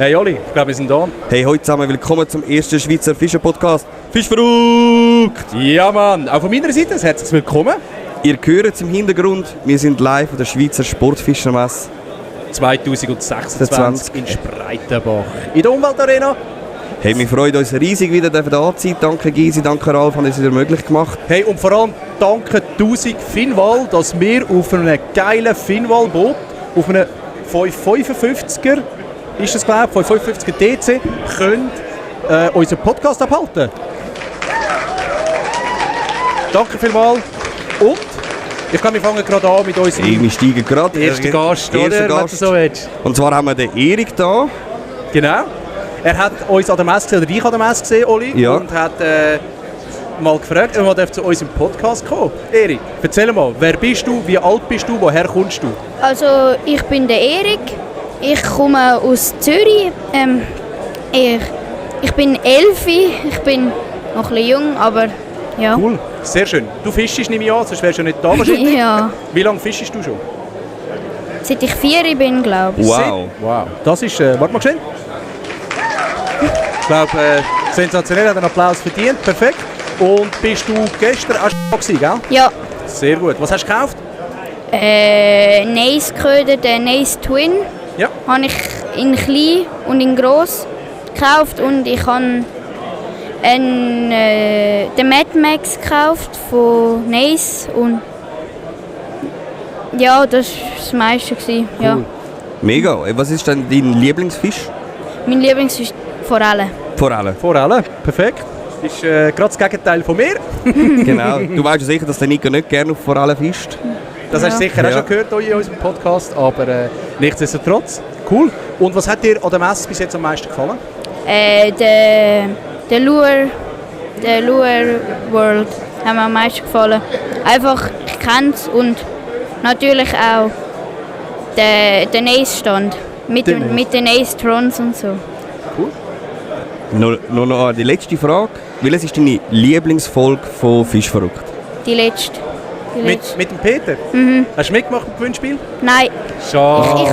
Hey Oli, ich glaube, wir sind da. Hey, heute zusammen, willkommen zum ersten Schweizer Fischer-Podcast. Fischverrückt! Ja Mann, auch von meiner Seite ein herzliches Willkommen. Ihr hört es im Hintergrund, wir sind live auf der Schweizer Sportfischermesse 2026 in Spreitenbach. In der Umweltarena. Hey, wir freuen uns riesig, wieder da zu sein. Danke Gysi, danke Ralf, haben das wieder möglich gemacht. Hey, und vor allem danke 1000 Finnwall, dass wir auf einem geilen Finnwall-Boot, auf einem 555er, ist das glaube ich, 555er DC, können unseren Podcast abhalten. Danke vielmals. Und ich glaube, wir fangen gerade an mit unserem Wir steigen gerade. ersten Gast, oder? Wenn du so willst. Und zwar haben wir den Erik da. Genau. Er hat uns an der Messe gesehen, oder dich an der Messe gesehen, Oli, Ja. und hat mal gefragt, ob er zu unserem Podcast kommen. Erik, erzähl mal, wer bist du, wie alt bist du, woher kommst du? Also ich bin der Erik, ich komme aus Zürich. Ich bin 11, ich bin noch ein bisschen jung, aber ja. Cool, sehr schön. Du fischst, nehme ich an, sonst wärst du ja nicht da wahrscheinlich. Ja, Wie lange fischst du schon? seit ich 4 bin, glaube ich. Wow. Wow. Das ist, warte mal schnell. Ich glaube, sensationell, hat einen Applaus verdient, perfekt. Und bist du gestern auch schon da gewesen, gell? Ja, Sehr gut. Was hast du gekauft? Neis-Köder, den Neis Twin, Ja. habe ich in klein und in gross gekauft und ich habe den Mad Max gekauft von Neis und ja, das war das meiste gewesen, ja. Cool. Mega. Was ist denn dein Lieblingsfisch? Mein Lieblingsfisch Forelle. Forelle. Forelle, perfekt. Ist gerade das Gegenteil von mir. Genau. Du weißt ja sicher, dass der Nico nicht gerne auf Forelle fischt. Das hast du sicher auch Ja. schon gehört hier in unserem Podcast, aber nichtsdestotrotz. Cool. Und was hat dir an der Messe bis jetzt am meisten gefallen? Der Lure World hat mir am meisten gefallen. Einfach, ich kenne es und natürlich auch der Nace-Stand mit den Nace-Trons und so. Noch die letzte Frage. Welches ist deine Lieblingsfolge von Fischverrückt? Die letzte. Mit dem Peter? Hast du mitgemacht im Gewinnspiel? Nein, Schade.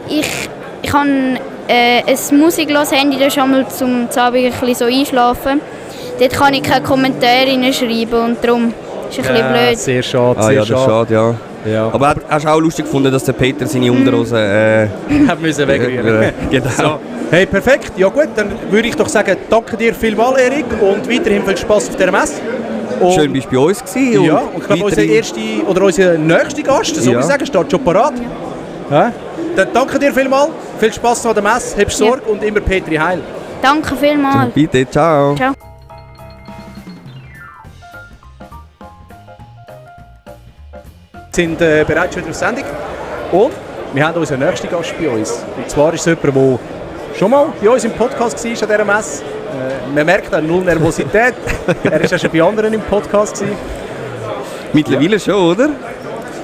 ich habe ein musiklos Handy, das ist einmal zum Abend ein bisschen so einschlafen. Dort kann ich keine Kommentare reinschreiben und darum ist es ein bisschen blöd. Sehr schade, Ah sehr ja, das ist schade, ja. Ja. Aber hast du auch lustig gefunden, dass der Peter seine Unterhose... Hat müssen wegrühren. genau. So. Hey, perfekt. Ja gut, dann würde ich doch sagen, danke dir vielmals, Erik, und weiterhin viel Spaß auf dieser Messe. Und Schön, bist du bei uns gewesen. ja, und ich glaube, unser weiterhin- erster oder unser nächster Gast, so Ja. wie sagen, steht schon parat. Ja. Dann danke dir vielmals, viel Spaß noch an der Messe, hab Sorge und immer Petri heil. Danke vielmals. Bitte, ciao. Ciao. Wir sind bereits wieder auf Sendung und wir haben unseren nächsten Gast bei uns. Und zwar ist es jemand, der schon mal bei uns im Podcast war an dieser Messe. Man merkt auch null Nervosität. Er war ja schon bei anderen im Podcast gewesen. Mittlerweile schon, oder?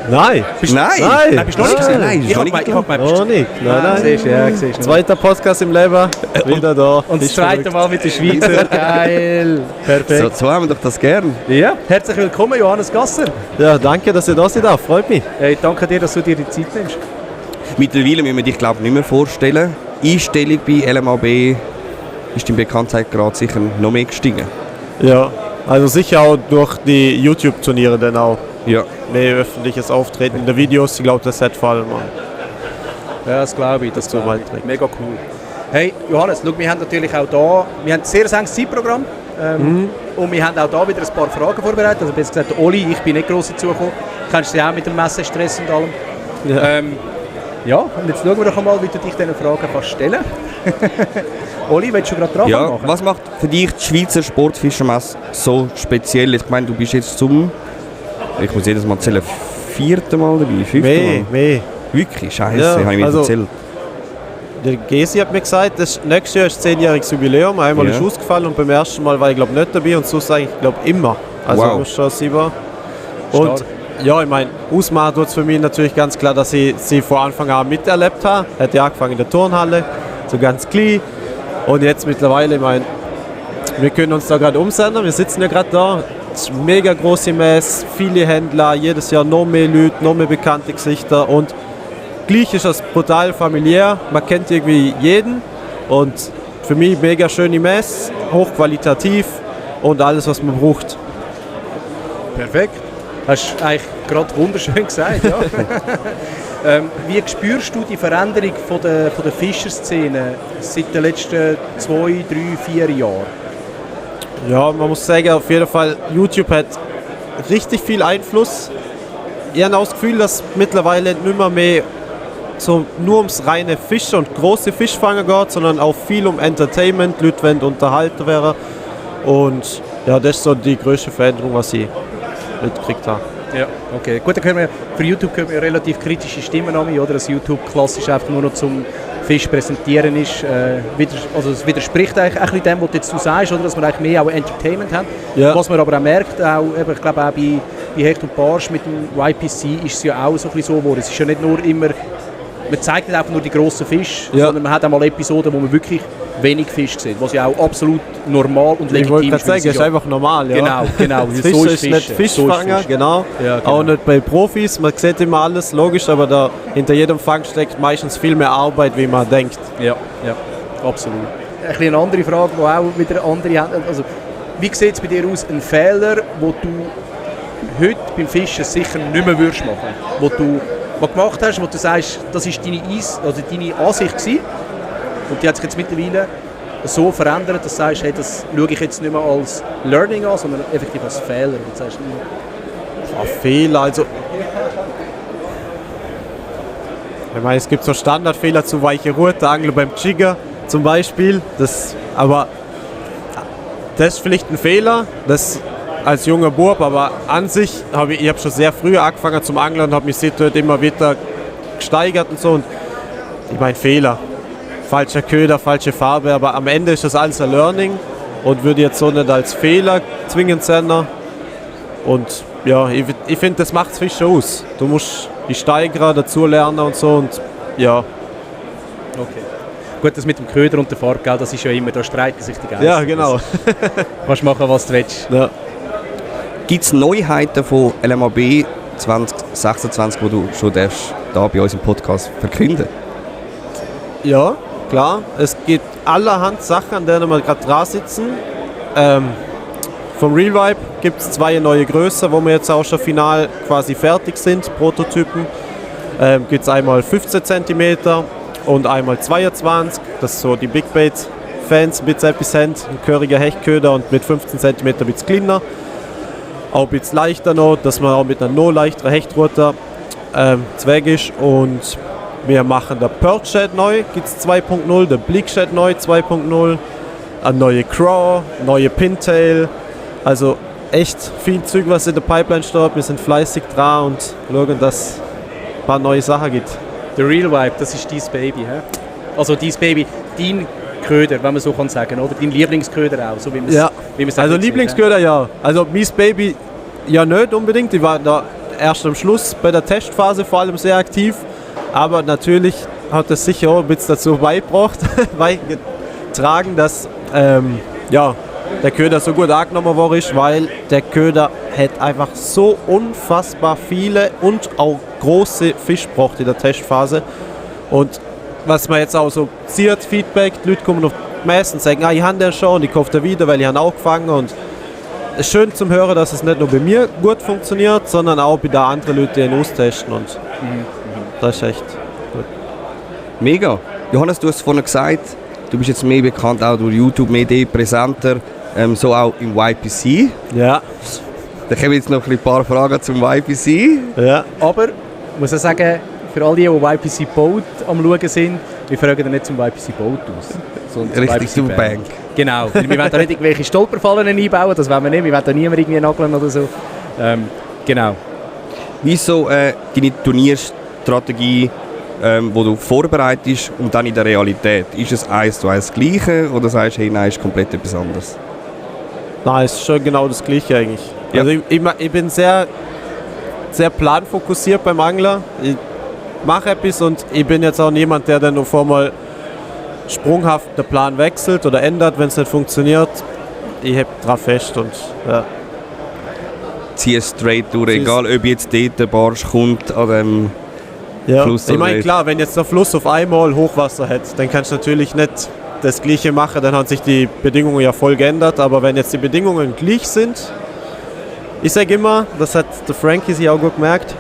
Nein. Nein! Nein, bist du noch nicht gewesen? Nein, Ich schon habe nicht gemeint, Noch nicht. Nein. Siehst du, ja, siehst du. Zweiter Podcast im Leben. Wieder da. Und das Ist zweite verrückt. Mal mit der Schweizer. Geil. Perfekt. So haben wir doch das gern. Ja, herzlich willkommen, Johannes Gasser. Ja, danke, dass ihr da seid. Freut mich. Ich danke dir, dass du dir die Zeit nimmst. Mittlerweile müssen wir dich, glaube ich, nicht mehr vorstellen. Einstellung bei LMAB ist dein Bekanntheitsgrad sicher noch mehr gestiegen. Ja, also sicher auch durch die YouTube-Turniere dann auch. Ja. Mehr öffentliches Auftreten in den Videos. Ich glaube, das hat vor allem an. Ja, das glaube ich. Das so glaube ich. beiträgt. Mega cool. Hey, Johannes, schau, wir haben natürlich auch da, wir haben ein sehr enges Zeitprogramm. Und wir haben auch da wieder ein paar Fragen vorbereitet. Also besser gesagt, Oli, ich bin nicht gross dazugekommen. Kennst du dich auch mit dem Messestress und allem? Ja. Ja, und jetzt schauen wir doch einmal, wie du dich diesen Fragen kannst stellen. Oli, willst du gerade dran Ja, machen? was macht für dich die Schweizer Sportfischermesse so speziell? Ich meine, du bist jetzt zum, ich muss jedes Mal zählen, 4. Mal dabei, 5. Mal. Mehr. Wirklich, scheiße, Ja, habe ich mir also- erzählt. Der Gesi hat mir gesagt, nächstes Jahr ist 10-jähriges Jubiläum. Einmal Ja. ist ausgefallen und beim ersten Mal war ich glaube nicht dabei und sonst eigentlich glaube immer. Also Wow. muss schon sein. Und Stark. ja, ich meine, ausmachen tut es für mich natürlich ganz klar, dass ich sie von Anfang an miterlebt habe. Hat ja angefangen in der Turnhalle, so ganz klein. Und jetzt mittlerweile, ich meine, wir können uns da gerade umsenden. Wir sitzen ja gerade da. Es ist eine mega große Messe, viele Händler, jedes Jahr noch mehr Leute, noch mehr bekannte Gesichter. Und gleich ist das brutal familiär. Man kennt irgendwie jeden. Und für mich mega schöne Messe, hochqualitativ und alles, was man braucht. Perfekt. Hast du eigentlich gerade wunderschön gesagt, ja. Wie spürst du die Veränderung von der Fischerszene seit den letzten 2, 3, 4 Jahren? Ja, man muss sagen, auf jeden Fall, YouTube hat richtig viel Einfluss. Ich habe auch das Gefühl, dass mittlerweile nicht mehr so nur ums reine Fischen und große Fischfanger geht, sondern auch viel um Entertainment, Leute wollen unterhalten werden. Und ja, das ist so die größte Veränderung, was ich mitgekriegt habe. Ja, okay. Gut, dann können wir, für YouTube hören wir relativ kritische Stimmen an, oder? Dass YouTube klassisch einfach nur noch zum Fisch präsentieren ist. Also es widerspricht eigentlich ein bisschen dem, was jetzt du sagst, oder? Dass wir eigentlich mehr auch Entertainment haben. Ja. Was man aber auch merkt, auch, ich glaube auch bei Hecht und Barsch mit dem YPC ist es ja auch so ein bisschen so geworden. Es ist ja nicht nur immer, man zeigt nicht einfach nur die grossen Fische, sondern man hat auch mal Episoden, wo man wirklich wenig Fisch sieht, was ja auch absolut normal und legitim ist. Ich wollte gerade sagen, es ist einfach normal. Ja. Genau. Das Fischen ist nicht Fischfanger, genau. Ja, genau. Auch nicht bei Profis, man sieht immer alles, logisch, aber da hinter jedem Fang steckt meistens viel mehr Arbeit, wie man denkt. Ja, absolut. Eine andere Frage, die auch wieder andere haben. Also, wie sieht es bei dir aus, ein Fehler, den du heute beim Fischen sicher nicht mehr würdest machen? Wo du gemacht hast, wo du sagst, das war deine Ansicht gewesen, und die hat sich jetzt mittlerweile so verändert, dass du sagst, hey, das schaue ich jetzt nicht mehr als Learning an, sondern effektiv als Fehler. Und du sagst, Fehler, also ich meine, es gibt so Standardfehler zu weiche Rute, Angler beim Jigger zum Beispiel, aber das ist vielleicht ein Fehler, das als junger Bub, aber an sich habe ich schon sehr früh angefangen zum Angeln und habe mich seitdem immer wieder gesteigert und so. Und ich meine, Fehler, falscher Köder, falsche Farbe, aber am Ende ist das alles ein Learning und würde jetzt so nicht als Fehler zwingend sehen. Und ja, ich finde, das macht das Fischen aus. Du musst die Steigerer dazu lernen und so und ja. Okay. Gut, das mit dem Köder und der Farbe, das ist ja immer, da streiten sich die Geister. Ja, genau. Kannst machen, was du willst. Ja. Gibt es Neuheiten von LMAB 2026, die du schon hier bei uns im Podcast verkünden? Ja, klar. Es gibt allerhand Sachen, an denen wir gerade dran sitzen. Vom Real Vibe gibt es 2 neue Größen, wo wir jetzt auch schon final quasi fertig sind, Prototypen. Gibt es einmal 15 cm und einmal 22. Das ist so die Big Bait Fans mit etwas haben, ein gehöriger Hechtköder und mit 15 cm ein bisschen kleiner. Auch ein bisschen leichter noch, dass man auch mit einer noch leichteren Hechtrute zweig ist. Und wir machen der Perch Shed neu, gibt es 2.0, der Bleak Shed neu 2.0, eine neue Craw, neue Pintail. Also echt viel Zeug, was in der Pipeline steht. Wir sind fleißig dran und schauen, dass es ein paar neue Sachen gibt. Der Real Vibe, das ist dein Baby, he? Also dein Baby, dein Köder, wenn man so kann sagen, oder? Dein Lieblingsköder auch, so wie man es ja. Also Lieblingsköder ja. Also mein Baby ja nicht unbedingt. Ich war da erst am Schluss bei der Testphase vor allem sehr aktiv. Aber natürlich hat es sicher auch ein bisschen dazu beigetragen, dass der Köder so gut angenommen worden ist, weil der Köder hat einfach so unfassbar viele und auch große Fische braucht in der Testphase. Und was man jetzt auch so sieht, Feedback, die Leute kommen auf die Messe und sagen, ich habe den schon und ich kaufe den wieder, weil ich ihn auch gefangen habe. Und es ist schön zum Hören, dass es nicht nur bei mir gut funktioniert, sondern auch bei den anderen Leuten, die ihn austesten. Und das ist echt gut. Mega. Johannes, du hast vorhin gesagt, du bist jetzt mehr bekannt, auch durch YouTube, mehr präsenter, so auch im YPC. Ja. Da kommen jetzt noch ein paar Fragen zum YPC. Ja. Aber, ich muss auch sagen, für all die YPC Boat am Schauen sind, wir fragen dann nicht zum YPC Boat aus. Sondern Richtig zum Bank. Genau, wir wollen da nicht irgendwelche Stolperfallen einbauen, das wollen wir nicht, wir wollen da niemanden irgendwie nageln oder so. Genau. Wieso deine Turnierstrategie, die du vorbereitest und dann in der Realität? Ist es 1:1 das Gleiche oder sagst du, hey, nein, ist komplett etwas anderes? Nein, es ist schon genau das Gleiche eigentlich. Ja. Also ich bin sehr, sehr planfokussiert beim Angler. Ich mache etwas und ich bin jetzt auch niemand, der dann nur vormal sprunghaft den Plan wechselt oder ändert, wenn es nicht funktioniert. Ich heb drauf fest und ja. Zieh es straight durch, egal ob jetzt dort der Barsch kommt an dem Fluss. Ich meine, klar, wenn jetzt der Fluss auf einmal Hochwasser hat, dann kannst du natürlich nicht das Gleiche mache, dann haben sich die Bedingungen ja voll geändert. Aber wenn jetzt die Bedingungen gleich sind, ich sage immer, das hat der Frankie sich auch gut gemerkt,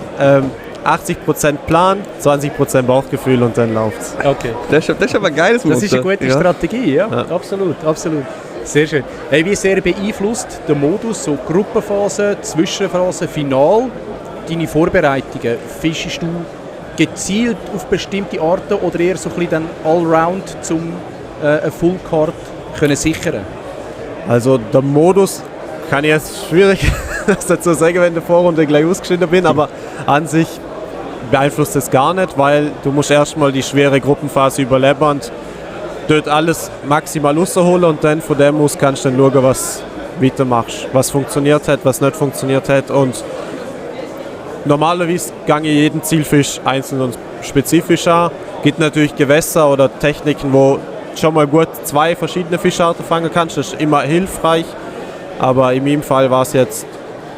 80% Plan, 20% Bauchgefühl und dann läuft's. Okay. Das ist aber ein geiles Motto. Das ist eine gute Strategie, ja. Absolut, absolut. Sehr schön. Hey, wie sehr beeinflusst der Modus, so Gruppenphase, Zwischenphase, Final, deine Vorbereitungen? Fischst du gezielt auf bestimmte Arten oder eher so ein bisschen dann allround, um eine Fullcard können sichern? Also der Modus kann ich jetzt schwierig dazu sagen, wenn ich in der Vorrunde gleich ausgeschieden bin, aber an sich beeinflusst es gar nicht, weil du musst erstmal die schwere Gruppenphase überleben und dort alles maximal rausholen und dann von dem aus kannst du dann schauen, was weitermachst, was funktioniert hat, was nicht funktioniert hat und normalerweise gehe ich jeden Zielfisch einzeln und spezifisch an. Es gibt natürlich Gewässer oder Techniken, wo schon mal gut 2 verschiedene Fischarten fangen kannst, das ist immer hilfreich, aber in meinem Fall war es jetzt,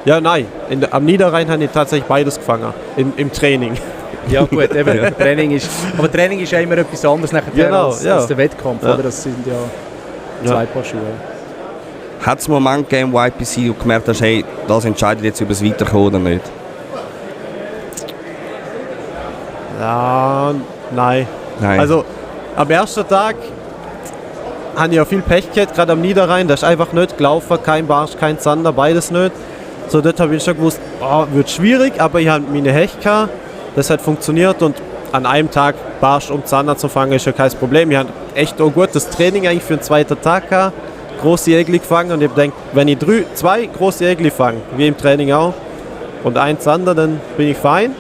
ja nein, am Niederrhein habe ich tatsächlich beides gefangen, im Training. Ja gut, eben, Training ist ja immer etwas anderes nachher Genau, als der Wettkampf, oder? Das sind ja 2 Paar Schuhe. Hat es einen Moment gegeben im YPC, wo du gemerkt hast, hey, das entscheidet jetzt, ob es weiterkommt oder nicht? Ja, nein. Also am ersten Tag habe ich ja viel Pech gehabt, gerade am Niederrhein, da ist einfach nicht gelaufen, kein Barsch, kein Zander, beides nicht. So, dort habe ich schon gewusst, wird schwierig, aber ich habe meine Hecht gehabt, das hat funktioniert und an einem Tag Barsch und Zander zu fangen ist ja kein Problem. Ich habe echt auch gutes Training eigentlich für den zweiten Tag gehabt, große Jägli gefangen und ich habe gedacht, wenn ich 2 große Jägli fange, wie im Training auch, und 1 Zander, dann bin ich fein.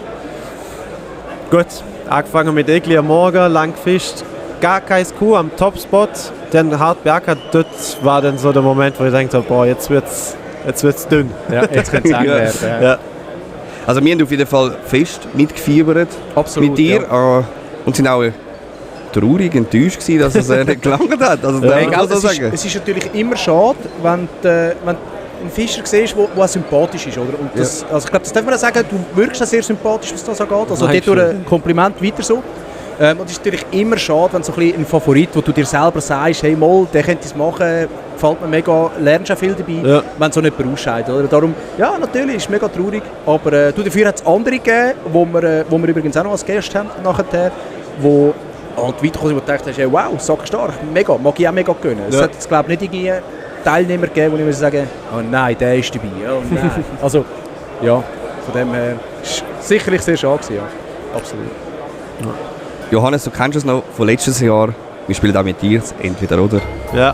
Gut, angefangen mit Egli am Morgen, lang gefischt, gar kein Kuh am Topspot, dann hart beackert, dort war dann so der Moment, wo ich dachte, boah, jetzt wird's dünn. Ja, jetzt könnte es eng werden. Ja. Also wir haben auf jeden Fall fest mitgefiebert Absolut, mit dir und sind auch traurig, enttäuscht gewesen, dass es nicht gelangt hat. Also, Hey, es ist natürlich immer schade, wenn einen Fischer siehst, der auch sympathisch ist. Oder? Und das, also ich glaube, das darf man auch sagen, du wirkst auch sehr sympathisch, was das angeht. Also dort durch ein Kompliment weiter so. Und es ist natürlich immer schade, wenn so ein, ein Favorit, wo du dir selber sagst, hey mal, der könnte es machen, gefällt mir mega, lernst auch viel dabei, wenn so nicht ausscheidet. Oder? Darum, ja, natürlich, ist es mega traurig, aber dafür hat es andere gegeben, wo wir übrigens auch noch als Gast haben nachher, wo halt weitergekommen sind, wo du gedacht hast, hey, wow, sackstark, mega, mag ich auch mega gönnen. Es hat jetzt, glaube ich, nicht irgendwie Teilnehmer gegeben, wo ich muss sagen, oh nein, der ist dabei, oh nein. Also, ja, von dem her, sicherlich sehr schade gewesen, ja, absolut. Ja. Johannes, du kennst es noch von letztes Jahr. Wir spielen auch mit dir, entweder oder. Ja.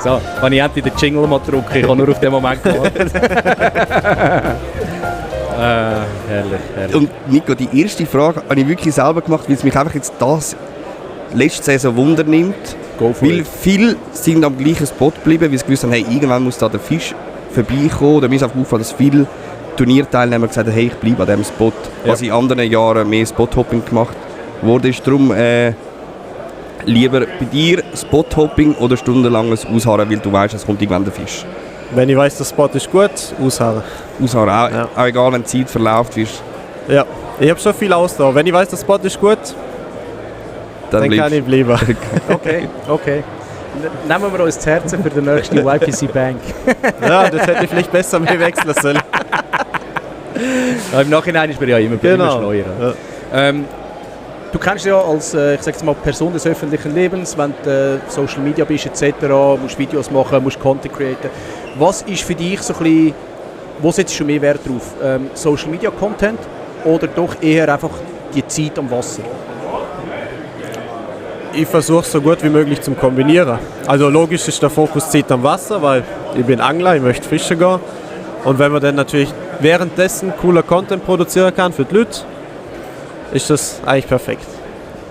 So, wenn ich endlich den Jingle mal drücke, ich habe nur auf den Moment gewartet. Herrlich. Und Nico, die erste Frage habe ich wirklich selber gemacht, weil es mich einfach jetzt das letzte Saison Wunder nimmt. Weil viele sind am gleichen Spot geblieben, weil sie gewusst haben, hey, irgendwann muss da der Fisch vorbeikommen. Oder mir ist einfach aufgefallen, dass viele Turnierteilnehmer gesagt haben, hey, ich bleibe an diesem Spot. Was in anderen Jahren mehr Spothopping gemacht wurde. Ist darum lieber bei dir Spothopping oder stundenlanges Ausharren, weil du weißt, es kommt irgendwann der Fisch. Wenn ich weiss, der Spot ist gut, ausharren. Ausharren, auch egal, wenn die Zeit verläuft ist. Ja, ich habe schon viel Ausdauer. Wenn ich weiss, der Spot ist gut, dann kann ich bleiben. Okay. Nehmen wir uns das Herz für den nächsten YPC Bank. Ja, das hätte ich vielleicht besser mehr wechseln sollen. Ja, im Nachhinein ist man ja immer schleuer. Ja. Du kennst ja als ich sag jetzt mal, Person des öffentlichen Lebens, wenn du Social Media bist etc., musst Videos machen, musst Content createn. Was ist für dich so ein bisschen, wo setzt du mehr Wert drauf? Social Media Content oder doch eher einfach die Zeit am Wasser? Ich versuche es so gut wie möglich zu kombinieren. Also logisch ist der Fokus Zeit am Wasser, weil ich bin Angler, ich möchte fischen gehen. Und wenn man dann natürlich währenddessen cooler Content produzieren kann für die Leute, ist das eigentlich perfekt.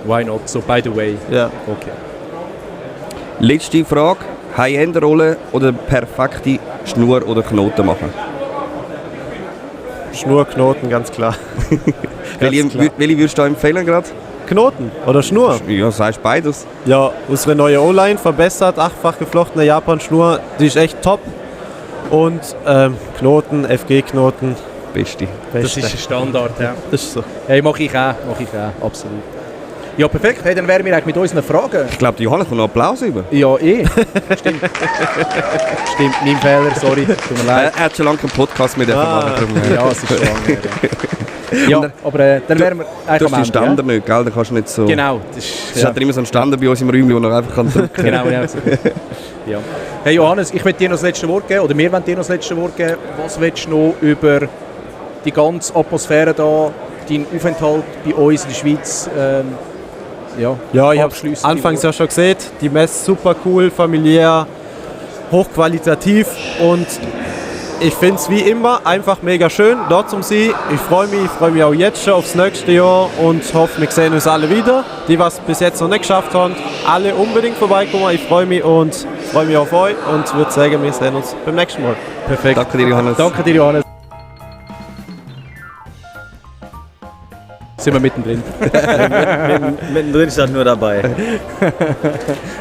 Why not? So by the way. Ja. Okay. Letzte Frage. High-End-Rolle oder perfekte Schnur oder Knoten machen? Schnur, Knoten, ganz klar. Welche würdest du da empfehlen gerade? Knoten oder Schnur? Ja, sagst beides. Ja, unsere neue O-Line verbessert, 8-fach geflochtene Japan-Schnur, die ist echt top. Und Knoten, FG-Knoten. Beste. Das ist ein Standard, ja. Das ist so. Hey, mach ich auch, absolut. Ja, perfekt. Hey, dann wären wir eigentlich mit unseren Fragen. Ich glaube, Johannes kommt noch Applaus über. Ja, Stimmt. Stimmt, mein Fehler, sorry. Tut mir leid. Er hat schon lange keinen Podcast mit machen. Ja, es ist schon lange her. Ja, aber dann wären wir Du eigentlich hast den Ständer nicht, gell? Da kannst du nicht so... Genau. Es hat immer so einen Ständer bei uns im Räumchen, wo man einfach drücken kann. Genau, ja. Ja. Hey Johannes, ich will dir noch das letzte Wort geben, oder wir wollen dir noch das letzte Wort geben. Was willst du noch über die ganze Atmosphäre da, deinen Aufenthalt bei uns in der Schweiz, Ja, ich habe anfangs ja schon gesehen, die Messe super cool, familiär, hochqualitativ und ich finde es wie immer einfach mega schön, dort zum sein. Ich freue mich auch jetzt schon aufs nächste Jahr und hoffe, wir sehen uns alle wieder. Die, was bis jetzt noch nicht geschafft haben, alle unbedingt vorbeikommen. Ich freue mich auf euch und würde sagen, wir sehen uns beim nächsten Mal. Perfekt. Danke dir, Johannes. Danke dir, Johannes. Sind wir mittendrin. Mittendrin stand nur dabei.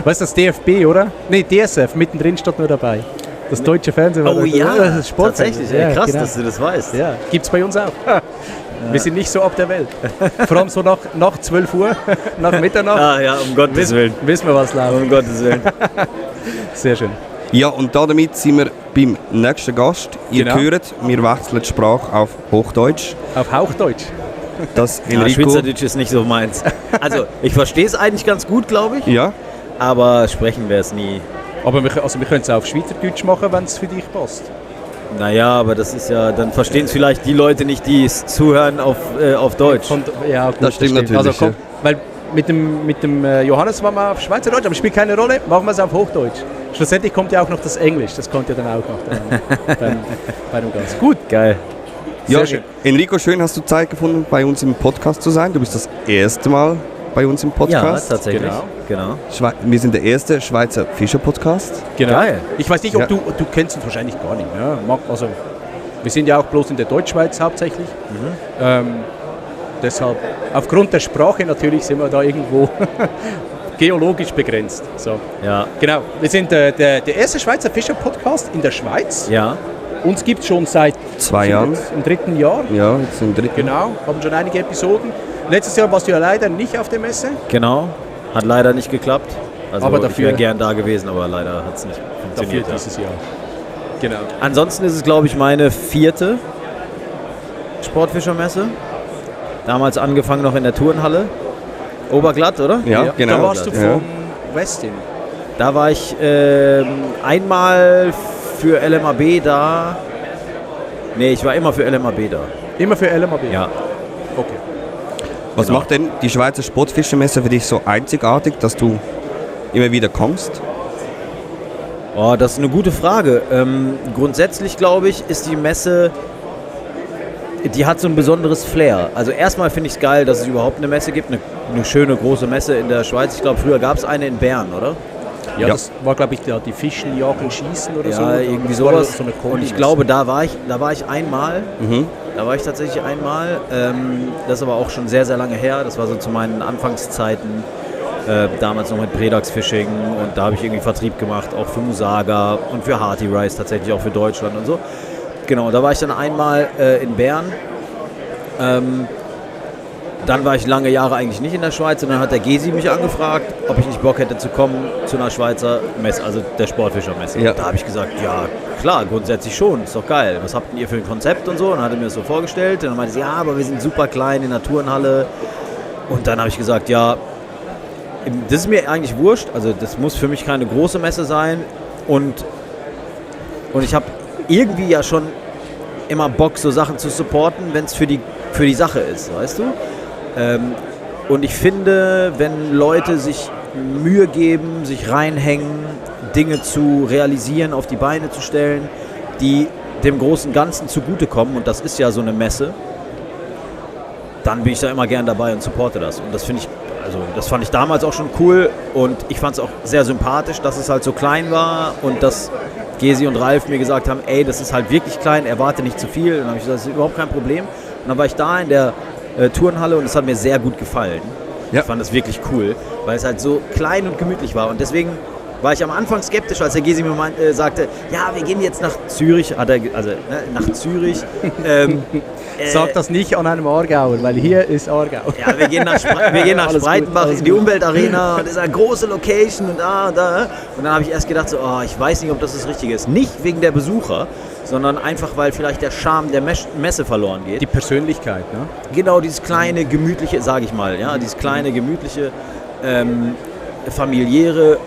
Was ist das, DFB, oder? Nee, DSF, mittendrin steht nur dabei. Das deutsche Fernsehen. Oh ja, das Sport tatsächlich. Ja, krass, dass du das weißt. Ja, gibt's bei uns auch. Wir sind nicht so ab der Welt. Vor allem so nach 12 Uhr, nach Mitternacht. Ah ja, um Gottes Willen. Wissen wir, was läuft. Um Gottes Willen. Sehr schön. Ja, und damit sind wir beim nächsten Gast. Ihr Genau. hört, wir wechseln die Sprache auf Hochdeutsch. Auf Hauchdeutsch. Das Ja, Enrico... Schweizerdeutsch ist nicht so meins. Also, ich verstehe es eigentlich ganz gut, glaube ich. Ja, Aber sprechen wäre es nie. Aber wir können es auch auf Schweizerdeutsch machen, wenn es für dich passt. Naja, aber das ist ja, dann verstehen es vielleicht die Leute nicht, die es zuhören auf Deutsch. Ja, gut, Das stimmt natürlich, Also komm, ja. weil mit dem Johannes waren wir auf Schweizerdeutsch, aber spielt keine Rolle, machen wir es auf Hochdeutsch. Schlussendlich kommt ja auch noch das Englisch, das kommt ja dann auch noch bei dem Ganzen. Gut, Geil. ja sehr schön. Enrico, schön hast du Zeit gefunden, bei uns im Podcast zu sein. Du bist das erste Mal bei uns im Ja, Podcast. tatsächlich. Genau. Genau. Wir sind der erste Schweizer Fischer-Podcast. Genau. Geil. Ich weiß nicht, ob Ja. du kennst uns wahrscheinlich gar nicht. Ja, also, wir sind ja auch bloß in der Deutschschweiz hauptsächlich. Deshalb, aufgrund der Sprache natürlich, sind wir da irgendwo geologisch begrenzt. So. Ja. Genau, wir sind der erste Schweizer Fischer-Podcast in der Schweiz. Ja. Uns gibt es schon seit 2 Jahren. im 3. Jahr. Ja, jetzt im dritten. Genau, haben schon einige Episoden. Letztes Jahr warst du ja leider nicht auf der Messe. Genau. Hat leider nicht geklappt. Also Aber ich dafür- wäre gern da gewesen, aber leider hat es nicht Dafür funktioniert. Ja. dieses Jahr. Genau. Ansonsten ist es, glaube ich, meine 4. Sportfischermesse. Damals angefangen noch in der Turnhalle. Oberglatt, oder? Ja, genau. Da warst du Ja. von Westin. Da war ich einmal für LMAB da. Nee, ich war immer für LMAB da. Immer für LMAB? Ja. Okay. Was Genau. macht denn die Schweizer Sportfischermesse für dich so einzigartig, dass du immer wieder kommst? Oh, das ist eine gute Frage. Grundsätzlich, glaube ich, ist die Messe, die hat so ein besonderes Flair. Also erstmal finde ich es geil, dass es überhaupt eine Messe gibt, eine schöne große Messe in der Schweiz. Ich glaube, früher gab es eine in Bern, oder? Ja, Ja. das war, glaube ich, die Fischen, Jagen, Schießen oder so. Ja, irgendwie Das war sowas. so eine Und ich Kombination. glaube, da war ich einmal. Mhm. Da war ich tatsächlich einmal. Das ist aber auch schon sehr, sehr lange her. Das war so zu meinen Anfangszeiten. Damals noch mit Predax Fishing. Und da habe ich irgendwie Vertrieb gemacht, auch für Musaga und für Hearty Rice, tatsächlich auch für Deutschland und so. Genau, da war ich dann einmal in Bern. Dann war ich lange Jahre eigentlich nicht in der Schweiz und dann hat der Gesi mich angefragt, ob ich nicht Bock hätte zu kommen zu einer Schweizer Messe, also der Sportfischermesse. Ja. Da habe ich gesagt, ja klar, grundsätzlich schon, ist doch geil. Was habt ihr für ein Konzept und so? Und dann hat er mir das so vorgestellt und dann meinte sie, ja, aber wir sind super klein in der Turnhalle. Und dann habe ich gesagt, ja, das ist mir eigentlich wurscht, also das muss für mich keine große Messe sein und ich habe irgendwie ja schon immer Bock, so Sachen zu supporten, wenn es für die Sache ist, weißt du? Und ich finde, wenn Leute sich Mühe geben, sich reinhängen, Dinge zu realisieren, auf die Beine zu stellen, die dem großen Ganzen zugutekommen, und das ist ja so eine Messe, dann bin ich da immer gern dabei und supporte das. Und das finde ich, also das fand ich damals auch schon cool und ich fand es auch sehr sympathisch, dass es halt so klein war und dass Gesi und Ralf mir gesagt haben, ey, das ist halt wirklich klein, erwarte nicht zu viel. Und dann habe ich gesagt, das ist überhaupt kein Problem. Und dann war ich da in der Turnhalle und es hat mir sehr gut gefallen. Ja. Ich fand das wirklich cool, weil es halt so klein und gemütlich war. Und deswegen war ich am Anfang skeptisch, als der Gesi mir sagte, ja, wir gehen jetzt nach Zürich, nach Zürich. Sag das nicht an einem Aargauer, weil hier ist Aargau. Ja, wir gehen nach Spreitenbach in die Umweltarena, das ist eine große Location und da. Und dann habe ich erst gedacht, so, ich weiß nicht, ob das Richtige ist. Nicht wegen der Besucher, sondern einfach, weil vielleicht der Charme der Messe verloren geht. Die Persönlichkeit, ne? Genau, dieses kleine, gemütliche, sage ich mal, ja, dieses kleine, gemütliche, familiäre,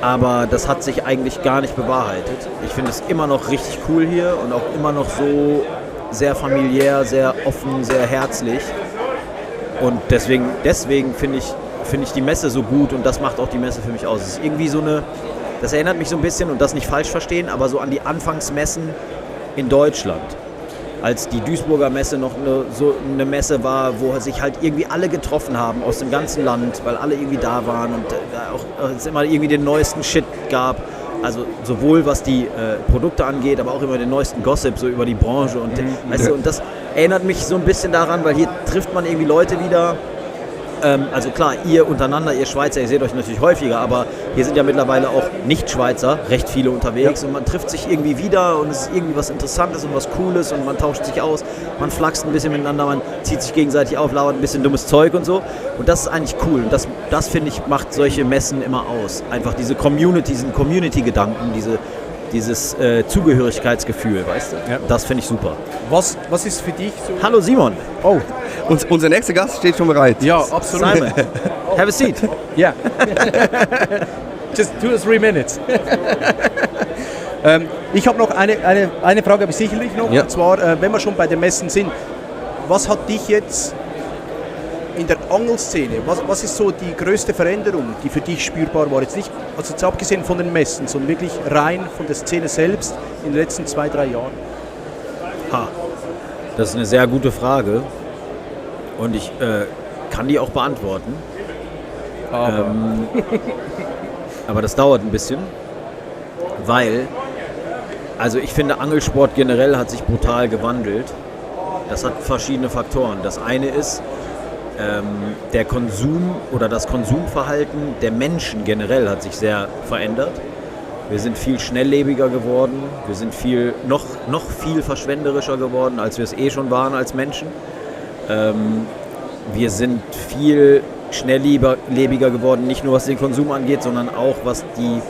aber das hat sich eigentlich gar nicht bewahrheitet. Ich finde es immer noch richtig cool hier und auch immer noch so sehr familiär, sehr offen, sehr herzlich. Und deswegen finde ich die Messe so gut und das macht auch die Messe für mich aus. Es ist irgendwie das erinnert mich so ein bisschen, und das nicht falsch verstehen, aber so an die Anfangsmessen in Deutschland. Als die Duisburger Messe noch eine Messe war, wo sich halt irgendwie alle getroffen haben aus dem ganzen Land, weil alle irgendwie da waren und auch es immer irgendwie den neuesten Shit gab. Also sowohl was die Produkte angeht, aber auch immer den neuesten Gossip so über die Branche. Und, weißt du, und das erinnert mich so ein bisschen daran, weil hier trifft man irgendwie Leute wieder. Also klar, ihr untereinander, ihr Schweizer, ihr seht euch natürlich häufiger, aber hier sind ja mittlerweile auch Nicht-Schweizer, recht viele unterwegs, und man trifft sich irgendwie wieder und es ist irgendwie was Interessantes und was Cooles und man tauscht sich aus, man flaxt ein bisschen miteinander, man zieht sich gegenseitig auf, labert ein bisschen dummes Zeug und so, und das ist eigentlich cool und das finde ich, macht solche Messen immer aus. Einfach diese diesen Community-Gedanken, dieses Zugehörigkeitsgefühl, weißt du? Ja. Das finde ich super. Was ist für dich so... Hallo Simon. Oh. Unser nächster Gast steht schon bereit. Ja, absolut. Simon, have a seat. Ja. Just 2 or 3 minutes. Ich habe noch eine Frage, habe ich sicherlich noch. Ja. Und zwar, wenn wir schon bei den Messen sind, was hat dich jetzt in der Angelszene, was ist so die größte Veränderung, die für dich spürbar war? Jetzt nicht, also jetzt abgesehen von den Messen, sondern wirklich rein von der Szene selbst in den letzten 2-3 Jahren. Das ist eine sehr gute Frage und ich kann die auch beantworten. Aber das dauert ein bisschen, weil, also ich finde, Angelsport generell hat sich brutal gewandelt. Das hat verschiedene Faktoren. Das eine ist, der Konsum oder das Konsumverhalten der Menschen generell hat sich sehr verändert. Wir sind viel schnelllebiger geworden, wir sind noch viel verschwenderischer geworden, als wir es schon waren als Menschen. Wir sind viel schnelllebiger geworden, nicht nur was den Konsum angeht, sondern auch was die,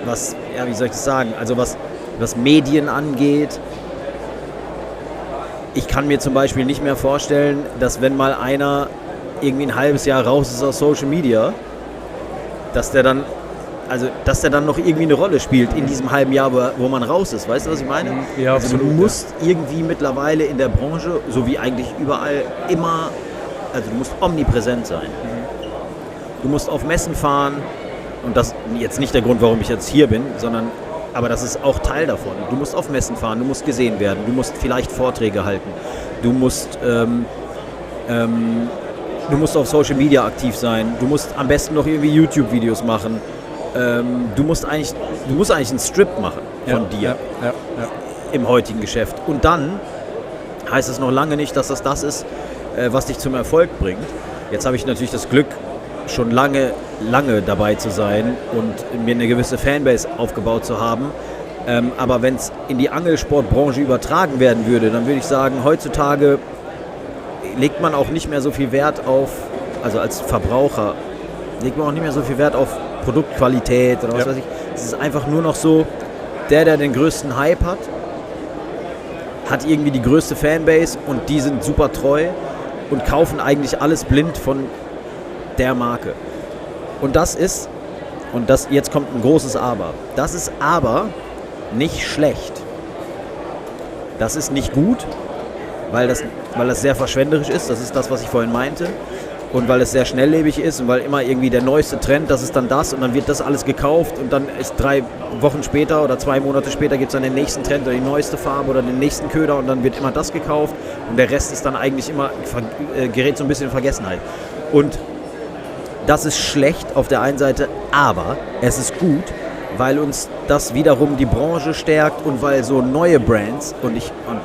wie soll ich das sagen, also was Medien angeht. Ich kann mir zum Beispiel nicht mehr vorstellen, dass wenn mal einer irgendwie ein halbes Jahr raus ist aus Social Media, dass der dann noch irgendwie eine Rolle spielt in diesem halben Jahr, wo man raus ist. Weißt du, was ich meine? Ja, also absolut, du musst irgendwie mittlerweile in der Branche, so wie eigentlich überall, immer, also du musst omnipräsent sein. Du musst auf Messen fahren, und das ist jetzt nicht der Grund, warum ich jetzt hier bin, aber das ist auch Teil davon. Du musst auf Messen fahren, du musst gesehen werden, du musst vielleicht Vorträge halten, du musst auf Social Media aktiv sein, du musst am besten noch irgendwie YouTube-Videos machen, du musst eigentlich einen Strip machen von dir im heutigen Geschäft. Und dann heißt es noch lange nicht, dass das ist, was dich zum Erfolg bringt. Jetzt habe ich natürlich das Glück, schon lange dabei zu sein und mir eine gewisse Fanbase aufgebaut zu haben. Aber wenn es in die Angelsportbranche übertragen werden würde, dann würde ich sagen, heutzutage legt man auch nicht mehr so viel Wert auf, also als Verbraucher, legt man auch nicht mehr so viel Wert auf Produktqualität oder was weiß ich. Es ist einfach nur noch so, der den größten Hype hat irgendwie die größte Fanbase und die sind super treu und kaufen eigentlich alles blind von der Marke. Und jetzt kommt ein großes Aber. Das ist aber nicht schlecht. Das ist nicht gut, weil das sehr verschwenderisch ist. Das ist das, was ich vorhin meinte. Und weil es sehr schnelllebig ist und weil immer irgendwie der neueste Trend, das ist dann das und dann wird das alles gekauft und dann ist 3 Wochen später oder 2 Monate später gibt es dann den nächsten Trend oder die neueste Farbe oder den nächsten Köder und dann wird immer das gekauft und der Rest ist dann eigentlich immer, gerät so ein bisschen in Vergessenheit. Und das ist schlecht auf der einen Seite, aber es ist gut, weil uns das wiederum die Branche stärkt und weil so neue Brands, und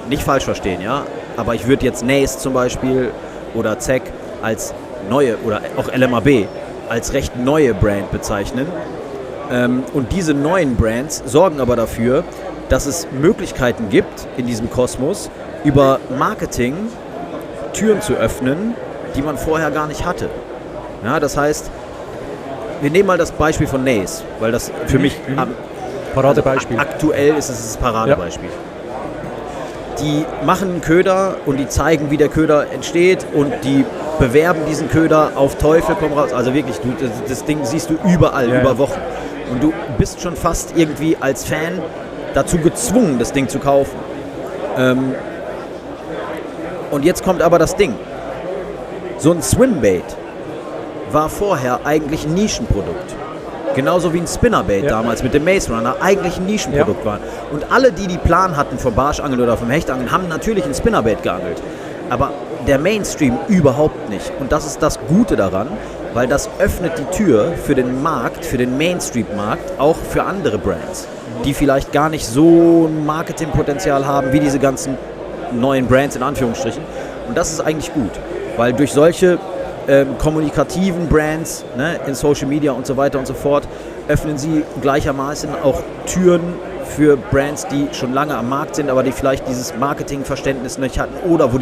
nicht falsch verstehen, ja, aber ich würde jetzt Nace zum Beispiel oder ZEC als neue oder auch LMAB als recht neue Brand bezeichnen. Und diese neuen Brands sorgen aber dafür, dass es Möglichkeiten gibt in diesem Kosmos, über Marketing Türen zu öffnen, die man vorher gar nicht hatte. Ja, das heißt, wir nehmen mal das Beispiel von Nace, weil das für mich Paradebeispiel. Aktuell ist es das Paradebeispiel. Die machen einen Köder und die zeigen, wie der Köder entsteht und die bewerben diesen Köder auf Teufel komm raus. Also wirklich, das Ding siehst du überall, über Wochen. Und du bist schon fast irgendwie als Fan dazu gezwungen, das Ding zu kaufen. Und jetzt kommt aber das Ding. So ein Swimbait war vorher eigentlich ein Nischenprodukt. Genauso wie ein Spinnerbait damals mit dem Maze Runner eigentlich ein Nischenprodukt war. Und alle, die Plan hatten vom Barschangeln oder vom Hechtangeln, haben natürlich ein Spinnerbait geangelt. Aber der Mainstream überhaupt nicht. Und das ist das Gute daran, weil das öffnet die Tür für den Markt, für den Mainstream-Markt, auch für andere Brands, die vielleicht gar nicht so ein Marketingpotenzial haben wie diese ganzen neuen Brands in Anführungsstrichen. Und das ist eigentlich gut, weil durch solche kommunikativen Brands, ne, in Social Media und so weiter und so fort, öffnen sie gleichermaßen auch Türen für Brands, die schon lange am Markt sind, aber die vielleicht dieses Marketingverständnis nicht hatten oder wo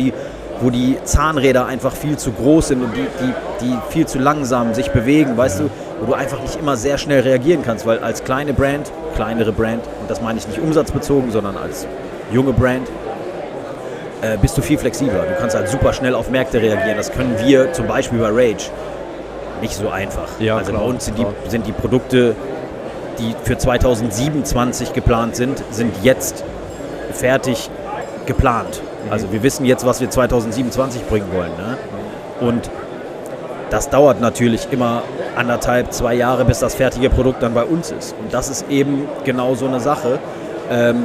die Zahnräder einfach viel zu groß sind und die viel zu langsam sich bewegen, weißt du, wo du einfach nicht immer sehr schnell reagieren kannst, weil als kleinere Brand, und das meine ich nicht umsatzbezogen, sondern als junge Brand, bist du viel flexibler. Du kannst halt super schnell auf Märkte reagieren. Das können wir zum Beispiel bei Rage nicht so einfach. Ja, also klar, bei uns sind die Produkte, die für 2027 geplant sind jetzt fertig geplant. Also wir wissen jetzt, was wir 2027 bringen wollen. Ne? Und das dauert natürlich immer 1,5, 2 Jahre, bis das fertige Produkt dann bei uns ist. Und das ist eben genau so eine Sache.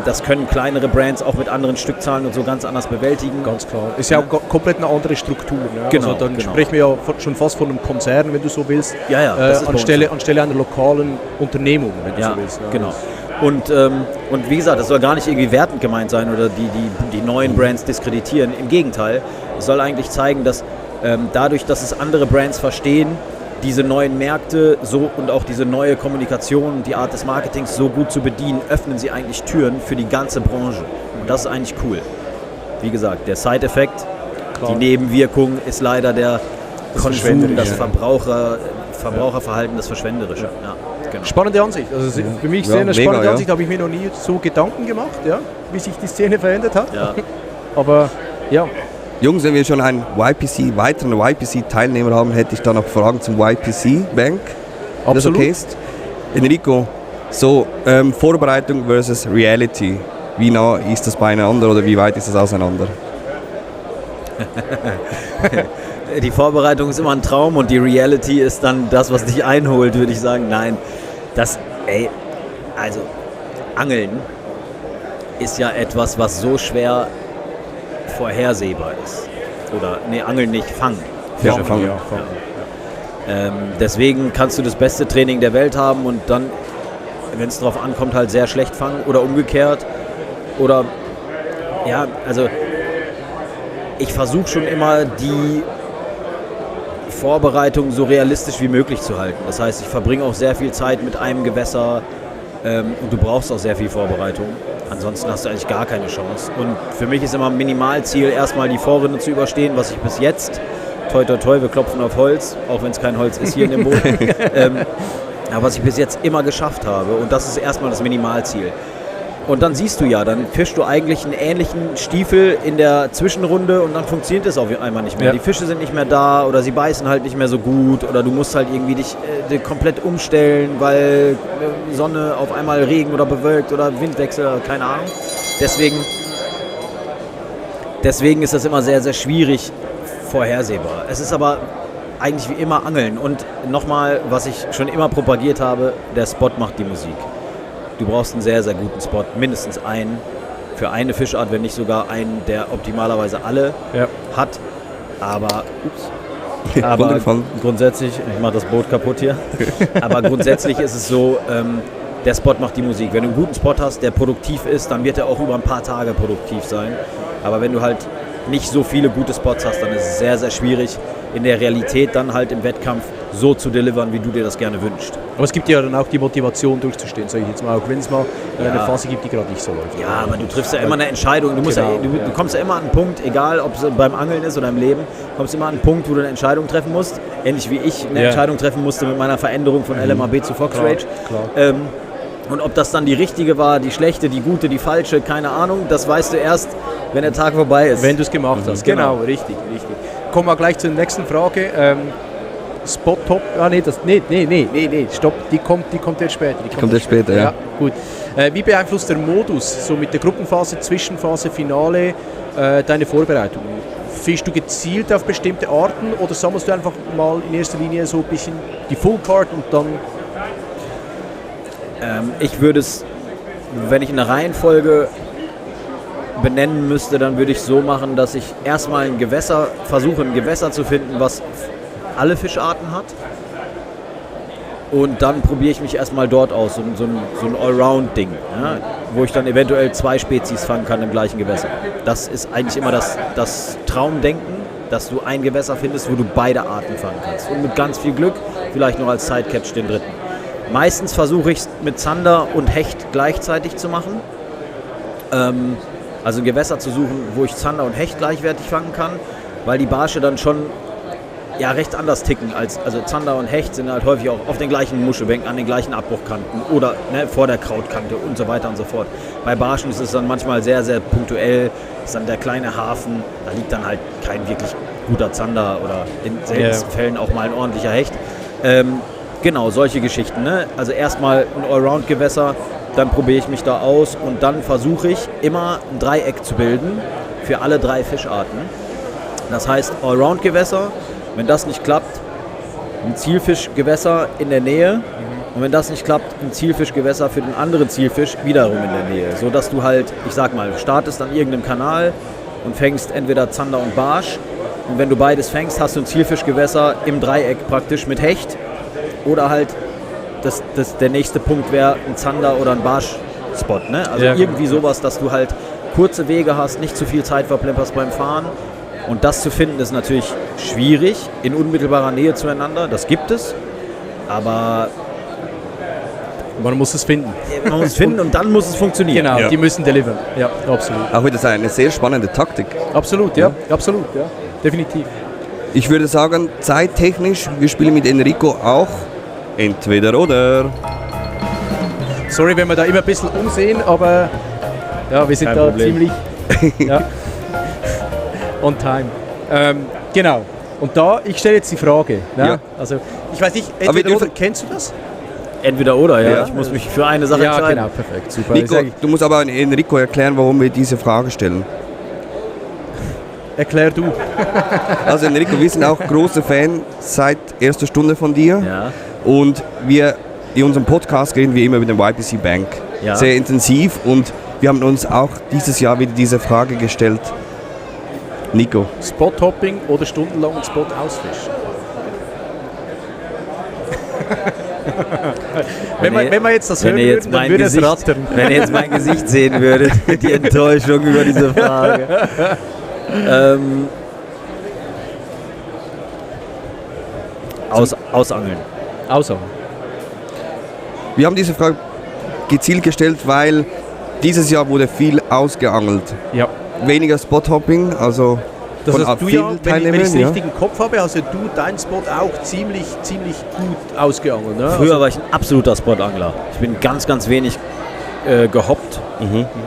Das können kleinere Brands auch mit anderen Stückzahlen und so ganz anders bewältigen. Ganz klar. Ist ja auch komplett eine andere Struktur. Ne? Genau, also dann sprechen wir ja schon fast von einem Konzern, wenn du so willst, das ist anstelle einer lokalen Unternehmung, wenn du so willst. Ne? Genau. Und wie gesagt, das soll gar nicht irgendwie wertend gemeint sein oder die neuen Brands diskreditieren. Im Gegenteil, es soll eigentlich zeigen, dass dadurch, dass es andere Brands verstehen, diese neuen Märkte so und auch diese neue Kommunikation und die Art des Marketings so gut zu bedienen, öffnen sie eigentlich Türen für die ganze Branche. Und das ist eigentlich cool. Wie gesagt, der Side-Effekt, die Nebenwirkung ist leider der Konsum, das Verbraucherverhalten, das Verschwenderische. Ja, genau. Spannende Ansicht. Also für mich sehr eine spannende Ansicht, habe ich mir noch nie so Gedanken gemacht, wie sich die Szene verändert hat. Ja. Aber ja. Jungs, wenn wir schon einen weiteren YPC-Teilnehmer haben, hätte ich da noch Fragen zum YPC Bank. Wenn das okay ist. Enrico, so Vorbereitung versus Reality. Wie nah ist das beieinander oder wie weit ist das auseinander? Die Vorbereitung ist immer ein Traum und die Reality ist dann das, was dich einholt, würde ich sagen. Nein, also Angeln ist ja etwas, was so schwer vorhersehbar ist. Oder, Angeln nicht, Fangen. Fische fangen. Ja. Deswegen kannst du das beste Training der Welt haben und dann, wenn es drauf ankommt, halt sehr schlecht fangen oder umgekehrt. Oder, also ich versuche schon immer die Vorbereitung so realistisch wie möglich zu halten. Das heißt, ich verbringe auch sehr viel Zeit mit einem Gewässer und du brauchst auch sehr viel Vorbereitung. Ansonsten hast du eigentlich gar keine Chance. Und für mich ist immer ein Minimalziel, erstmal die Vorrunde zu überstehen, was ich bis jetzt, toi toi toi, wir klopfen auf Holz, auch wenn es kein Holz ist hier in dem Boot, aber was ich bis jetzt immer geschafft habe. Und das ist erstmal das Minimalziel. Und dann siehst du dann fischst du eigentlich einen ähnlichen Stiefel in der Zwischenrunde und dann funktioniert es auf einmal nicht mehr. Ja. Die Fische sind nicht mehr da oder sie beißen halt nicht mehr so gut oder du musst halt irgendwie dich komplett umstellen, weil Sonne auf einmal Regen oder bewölkt oder Windwechsel, keine Ahnung. Deswegen ist das immer sehr, sehr schwierig vorhersehbar. Es ist aber eigentlich wie immer Angeln. Und nochmal, was ich schon immer propagiert habe, der Spot macht die Musik. Du brauchst einen sehr, sehr guten Spot, mindestens einen für eine Fischart, wenn nicht sogar einen, der optimalerweise alle hat. Aber grundsätzlich, ich mache das Boot kaputt hier, aber grundsätzlich ist es so, der Spot macht die Musik. Wenn du einen guten Spot hast, der produktiv ist, dann wird er auch über ein paar Tage produktiv sein. Aber wenn du halt nicht so viele gute Spots hast, dann ist es sehr, sehr schwierig, in der Realität dann halt im Wettkampf so zu delivern, wie du dir das gerne wünschst. Aber es gibt ja dann auch die Motivation durchzustehen, sage ich jetzt mal, auch wenn es mal eine Phase gibt, die gerade nicht so läuft. Ja, aber du triffst ja immer eine Entscheidung. Du, musst Genau. du kommst ja immer an einen Punkt, egal ob es beim Angeln ist oder im Leben, kommst immer an einen Punkt, wo du eine Entscheidung treffen musst. Ähnlich wie ich eine Entscheidung treffen musste mit meiner Veränderung von LMAB zu Fox Rage. Klar. Und ob das dann die richtige war, die schlechte, die gute, die falsche, keine Ahnung, das weißt du erst, wenn der Tag vorbei ist. Wenn du es gemacht hast, genau, richtig. Kommen wir gleich zur nächsten Frage. Spot-Top, stopp, die kommt jetzt später. Kommt jetzt später, ja. Gut. Wie beeinflusst der Modus, so mit der Gruppenphase, Zwischenphase, Finale, deine Vorbereitung? Fischst du gezielt auf bestimmte Arten oder sammelst du einfach mal in erster Linie so ein bisschen die Full Card und dann... Ich würde es, wenn ich eine Reihenfolge benennen müsste, dann würde ich so machen, dass ich erstmal versuche ein Gewässer zu finden, was alle Fischarten hat. Und dann probiere ich mich erstmal dort aus, so ein Allround-Ding, ja, wo ich dann eventuell 2 Spezies fangen kann im gleichen Gewässer. Das ist eigentlich immer das Traumdenken, dass du ein Gewässer findest, wo du beide Arten fangen kannst. Und mit ganz viel Glück vielleicht noch als Sidecatch den dritten. Meistens versuche ich es mit Zander und Hecht gleichzeitig zu machen. Also ein Gewässer zu suchen, wo ich Zander und Hecht gleichwertig fangen kann, weil die Barsche dann schon recht anders ticken. Also Zander und Hecht sind halt häufig auch auf den gleichen Muschelbänken, an den gleichen Abbruchkanten oder vor der Krautkante und so weiter und so fort. Bei Barschen ist es dann manchmal sehr, sehr punktuell. Das ist dann der kleine Hafen, da liegt dann halt kein wirklich guter Zander oder in seltensten Fällen auch mal ein ordentlicher Hecht. Genau, solche Geschichten. Ne? Also erstmal ein Allround-Gewässer, dann probiere ich mich da aus und dann versuche ich immer ein Dreieck zu bilden für alle 3 Fischarten. Das heißt Allround-Gewässer, wenn das nicht klappt, ein Zielfischgewässer in der Nähe und wenn das nicht klappt, ein Zielfischgewässer für den anderen Zielfisch wiederum in der Nähe. So dass du halt, ich sag mal, startest an irgendeinem Kanal und fängst entweder Zander und Barsch und wenn du beides fängst, hast du ein Zielfischgewässer im Dreieck praktisch mit Hecht. Oder halt, der nächste Punkt wäre ein Zander oder ein Barsch-Spot. Ne? Also irgendwie sowas, dass du halt kurze Wege hast, nicht zu viel Zeit verplemperst beim Fahren. Und das zu finden ist natürlich schwierig, in unmittelbarer Nähe zueinander. Das gibt es. Aber man muss es finden. Man muss es finden und dann muss es funktionieren. Genau, die müssen delivern. Ja, absolut. Auch wieder eine sehr spannende Taktik. Absolut, absolut, definitiv. Ich würde sagen, zeittechnisch, wir spielen mit Enrico auch entweder oder. Sorry, wenn wir da immer ein bisschen umsehen, aber wir sind Kein da Problem. ziemlich on time. Genau. Und ich stelle jetzt die Frage. Ne? Ja. Also, ich weiß nicht, entweder oder, kennst du das? Entweder oder, Ja. Ich muss mich für eine Sache entscheiden. Genau, perfekt, super. Nico, du musst aber Enrico erklären, warum wir diese Frage stellen. Erklär du. Also Enrico, wir sind auch große Fan seit erster Stunde von dir. Ja. Und in unserem Podcast reden wir immer über den YPC Bank. Ja. Sehr intensiv und wir haben uns auch dieses Jahr wieder diese Frage gestellt. Nico. Spot-Hopping oder stundenlang einen Spot ausfischen? wenn wir jetzt das hören würden, dann würde es rattern. Wenn ihr jetzt mein Gesicht sehen würdet, die Enttäuschung über diese Frage. Ausangeln. Ausangeln. Wir haben diese Frage gezielt gestellt, weil dieses Jahr wurde viel ausgeangelt. Ja. Weniger Spot-Hopping, also Das von hast du vielen ja, wenn ich Teilnehmern. es richtig im Kopf habe, hast ja du deinen Spot auch ziemlich gut ausgeangelt. Ne? Früher war ich ein absoluter Spot-Angler. Ich bin ganz, ganz wenig gehoppt.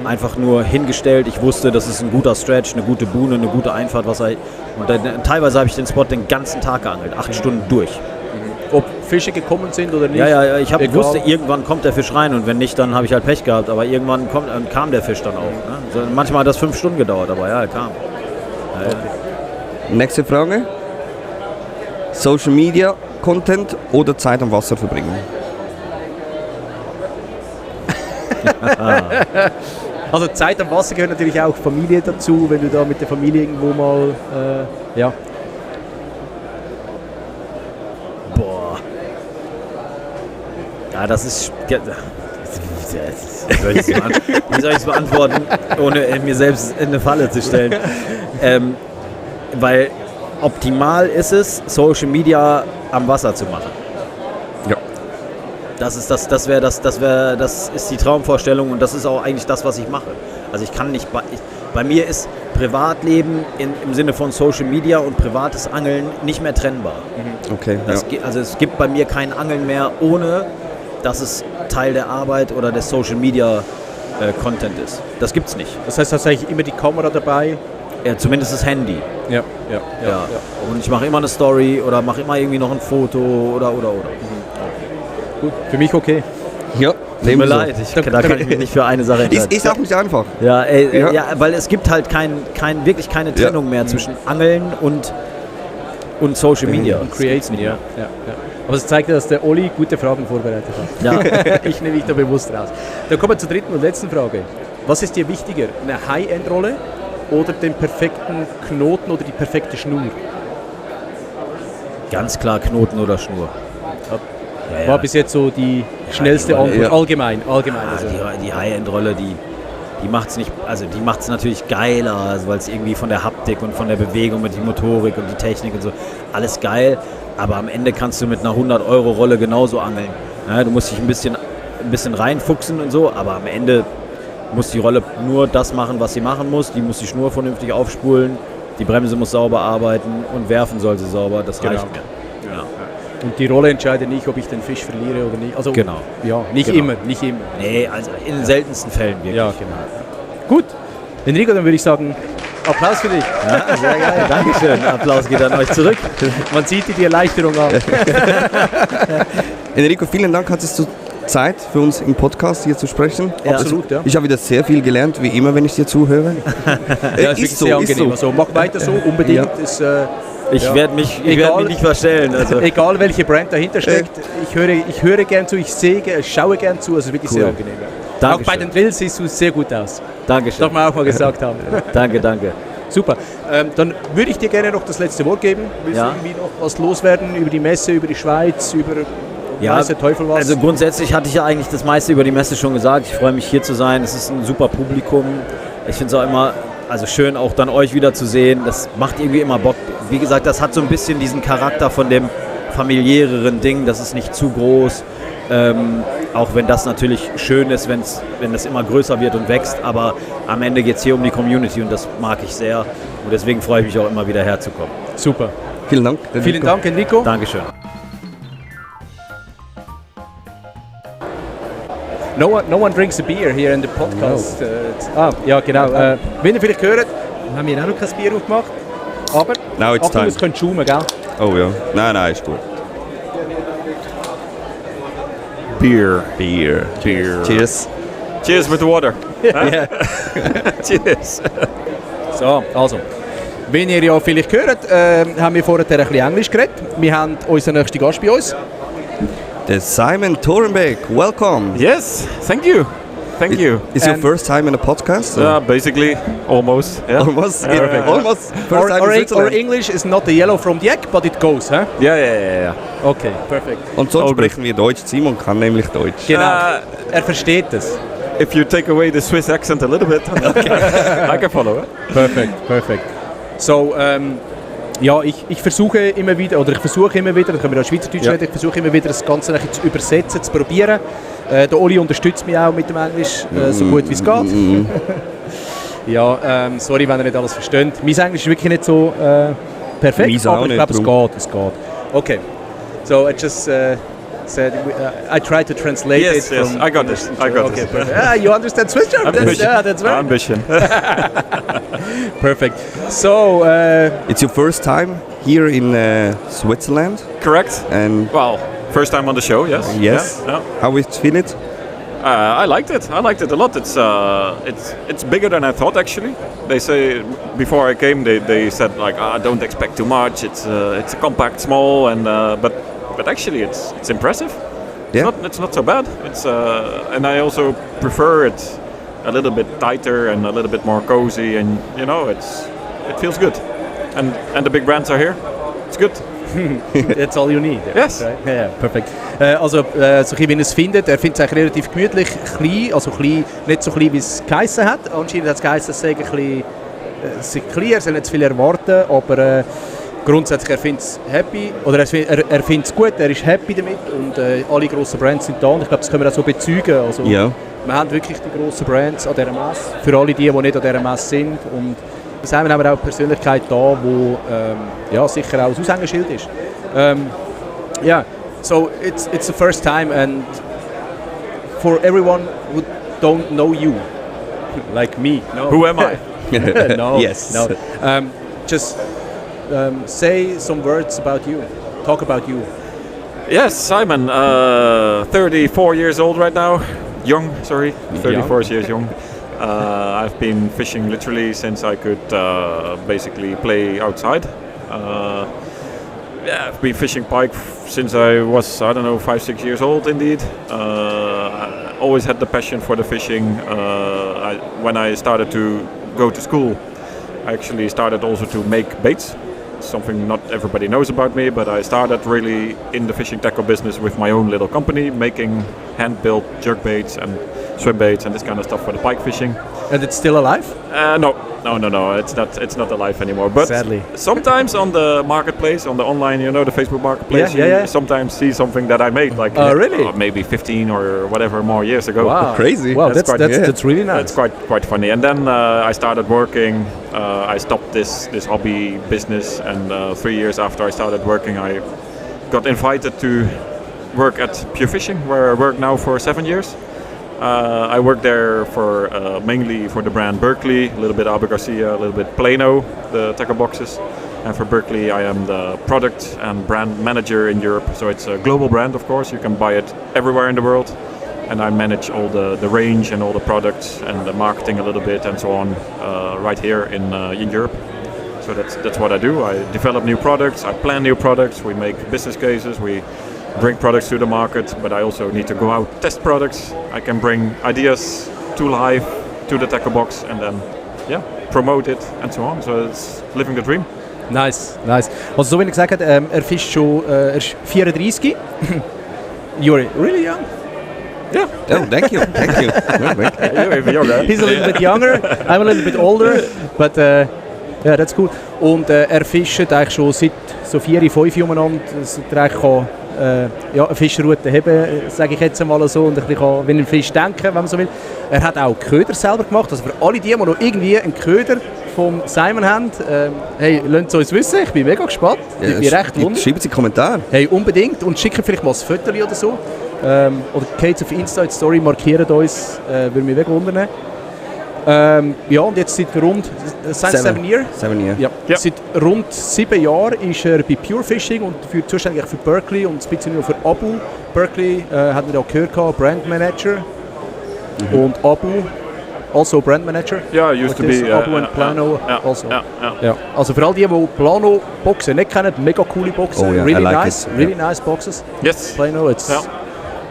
Einfach nur hingestellt. Ich wusste, das ist ein guter Stretch, eine gute Buhne, eine gute Einfahrt. Und dann, teilweise habe ich den Spot den ganzen Tag geangelt. 8 Stunden durch. Ob Fische gekommen sind oder nicht. Ja, ich Egal. wusste, irgendwann kommt der Fisch rein und wenn nicht, dann habe ich halt Pech gehabt. Aber irgendwann kam der Fisch dann auch. Ne? Also manchmal hat das 5 Stunden gedauert, aber ja, er kam. Nächste Frage. Social Media Content oder Zeit am Wasser verbringen? Also Zeit am Wasser gehört natürlich auch Familie dazu, wenn du da mit der Familie irgendwo mal, Boah. Ja, das ist... Wie soll ich es beantworten, ohne mir selbst in eine Falle zu stellen? Weil optimal ist es, Social Media am Wasser zu machen. Ja. Das ist die Traumvorstellung und das ist auch eigentlich das, was ich mache. Also ich kann nicht, bei mir ist Privatleben im Sinne von Social Media und privates Angeln nicht mehr trennbar. Okay. Also es gibt bei mir kein Angeln mehr, ohne dass es Teil der Arbeit oder des Social Media Content ist. Das gibt's nicht. Das heißt, hast du eigentlich immer die Kamera dabei? Ja, zumindest das Handy. Ja. Und ich mache immer eine Story oder mache immer irgendwie noch ein Foto oder. Gut, für mich okay. Ja, Tut mir leid, da kann ich mich nicht für eine Sache entscheiden. Ist auch nicht einfach. Ja, weil es gibt halt wirklich keine Trennung mehr zwischen Angeln und Social Media. Und Createn, ja. Aber es zeigt ja, dass der Oli gute Fragen vorbereitet hat. Ja. Ich nehme mich da bewusst raus. Dann kommen wir zur dritten und letzten Frage. Was ist dir wichtiger, eine High-End-Rolle oder den perfekten Knoten oder die perfekte Schnur? Ganz klar Knoten oder Schnur. War bis jetzt so die schnellste Antwort. ja. Allgemein. Also. Die High-End-Rolle, die macht es nicht, also die macht es natürlich geiler, also weil es irgendwie von der Haptik und von der Bewegung mit die Motorik und die Technik und so, alles geil, aber am Ende kannst du mit einer 100-Euro-Rolle genauso angeln. Ja, du musst dich ein bisschen reinfuchsen und so, aber am Ende muss die Rolle nur das machen, was sie machen muss, die muss die Schnur vernünftig aufspulen, die Bremse muss sauber arbeiten und werfen soll sie sauber, das reicht mir. Ja. Und die Rolle entscheidet nicht, ob ich den Fisch verliere oder nicht. Also, Genau. Ja, nicht immer. Nee, also in den seltensten Fällen wirklich. Ja, genau. Gut, Enrico, dann würde ich sagen, Applaus für dich. Ja, sehr geil. Dankeschön. Applaus geht an euch zurück. Man sieht dir die Erleichterung an. Enrico, vielen Dank, hattest du Zeit für uns im Podcast hier zu sprechen. Ja. Absolut, ja. Ich habe wieder sehr viel gelernt, wie immer, wenn ich dir zuhöre. Ja, ist wirklich sehr angenehm. Also mach weiter so, unbedingt. Ja. Ist, Ich werde mich nicht verstellen. Also. egal welche Brand dahinter steckt, ich höre gern zu, ich schaue gern zu, also wirklich sehr angenehm. Ja. Dankeschön. Auch bei den Drills siehst du sehr gut aus. Dankeschön. Darf man auch mal gesagt haben. Danke. Super. Dann würde ich dir gerne noch das letzte Wort geben. Willst du irgendwie noch was loswerden über die Messe, über die Schweiz, über weiß der Teufel was? Also grundsätzlich hatte ich ja eigentlich das meiste über die Messe schon gesagt. Ich freue mich hier zu sein. Es ist ein super Publikum. Ich finde es auch immer schön, auch dann euch wieder zu sehen. Das macht irgendwie immer Bock. Wie gesagt, das hat so ein bisschen diesen Charakter von dem familiäreren Ding. Das ist nicht zu groß. Auch wenn das natürlich schön ist, wenn das immer größer wird und wächst. Aber am Ende geht es hier um die Community und das mag ich sehr. Und deswegen freue ich mich auch immer wieder herzukommen. Super. Vielen Dank. Vielen Dank, Enrico. Dankeschön. No one drinks a beer here in the podcast. Ja, genau. Wenn ihr vielleicht hört, haben wir auch noch kein Bier aufgemacht. Aber Now it's time. es könnte schaumen, gell? Oh ja. Nein, ist gut. Beer. Cheers. Cheers with the water. Cheers. So, also. Wenn ihr ja vielleicht hört, haben wir vorher ein bisschen Englisch geredet. Wir haben unseren nächsten Gast bei uns. Der Simon Thorenbeck, welcome. Yes, thank you. It's your first time in a podcast? Basically, almost. Yeah. Almost. Almost. First time in Our Switzerland. English is not the yellow from the egg, but it goes, huh? Yeah. Okay, perfect. Und sonst All sprechen wir Deutsch. Simon kann nämlich Deutsch. Genau. Er versteht es. If you take away the Swiss accent a little bit, I can follow it. Perfekt. So, ja, ich versuche immer wieder, dann können wir auch Schweizerdeutsch reden, ich versuche immer wieder das Ganze zu übersetzen, zu probieren. Der Oli unterstützt mich auch mit dem Englisch, so gut wie es geht. Ja, sorry, wenn ihr nicht alles versteht. Mein Englisch ist wirklich nicht so perfekt, Meins auch aber ich nicht, glaube, es geht. Okay, so I just said, I tried to translate it. Yes, from I got this. Okay, perfect. You understand Swiss German? That's very Ambition. perfect. So, It's your first time here in Switzerland? Correct. And Well, first time on the show. Yes. yes, Yeah. how is it? I liked it. I liked it a lot. It's bigger than I thought actually. They say before I came, they said like, don't expect too much. It's compact, small, and but actually it's impressive. Yeah. It's not so bad. And I also prefer it a little bit tighter and a little bit more cozy, and it feels good. And the big brands are here. It's good. that's all you need. Yes. Right? Ja, perfekt. Also, so wie er es findet, er findet es eigentlich relativ gemütlich, klein, also klein, nicht so klein, wie es geheissen hat. Anscheinend hat es geheissen, es sei ein bisschen klein, er soll nicht zu viel erwarten, aber grundsätzlich, er findet es happy, oder er findet es gut, er ist happy damit und alle grossen Brands sind da und ich glaube, das können wir auch so bezeugen. Also, Ja. wir haben wirklich die grossen Brands an dieser Messe, für alle die nicht an dieser Messe sind und das haben wir auch Persönlichkeit da, die ja, sicher auch ein Aushängeschild ist. Yeah, so it's the first time and for everyone who don't know you, like me. No. Who am I? No, Yes. no. Just say some words about you. Talk about you. Yes, Simon, 34 years old right now. Young, sorry, 34 years young. I've been fishing literally since I could basically play outside. I've been fishing pike since I was, 5-6 years old indeed. I always had the passion for the fishing. When I started to go to school, I actually started also to make baits. Something not everybody knows about me, but I started really in the fishing tackle business with my own little company, making hand-built jerk baits and swim baits and this kind of stuff for the pike fishing. And it's still alive? No, it's not alive anymore. But sadly, sometimes on the marketplace, on the online, the Facebook marketplace, you sometimes see something that I made, like really? Maybe 15 or whatever more years ago. Wow, Crazy. Wow, that's really nice. It's quite funny. And then I started working. I stopped this hobby business, and 3 years after I started working, I got invited to work at Pure Fishing, where I work now for 7 years. I work there for mainly for the brand Berkeley, a little bit Abu Garcia, a little bit Plano, the tackle boxes. And for Berkeley, I am the product and brand manager in Europe. So it's a global brand, of course. You can buy it everywhere in the world. And I manage all the range and all the products and the marketing a little bit and so on right here in Europe. So that's what I do. I develop new products, I plan new products, we make business cases, we bring products to the market, but I also need to go out, test products. I can bring ideas to life, to the tackle box, and then promote it and so on. So it's living the dream. Nice. Also so wie ich gesagt habe, er fischt schon, er ist 34. You're really young. Yeah. Oh, thank you. You're even younger. He's a little bit younger, I'm a little bit older, but yeah, that's cool. Und er fischt eigentlich schon seit so 4-5 umeinander, dass er eigentlich kann, eine Fischroute haben, sage ich jetzt einmal so, und ein bisschen wie ein Fisch denken, wenn man so will. Er hat auch Köder selber gemacht, also für alle die noch irgendwie einen Köder vom Simon haben, hey, lasst es uns wissen, ich bin mega gespannt, ich bin recht wunderbar. Schreiben Sie Kommentare. Hey, unbedingt, und schicken vielleicht mal ein Foto oder so, oder geht auf Insta die Story, markieren uns, würde mich mega wundern. Ja, und jetzt seit rund 7 Jahren. 7 Jahre. Ja. Seit rund 7 Jahren ist er bei Pure Fishing und zuständig für Berkeley und ein bisschen nur für Abu. Berkeley hat wir auch gehört, Brand Manager. Und Abu, also Brand Manager. Yeah, used to be Abu and Plano also. Yeah. Ja. Also für all die Plano Boxen nicht kennen, mega coole Boxen, Oh, yeah, really I like nice, it. really nice Boxes. Yes. Plano,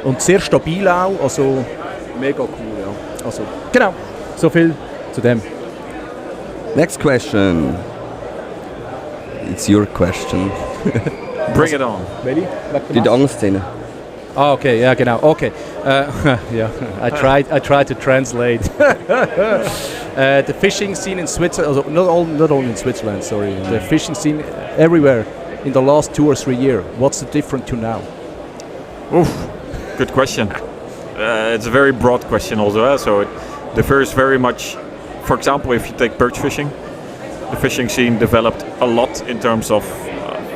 und sehr stabil auch, also mega cool, ja. Also genau, so viel zu dem. Next question. It's your question. Bring it on. Ready? Die Angstszene. Ah, okay, ja genau, okay. Yeah, I tried to translate. The fishing scene in Switzerland, also not only in Switzerland, sorry, the fishing scene everywhere in the last 2 or 3 years. What's the difference to now? Oof, good question. It's a very broad question also. So it differs very much. For example, if you take perch fishing, the fishing scene developed a lot in terms of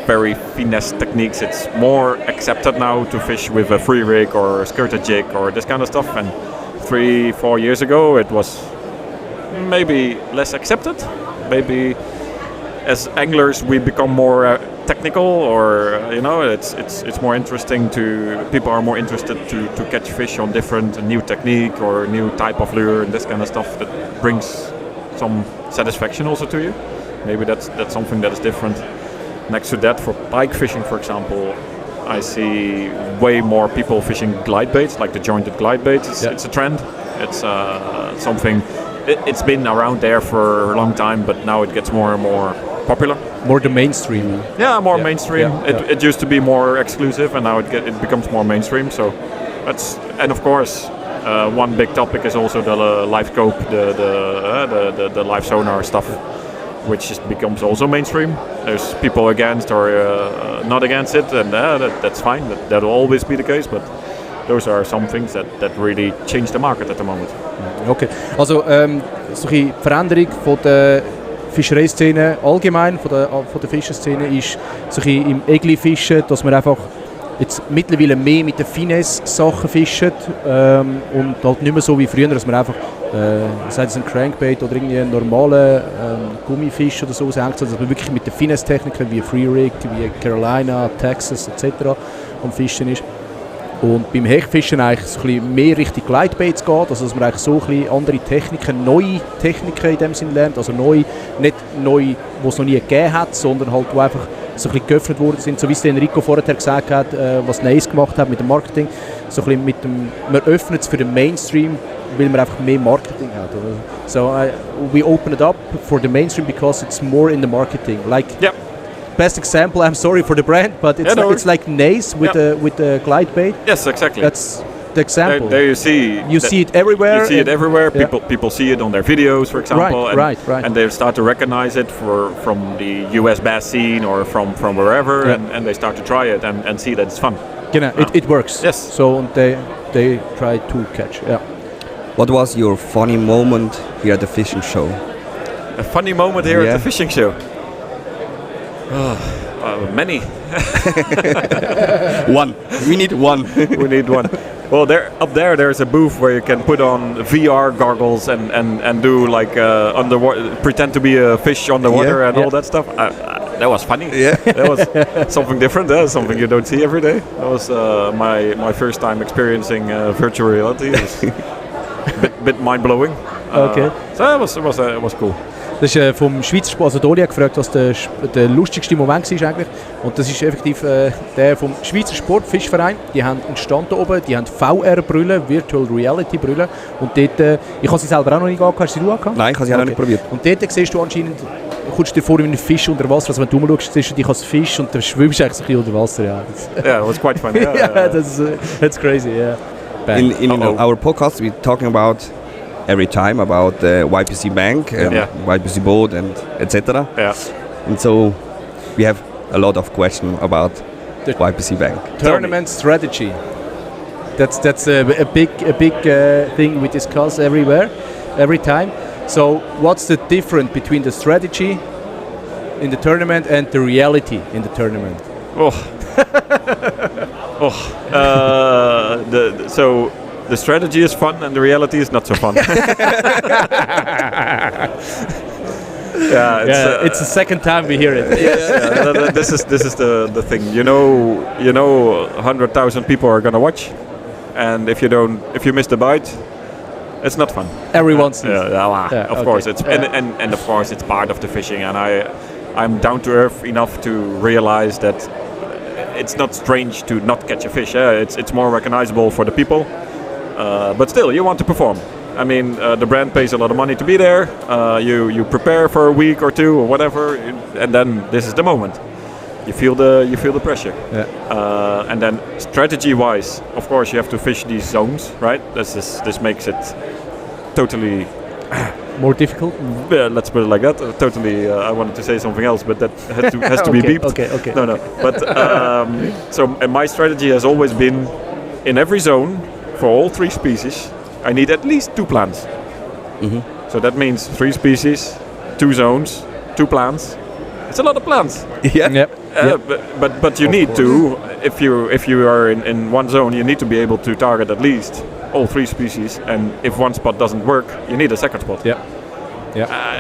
very finesse techniques. It's more accepted now to fish with a free rig or a skirted jig or this kind of stuff. And 3-4 years ago, it was maybe less accepted. Maybe as anglers, we become more technical, or it's more interesting to people are more interested to catch fish on different new technique or new type of lure and this kind of stuff that brings some satisfaction also to you. Maybe that's something that is different. Next to that, for pike fishing, for example, I see way more people fishing glide baits, like the jointed glide baits. It's a trend. It's something. It's been around there for a long time, but now it gets more and more popular. More the mainstream. Yeah, more mainstream. Yeah. It used to be more exclusive, and now it becomes more mainstream. So and of course, one big topic is also the live scope, the live sonar stuff. which becomes also mainstream. There's people against or not against it, and that's fine. That'll always be the case, but those are some things that really change the market at the moment. Okay, also solche Veränderung von der Fischereiszene allgemein, von der Fischerszene ist solche im Egli-Fischen, dass man einfach jetzt mittlerweile mehr mit den Finesse-Sachen fischt und halt nicht mehr so wie früher, dass man einfach sei es ein Crankbait oder irgendwie einen normalen Gummifisch oder so aushängt, sondern dass man wirklich mit den Finesse-Techniken wie Free Rig, wie Carolina, Texas etc. am Fischen ist. Und beim Hechtfischen eigentlich so ein bisschen mehr Richtung Gleitbaits geht, also dass man eigentlich so ein bisschen andere Techniken, neue Techniken in dem Sinn lernt, also nicht neu, die es noch nie gegeben hat, sondern halt, die einfach so ein bisschen geöffnet worden sind, so wie es Enrico vorher gesagt hat, was Nace gemacht hat mit dem Marketing, so ein bisschen mit dem, man öffnet es für den Mainstream, weil man einfach mehr Marketing hat. Oder? So we open it up for the mainstream because it's more in the marketing. Like best example, I'm sorry for the brand, but it's like Nace with the glide bait. Yes, exactly. That's the example. There you see it everywhere. You see it everywhere. People see it on their videos, for example, right. And they start to recognize it from the US bass scene or from wherever, and they start to try it and see that it's fun. Genau, it works. Yes. So they try to catch. Yeah. What was your funny moment here at the fishing show? A funny moment here at the fishing show. Many. One. We need one. We need one. Well, there's a booth where you can put on VR goggles and do like underwater, pretend to be a fish underwater and all that stuff. That was funny. Yeah. That was something different. Something you don't see every day. That was my first time experiencing virtual reality. It was bit mind blowing. Okay. So it was cool. Das ist vom Schweizer Sport, also Doli hat gefragt, was der lustigste Moment war eigentlich. Und das ist effektiv der vom Schweizer Sportfischverein. Die haben einen Stand da oben, die haben VR-Brillen, Virtual Reality-Brillen. Und dort, ich habe sie selber auch noch nicht gehabt. Hast du sie auch gehabt? Nein, ich habe sie auch noch nicht probiert. Und dort siehst du anscheinend, kommst du dir vor wie ein Fisch unter Wasser. Also wenn du umschaust, siehst du dich als Fisch und dann schwimmst du eigentlich ein bisschen unter Wasser. Ja, it was quite fun. That's crazy, yeah. In our podcast, we're talking about every time about YPC Bank, YPC boat, and etc. Yeah. And so we have a lot of questions about the YPC Bank. Tournament strategy. That's a big thing we discuss every time. So what's the difference between the strategy in the tournament and the reality in the tournament? So the strategy is fun and the reality is not so fun. It's the second time we hear it. This is the thing. You know 100,000 people are gonna watch, and if you miss the bite, it's not fun. Everyone sees. Of course it's and of course it's part of the fishing, and I'm down to earth enough to realize that it's not strange to not catch a fish. It's more recognizable for the people. But still, you want to perform. I mean, the brand pays a lot of money to be there. You prepare for a week or two or whatever, and then this is the moment. You feel the pressure. Yeah. And then strategy-wise, of course, you have to fish these zones, right? This makes it totally more difficult. Yeah, let's put it like that. Totally. I wanted to say something else, but that has to be beeped. Okay. No. But so my strategy has always been, in every zone, for all 3 species, I need at least 2 plants. Mm-hmm. So that means 3 species, 2 zones, 2 plants. It's a lot of plants. Yeah. But you need to, if you are in one zone, you need to be able to target at least all 3 species. And if one spot doesn't work, you need a second spot. Yeah.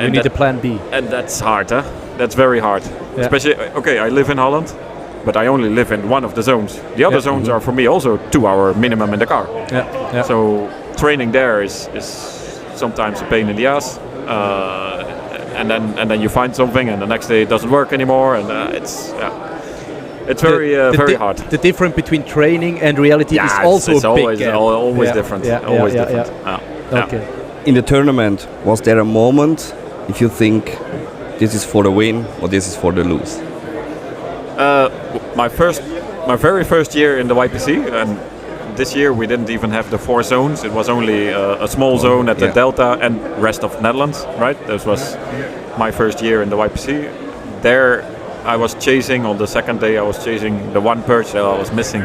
You need a plan B. And that's hard, huh? That's very hard. Yeah. Especially, I live in Holland, but I only live in one of the zones. The other zones are for me also 2-hour minimum in the car. Yeah. So training there is sometimes a pain in the ass. And then you find something, and the next day it doesn't work anymore, and it's very hard. The difference between training and reality is also it's a always, big gap. always different. Always different. Okay. In the tournament, was there a moment if you think this is for the win or this is for the lose? My very first year in the YPC, and this year we didn't even have the 4 zones. It was only a small zone at the Delta and rest of Netherlands, right? This was my first year in the YPC. There I was chasing, on the second day I was chasing the one perch that I was missing.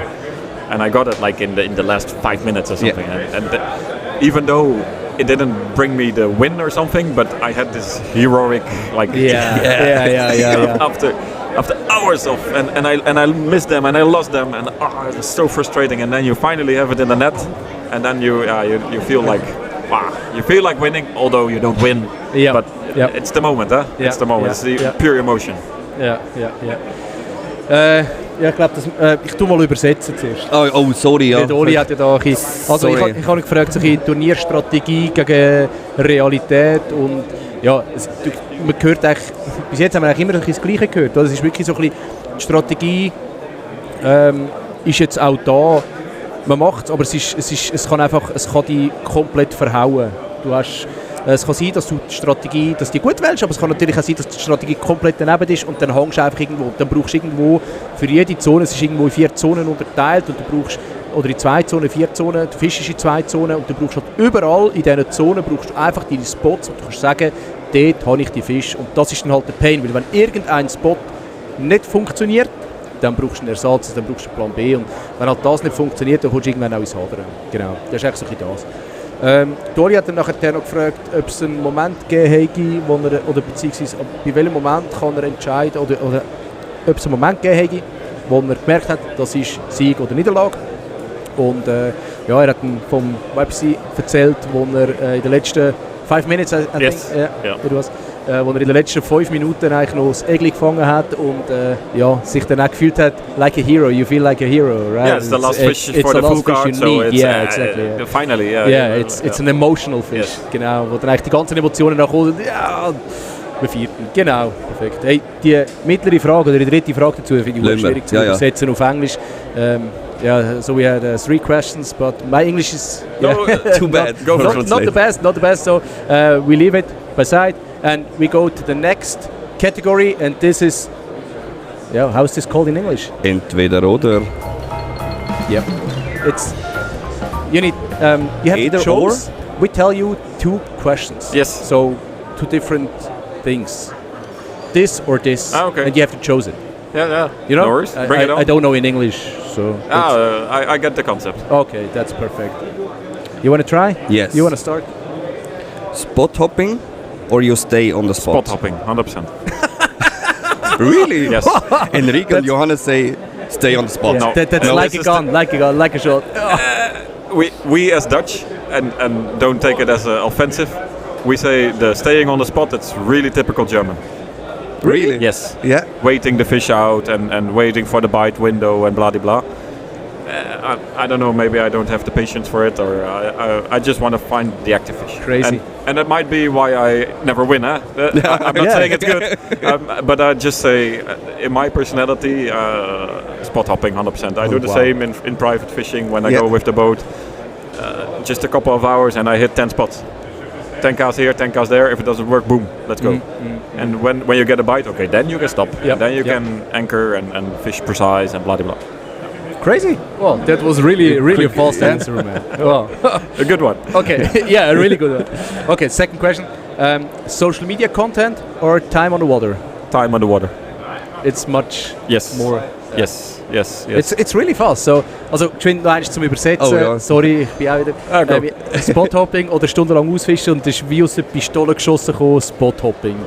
And I got it like in the last 5 minutes or something. Even though it didn't bring me the win or something, but I had this heroic like after hours of and I missed them and I lost them and it was so frustrating. And then you finally have it in the net, and then you feel like you feel like winning, although you don't win. Yeah. But it's the moment, huh? Yeah. It's the moment. It's the pure emotion. Ja. Ja, ich glaube, ich tue mal übersetzen zuerst. Oh, sorry, ja. Der Oli hat ja da ein bisschen, also ich habe gefragt, so ein Turnierstrategie gegen Realität und ja, man hört eigentlich, bis jetzt haben wir eigentlich immer das Gleiche gehört. Also es ist wirklich so ein bisschen, die Strategie ist jetzt auch da, man macht es, aber es kann dich komplett verhauen. Es kann sein, dass du die Strategie, dass die gut wählst, aber es kann natürlich auch sein, dass die Strategie komplett daneben ist und dann hängst du einfach irgendwo. Dann brauchst du irgendwo für jede Zone, es ist irgendwo in 4 Zonen unterteilt und du brauchst, oder in 2 Zonen, 4 Zonen, du fischst in 2 Zonen und du brauchst halt überall in diesen Zonen brauchst du einfach deine Spots und du kannst sagen, dort habe ich die Fische. Und das ist dann halt der Pain, weil wenn irgendein Spot nicht funktioniert, dann brauchst du einen Ersatz, dann brauchst du einen Plan B und wenn halt das nicht funktioniert, dann kommst du irgendwann auch ins Hadern. Genau, das ist eigentlich so ein bisschen das. Dori hat dann nachher noch gefragt, ob es einen Moment gegeben hätte, oder beziehungsweise bei welchem Moment kann er entscheiden, oder ob es einen Moment gegeben hätte, wo er gemerkt hat, das ist Sieg oder Niederlage. Und er hat dann vom YPC erzählt, wo er in den letzten 5 Minuten, wo er in den letzten 5 Minuten eigentlich noch das Egli gefangen hat und sich dann auch gefühlt hat, like a hero, you feel like a hero, right? Yeah, it's the last fish for the full card, so it's exactly. Finally, it's an emotional fish, genau, wo dann eigentlich die ganzen Emotionen nachkommen, bevierten. Genau, perfekt. Hey, die mittlere Frage oder die dritte Frage dazu finde ich schwierig zu übersetzen auf Englisch. So we had 3 questions, but my English is too bad. Not the best. So we leave it beside and we go to the next category, and this is how is this called in English? Entweder oder. Yep. It's you have Either to choose. We tell you 2 questions. Yes. So 2 different things. This or this. Okay. And you have to choose it. Yeah. You know? No worries. Bring it on. I don't know in English, so. I get the concept. Okay, that's perfect. You want to try? Yes. You want to start? Spot hopping, or you stay on the spot? Spot hopping, 100%. Really? Yes. Enrique and Johannes say stay on the spot. Yeah. No. That's No, like this a is gun, like a shot. We as Dutch, and don't take it as offensive, we say the staying on the spot, it's really typical German. Really? Yes. Yeah. Waiting the fish out and waiting for the bite window and blah blah. I don't know, maybe I don't have the patience for it, or I just want to find the active fish. Crazy. And that might be why I never win, huh? I'm not saying it's good, but I just say, in my personality, spot hopping 100%. I do the same in private fishing when I go with the boat. Just a couple of hours and I hit 10 spots. 10 casts here, 10 casts there. If it doesn't work, boom, let's go. And when you get a bite, okay, then you can stop. Yep. Then you can anchor and fish precise and blah blah blah. Crazy. Well, that was really a fast answer, man. Wow. A good one. Okay, a really good one. Okay, second question. Social media content or time on the water? Time on the water. It's much more. Yes. It's really fast. So, also geschwind noch eins zum Übersetzen. Sorry, ich bin auch wieder. Spothopping oder stundenlang ausfischen und das ist wie aus der Pistole geschossen gekommen, Spothopping.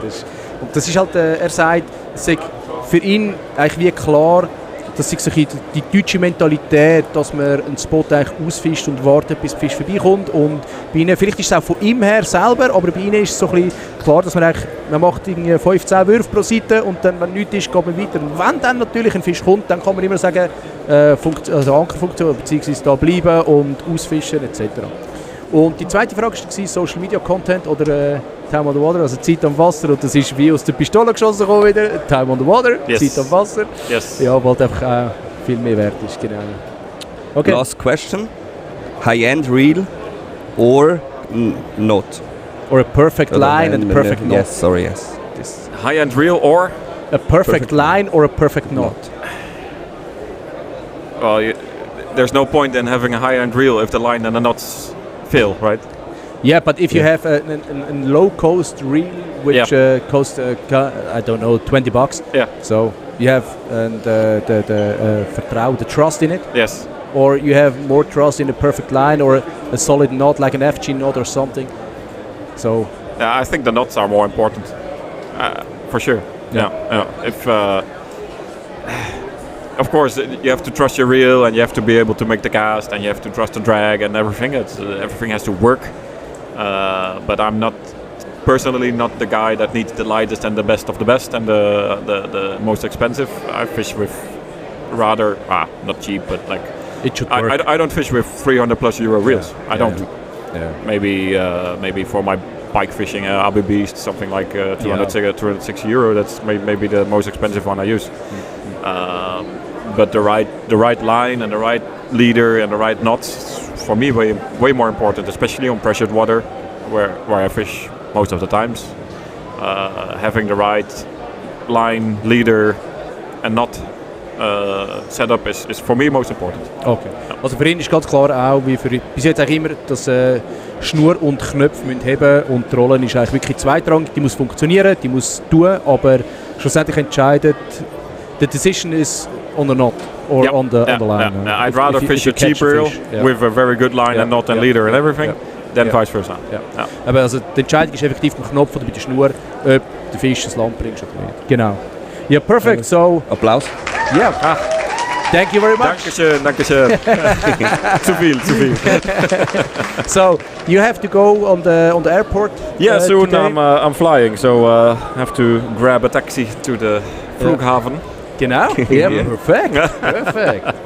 Das ist halt, er sagt, es ist für ihn eigentlich wie klar, dass sich die deutsche Mentalität, dass man einen Spot eigentlich ausfischt und wartet, bis der Fisch vorbeikommt. Und bei ihnen, vielleicht ist es auch von ihm her selber, aber bei ihnen ist es so ein bisschen klar, dass man macht 15 Würfe pro Seite und dann, wenn nichts ist, geht man weiter. Und wenn dann natürlich ein Fisch kommt, dann kann man immer sagen, Ankerfunktion, beziehungsweise da bleiben und ausfischen etc. Und die zweite Frage war Social Media Content oder Time on the Water, also Zeit am Wasser, und das ist wie aus der Pistole geschossen gekommen wieder, Time on the Water, Zeit am Wasser. Yes. Ja, weil einfach auch viel mehr wert ist, genau. Okay. Last question. High-end reel or not? Or a perfect line and a perfect knot. Yes, sorry, yes. High-end reel or? A perfect line or a perfect knot. Well, there's no point in having a high-end reel if the line and the knots fail, right? Yeah, but if you have a low-cost reel which costs, I don't know, $20, so you have the vertrouwen, the trust in it. Yes. Or you have more trust in a perfect line or a solid knot like an FG knot or something. So I think the knots are more important, for sure. If of course you have to trust your reel and you have to be able to make the cast and you have to trust the drag and everything. Everything has to work. But I'm not personally not the guy that needs the lightest and the best of the best and the most expensive. I fish with rather not cheap, but like it should work. I don't fish with €300+ reels. I don't. Maybe for my pike fishing, Abu Beast, something like €260. That's maybe the most expensive one I use. But the right line and the right leader and the right knots, for me, way more important, especially on pressured water, where I fish most of the times. Having the right line, leader and knot setup is for me most important. Okay. Also für ihn ist ganz klar auch, wie für bis jetzt eigentlich immer, dass Schnur und Knöpfe müssen heben und die Rolle ist eigentlich wirklich zweitrangig. Die muss funktionieren, die muss tun, aber schlussendlich entscheidet, the decision is on the knot or on the line. I'd rather fish a cheap reel with a very good line and knot and leader and everything than vice versa. Aber also die Entscheidung ist effektiv beim Knopf oder bei der Schnur, ob der Fisch das Land bringst oder nicht. Genau. Ja, perfect. So Applaus. Yeah. Thank you very much. Dankeschön. Zu viel. So you have to go on the airport. Yeah, soon today? I'm flying, so have to grab a taxi to the Flughafen. Genau. Yeah, perfect.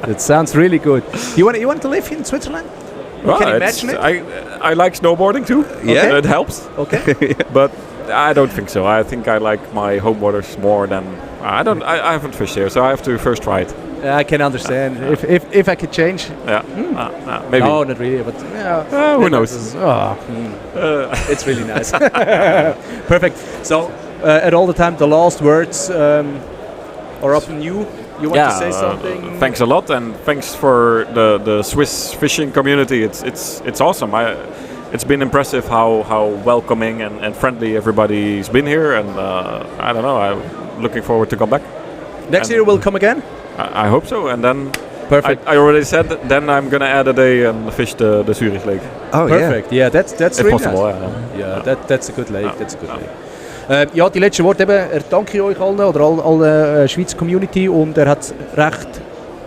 That sounds really good. You want to live in Switzerland? Can you imagine it? I like snowboarding too. Yeah, it helps. Okay. But I don't think so. I think I like my home waters more than I haven't fished here, so I have to first try it. I can understand. If I could change. Maybe. No, not really. But who knows? It's really nice. Perfect. So at all the time, the last words are up on you. You want to say something? Thanks a lot, and thanks for the Swiss fishing community. It's awesome. It's been impressive how welcoming and friendly everybody's been here, and I don't know. I'm looking forward to come back. Next year we'll come again. I hope so, and then. Perfect. I already said that, then I'm gonna add a day and fish the Zurich Lake. Oh, perfect. Yeah, that's if really possible. Nice. Yeah, that's a good lake. That's a good lake. Ja, die letzten Worte eben, danke ich euch allen oder alle Schweizer Community und er hat recht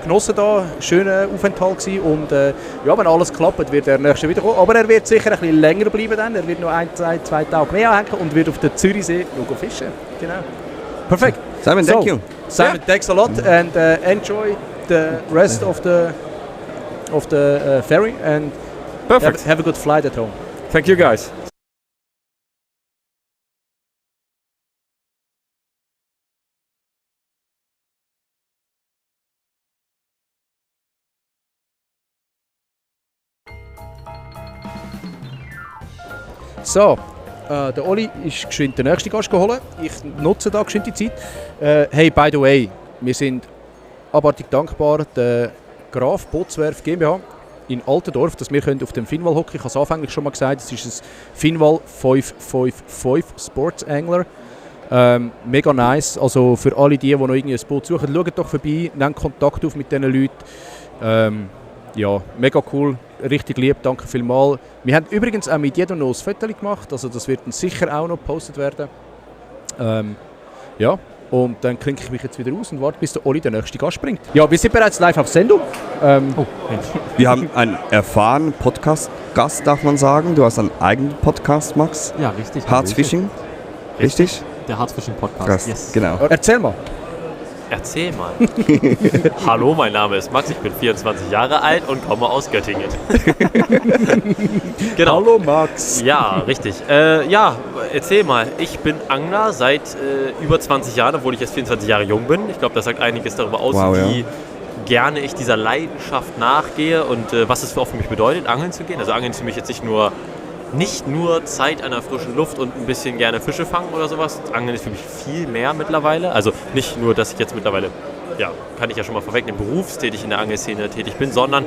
genossen da, schöner Aufenthalt gewesen und ja, wenn alles klappt, wird er nächstes wieder kommen, aber er wird sicher ein bisschen länger bleiben dann, er wird noch 2 Tage mehr anhängen und wird auf der Zürichsee fischen. Genau. Perfekt. Simon, thank you. Simon, thanks a lot and enjoy the rest of the ferry and Perfect. Have a good flight at home. Thank you guys. So, der Oli ist geschwind den nächsten Gast geholt. Ich nutze da geschwind die Zeit. Hey, by the way, wir sind abartig dankbar der Graf Bootswerft GmbH in Altendorf, dass wir auf dem Finnwall hocken. Ich habe es anfänglich schon mal gesagt, es ist ein Finnwall 555 Sports Angler. Mega nice. Also für alle die noch irgendwie ein Boot suchen, schaut doch vorbei, nehmt Kontakt auf mit diesen Leuten. Ja, mega cool, richtig lieb, danke vielmals. Wir haben übrigens auch mit jedem noch ein Foto gemacht, also das wird dann sicher auch noch gepostet werden. Ja, und dann klinke ich mich jetzt wieder aus und warte, bis der Oli den nächsten Gast bringt. Ja, wir sind bereits live auf Sendung. Wir haben einen erfahrenen Podcast-Gast, darf man sagen. Du hast einen eigenen Podcast, Max. Ja, richtig. Harzfishing. Richtig? Der Harzfishing-Podcast, yes. Genau. Erzähl mal. Erzähl mal. Hallo, mein Name ist Max, ich bin 24 Jahre alt und komme aus Göttingen. Genau. Hallo Max. Ja, richtig. Ja, erzähl mal. Ich bin Angler seit über 20 Jahren, obwohl ich erst 24 Jahre jung bin. Ich glaube, das sagt einiges darüber aus, wie gerne ich dieser Leidenschaft nachgehe und was es auch für mich bedeutet, angeln zu gehen. Also angeln ist für mich jetzt nicht nur Zeit an der frischen Luft und ein bisschen gerne Fische fangen oder sowas. Angeln ist für mich viel mehr mittlerweile. Also nicht nur, dass ich jetzt mittlerweile ja, kann ich ja schon mal vorwegnehmen, berufstätig in der Angelszene tätig bin, sondern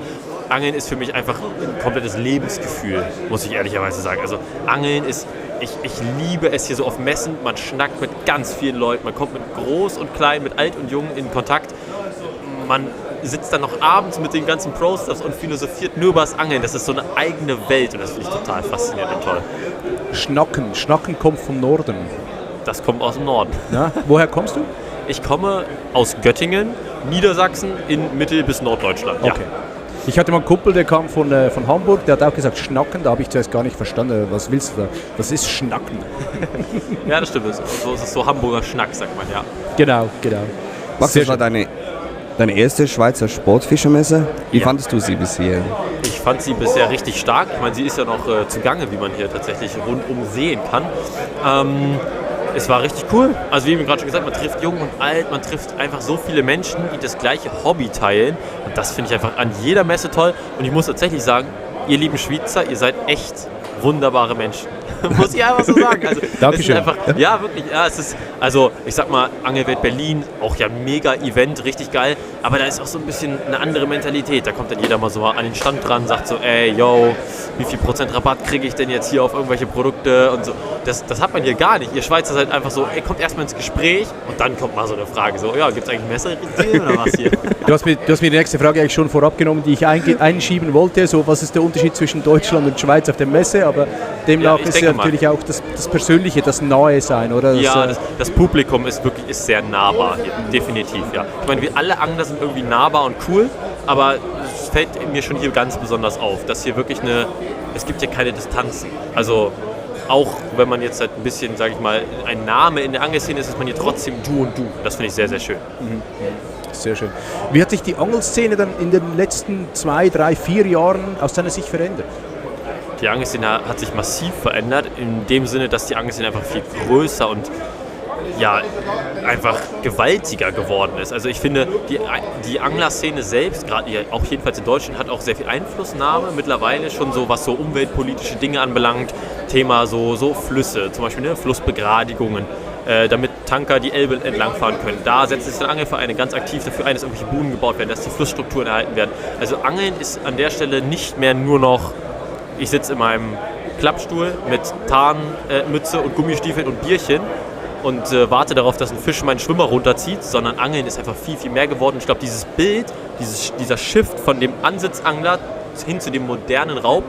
Angeln ist für mich einfach ein komplettes Lebensgefühl, muss ich ehrlicherweise sagen. Also Angeln ist, ich liebe es hier so auf Messen, man schnackt mit ganz vielen Leuten, man kommt mit groß und klein, mit alt und jung in Kontakt. Man sitzt dann noch abends mit den ganzen Pro-Stuffs und philosophiert nur über das Angeln. Das ist so eine eigene Welt und das finde ich total faszinierend und toll. Schnacken kommt vom Norden. Das kommt aus dem Norden. Ja? Woher kommst du? Ich komme aus Göttingen, Niedersachsen in Mittel- bis Norddeutschland. Ja. Okay. Ich hatte mal einen Kumpel, der kam von Hamburg, der hat auch gesagt Schnacken, da habe ich zuerst gar nicht verstanden, was willst du da? Was ist Schnacken? Ja, das stimmt. So ist es so Hamburger Schnack, sagt man, ja. Genau. Was war deine erste Schweizer Sportfischermesse? Wie fandest du sie bisher? Ich fand sie bisher richtig stark. Ich meine, sie ist ja noch zugange, wie man hier tatsächlich rundum sehen kann. Es war richtig cool. Also wie gerade schon gesagt, man trifft jung und alt, man trifft einfach so viele Menschen, die das gleiche Hobby teilen. Und das finde ich einfach an jeder Messe toll. Und ich muss tatsächlich sagen, ihr lieben Schweizer, ihr seid echt wunderbare Menschen. Muss ich einfach so sagen. Also, Dankeschön. Einfach, ja, wirklich. Ja, es ist, also ich sag mal, Angelwelt Berlin, auch ja mega Event, richtig geil. Aber da ist auch so ein bisschen eine andere Mentalität. Da kommt dann jeder mal so an den Stand dran, sagt so, ey, yo, wie viel % Rabatt kriege ich denn jetzt hier auf irgendwelche Produkte und so. Das hat man hier gar nicht. Ihr Schweizer seid einfach so, ey, kommt erstmal ins Gespräch und dann kommt mal so eine Frage, so, ja, gibt es eigentlich Messerritzen oder was hier? Du hast mir die nächste Frage eigentlich schon vorab genommen, die ich einschieben wollte. So, was ist der Unterschied zwischen Deutschland und Schweiz auf der Messe? Aber demnach ist ja natürlich auch das Persönliche, das Nahe sein, oder? Das Publikum ist sehr nahbar hier, definitiv, ja. Ich meine, wir alle Angler sind irgendwie nahbar und cool, aber es fällt mir schon hier ganz besonders auf, dass hier wirklich es gibt hier keine Distanzen. Also auch wenn man jetzt halt ein bisschen, sage ich mal, ein Name in der Angelszene ist man hier trotzdem du und du. Das finde ich sehr, sehr schön. Sehr schön. Wie hat sich die Angelszene dann in den letzten 2, 3, 4 Jahren aus deiner Sicht verändert? Die Angelszene hat sich massiv verändert, in dem Sinne, dass die Angelszene einfach viel größer und ja, einfach gewaltiger geworden ist. Also ich finde, die Anglerszene selbst, gerade auch jedenfalls in Deutschland, hat auch sehr viel Einflussnahme mittlerweile schon so, was so umweltpolitische Dinge anbelangt. Thema so Flüsse, zum Beispiel Flussbegradigungen, damit Tanker die Elbe entlangfahren können. Da setzt sich der Angelverein ganz aktiv dafür ein, dass irgendwelche Buhnen gebaut werden, dass die Flussstrukturen erhalten werden. Also Angeln ist an der Stelle nicht mehr nur noch, ich sitze in meinem Klappstuhl mit Tarnmütze und Gummistiefeln und Bierchen und warte darauf, dass ein Fisch meinen Schwimmer runterzieht, sondern Angeln ist einfach viel, viel mehr geworden. Ich glaube, dieses Bild, dieser Shift von dem Ansitzangler hin zu dem modernen Raub-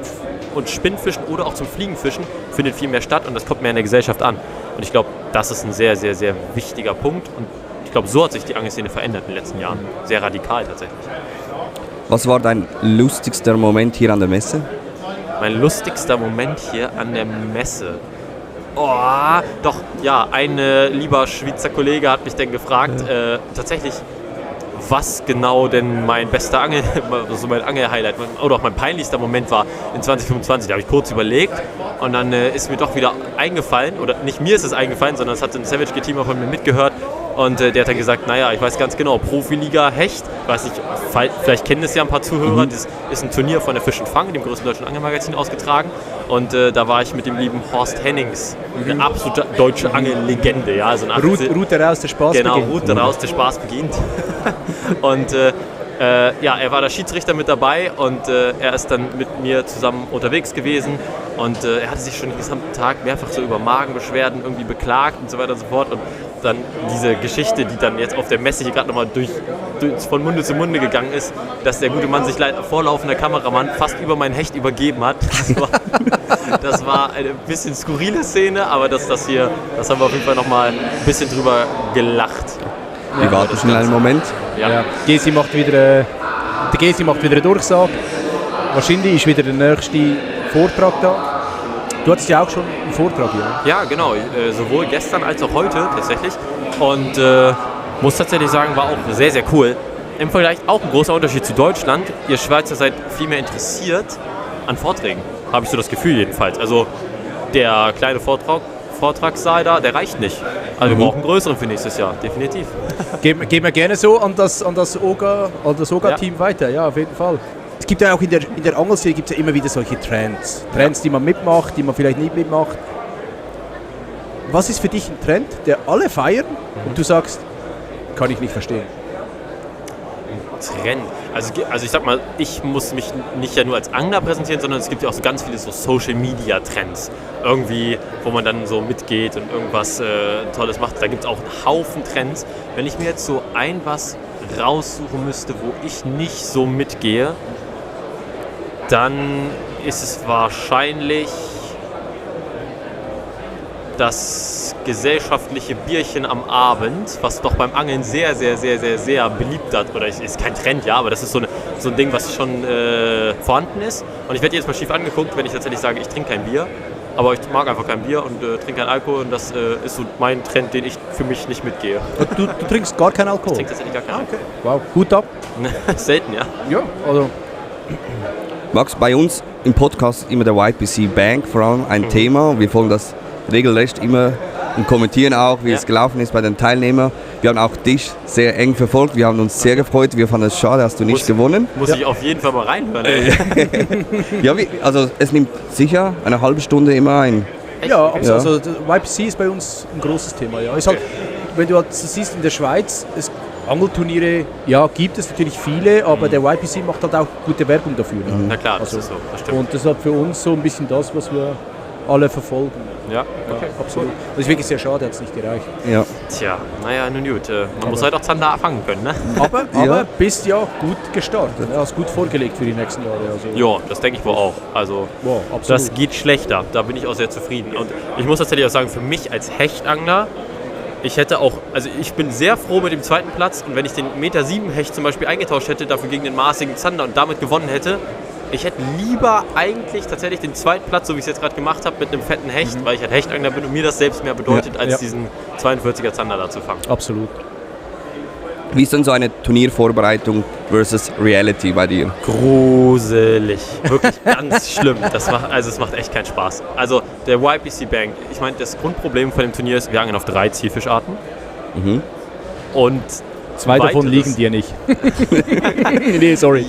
und Spinnfischen oder auch zum Fliegenfischen findet viel mehr statt und das kommt mehr in der Gesellschaft an. Und ich glaube, das ist ein sehr, sehr, sehr wichtiger Punkt und ich glaube, so hat sich die Angelszene verändert in den letzten Jahren. Sehr radikal tatsächlich. Was war dein lustigster Moment hier an der Messe? Mein lustigster Moment hier an der Messe? Oh, doch, ja, ein lieber Schweizer Kollege hat mich dann gefragt, tatsächlich, was genau denn mein bester mein Angel-Highlight oder auch mein peinlichster Moment war in 2025. Da habe ich kurz überlegt und dann ist mir doch wieder eingefallen, oder nicht mir ist es eingefallen, sondern es hat ein Savage-Teamer von mir mitgehört und der hat dann gesagt, naja, ich weiß ganz genau, Profiliga Hecht, ich weiß nicht, vielleicht kennen es ja ein paar Zuhörer, das ist ein Turnier von der Fisch und Fang, dem größten deutschen Angelmagazin, ausgetragen und da war ich mit dem lieben Horst Hennings, eine absolute deutsche Angellegende. Ja, also Route raus, der Spaß beginnt. Genau, Route raus, der Spaß beginnt. Und ja, er war der Schiedsrichter mit dabei und er ist dann mit mir zusammen unterwegs gewesen und er hatte sich schon den gesamten Tag mehrfach so über Magenbeschwerden irgendwie beklagt und so weiter und so fort und dann diese Geschichte, die dann jetzt auf der Messe hier gerade nochmal von Munde zu Munde gegangen ist, dass der gute Mann sich leider vorlaufender Kameramann fast über mein Hecht übergeben hat. Das war eine bisschen skurrile Szene, aber das haben wir auf jeden Fall nochmal ein bisschen drüber gelacht. Wir warten schnell einen Moment. Ja. Gesi macht wieder eine Durchsage. Wahrscheinlich ist wieder der nächste Vortrag da. Du hattest ja auch schon einen Vortrag, ja? Ja, genau. Sowohl gestern als auch heute tatsächlich. Und muss tatsächlich sagen, war auch sehr, sehr cool. Im Vergleich auch ein großer Unterschied zu Deutschland. Ihr Schweizer seid viel mehr interessiert an Vorträgen. Habe ich so das Gefühl jedenfalls. Also der kleine Vortragssaal da, der reicht nicht. Also wir brauchen einen größeren für nächstes Jahr, definitiv. Geben wir gerne so an das OGA-Team weiter, ja, auf jeden Fall. Es gibt ja auch in der Angelszene gibt es ja immer wieder solche Trends, die man mitmacht, die man vielleicht nicht mitmacht. Was ist für dich ein Trend, der alle feiern und du sagst, kann ich nicht verstehen? Trend. Also ich sag mal, ich muss mich nicht ja nur als Angler präsentieren, sondern es gibt ja auch so ganz viele so Social-Media-Trends. Irgendwie, wo man dann so mitgeht und irgendwas Tolles macht. Da gibt es auch einen Haufen Trends. Wenn ich mir jetzt so was raussuchen müsste, wo ich nicht so mitgehe, dann ist es wahrscheinlich das gesellschaftliche Bierchen am Abend, was doch beim Angeln sehr, sehr, sehr, sehr, sehr beliebt hat. Oder ist kein Trend, ja, aber das ist so ein Ding, was schon vorhanden ist. Und ich werde jedes Mal schief angeguckt, wenn ich tatsächlich sage, ich trinke kein Bier. Aber ich mag einfach kein Bier und trinke keinen Alkohol. Und das ist so mein Trend, den ich für mich nicht mitgehe. Du trinkst gar keinen Alkohol? Ich trinke tatsächlich gar keinen Alkohol. Wow, gut ab. Selten, ja. Ja, also... Max, bei uns im Podcast immer der YPC Bank vor allem ein Thema. Wir folgen das regelrecht immer und kommentieren auch, wie es gelaufen ist bei den Teilnehmern. Wir haben auch dich sehr eng verfolgt. Wir haben uns sehr gefreut. Wir fanden es schade, dass du nicht gewonnen. Muss ich auf jeden Fall mal reinhören. Ja, also es nimmt sicher eine halbe Stunde immer ein. Ja, also YPC ist bei uns ein großes Thema. Ja. Ist halt, wenn du halt siehst, in der Schweiz, Angelturniere, ja, gibt es natürlich viele, aber der YPC macht halt auch gute Werbung dafür. Ne? Na klar, das ist so, das stimmt. Und das ist halt für uns so ein bisschen das, was wir alle verfolgen. Ja, okay, absolut. Das ist wirklich sehr schade, hat es nicht gereicht. Ja. Tja, naja, nun gut. Man muss halt auch Zander fangen können, ne? Aber bist ja gut gestartet, hast gut vorgelegt für die nächsten Jahre. Also. Ja, das denke ich wohl auch. Also, das geht schlechter. Da bin ich auch sehr zufrieden. Und ich muss tatsächlich auch sagen, für mich als Hechtangler, ich bin sehr froh mit dem zweiten Platz. Und wenn ich den 1,7 Meter Hecht zum Beispiel eingetauscht hätte, dafür gegen den maßigen Zander und damit gewonnen hätte, ich hätte lieber eigentlich tatsächlich den zweiten Platz, so wie ich es jetzt gerade gemacht habe, mit einem fetten Hecht, weil ich halt Hechtangler bin und mir das selbst mehr bedeutet, als diesen 42er Zander da zu fangen. Absolut. Wie ist denn so eine Turniervorbereitung versus Reality bei dir? Gruselig. Wirklich ganz schlimm. Es macht echt keinen Spaß. Also der YPC Bank, ich meine, das Grundproblem von dem Turnier ist, wir angeln auf 3 Zielfischarten. Mhm. Und 2 davon liegen dir nicht. Nee, sorry.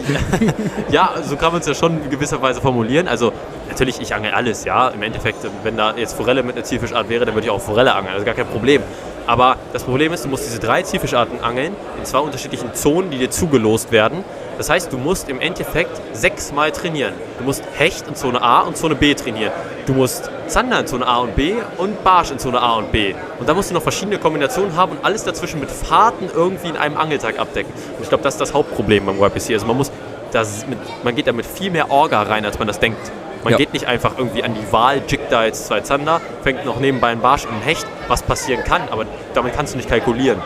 Ja, so kann man es ja schon in gewisser Weise formulieren. Also natürlich, ich angel alles, ja. Im Endeffekt, wenn da jetzt Forelle mit einer Zielfischart wäre, dann würde ich auch Forelle angeln. Also gar kein Problem. Aber das Problem ist, du musst diese 3 Zielfischarten angeln in 2 unterschiedlichen Zonen, die dir zugelost werden. Das heißt, du musst im Endeffekt 6-mal trainieren. Du musst Hecht in Zone A und Zone B trainieren. Du musst Zander in Zone A und B und Barsch in Zone A und B. Und da musst du noch verschiedene Kombinationen haben und alles dazwischen mit Fahrten irgendwie in einem Angeltag abdecken. Und ich glaube, das ist das Hauptproblem beim YPC. Also man geht da mit viel mehr Orga rein, als man das denkt. Man geht nicht einfach irgendwie an die Wahl, jiggt da jetzt 2 Zander, fängt noch nebenbei einen Barsch und einen Hecht, was passieren kann, aber damit kannst du nicht kalkulieren.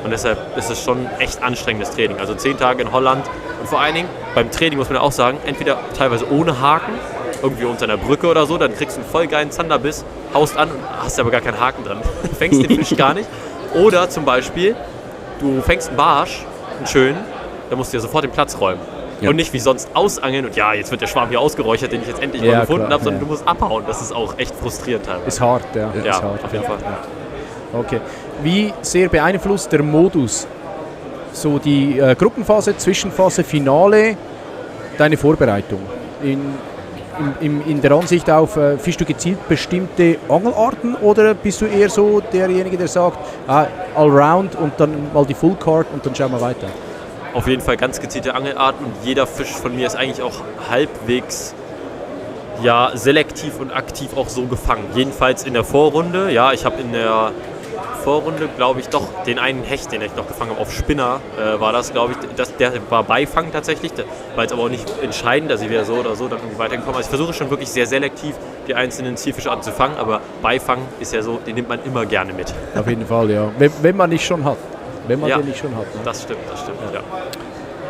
Und deshalb ist es schon echt anstrengendes Training. Also 10 Tage in Holland und vor allen Dingen beim Training muss man auch sagen, entweder teilweise ohne Haken, irgendwie unter einer Brücke oder so, dann kriegst du einen voll geilen Zanderbiss, haust an und hast aber gar keinen Haken dran. Fängst den Fisch gar nicht. Oder zum Beispiel, du fängst einen Barsch, einen schönen, dann musst du dir sofort den Platz räumen. Ja. Und nicht wie sonst ausangeln und jetzt wird der Schwarm hier ausgeräuchert, den ich jetzt endlich mal gefunden habe, sondern du musst abhauen. Das ist auch echt frustrierend teilweise. Ist hart, ja. Ja, ist hart. Auf jeden Fall. Okay. Wie sehr beeinflusst der Modus, so die Gruppenphase, Zwischenphase, Finale, deine Vorbereitung? In der Ansicht auf, fischst du gezielt bestimmte Angelarten oder bist du eher so derjenige, der sagt, allround und dann mal die Full Card und dann schauen wir weiter? Auf jeden Fall ganz gezielte Angelarten und jeder Fisch von mir ist eigentlich auch halbwegs selektiv und aktiv auch so gefangen. Jedenfalls in der Vorrunde. Ja, ich habe in der Vorrunde, glaube ich, doch den einen Hecht, den ich noch gefangen habe, auf Spinner war das, glaube ich. Der war Beifang tatsächlich, war jetzt aber auch nicht entscheidend, dass ich wieder so oder so dann irgendwie weitergekommen. Also ich versuche schon wirklich sehr selektiv die einzelnen Zielfischarten zu fangen, aber Beifang ist ja so, den nimmt man immer gerne mit. Auf jeden Fall, ja. Wenn man nicht schon hat. Wenn man den nicht schon hat. Ne? Das stimmt, ja.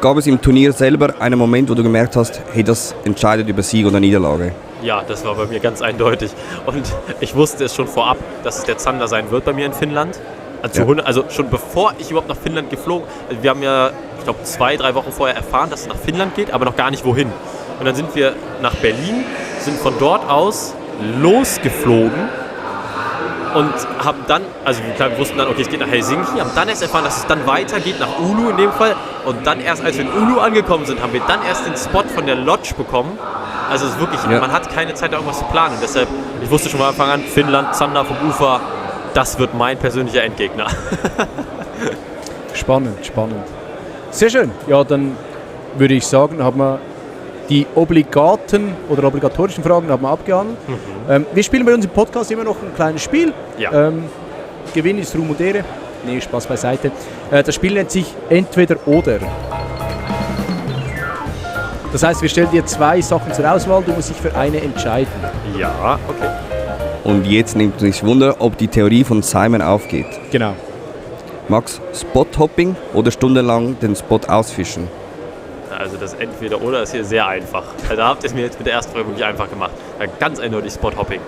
Gab es im Turnier selber einen Moment, wo du gemerkt hast, hey, das entscheidet über Sieg oder Niederlage? Ja, das war bei mir ganz eindeutig. Und ich wusste es schon vorab, dass es der Zander sein wird bei mir in Finnland. Also schon bevor ich überhaupt nach Finnland geflogen bin. Wir haben ja, ich glaube, 2-3 Wochen vorher erfahren, dass es nach Finnland geht, aber noch gar nicht wohin. Und dann sind wir nach Berlin, sind von dort aus losgeflogen und haben dann, also wir wussten dann, okay, es geht nach Helsinki, haben dann erst erfahren, dass es dann weitergeht nach Oulu in dem Fall. Und dann erst, als wir in Oulu angekommen sind, haben wir dann erst den Spot von der Lodge bekommen. Also es ist wirklich, man hat keine Zeit, da irgendwas zu planen. Und deshalb, ich wusste schon von Anfang an, Finnland, Zander vom Ufer, das wird mein persönlicher Endgegner. Spannend. Sehr schön. Ja, dann würde ich sagen, haben wir die obligatorischen Fragen haben wir abgehandelt. Wir spielen bei uns im Podcast immer noch ein kleines Spiel. Ja. Gewinn ist Ruhm und Ehre. Nee, Spaß beiseite. Das Spiel nennt sich Entweder oder. Das heißt, wir stellen dir 2 Sachen zur Auswahl, du musst dich für eine entscheiden. Ja, okay. Und jetzt nimmt mich Wunder, ob die Theorie von Simon aufgeht. Genau. Max, Spot-Hopping oder stundenlang den Spot ausfischen? Also das Entweder-Oder ist hier sehr einfach. Also habt ihr es mir jetzt mit der ersten Frage wirklich einfach gemacht. Ja, ganz eindeutig Spot-Hopping.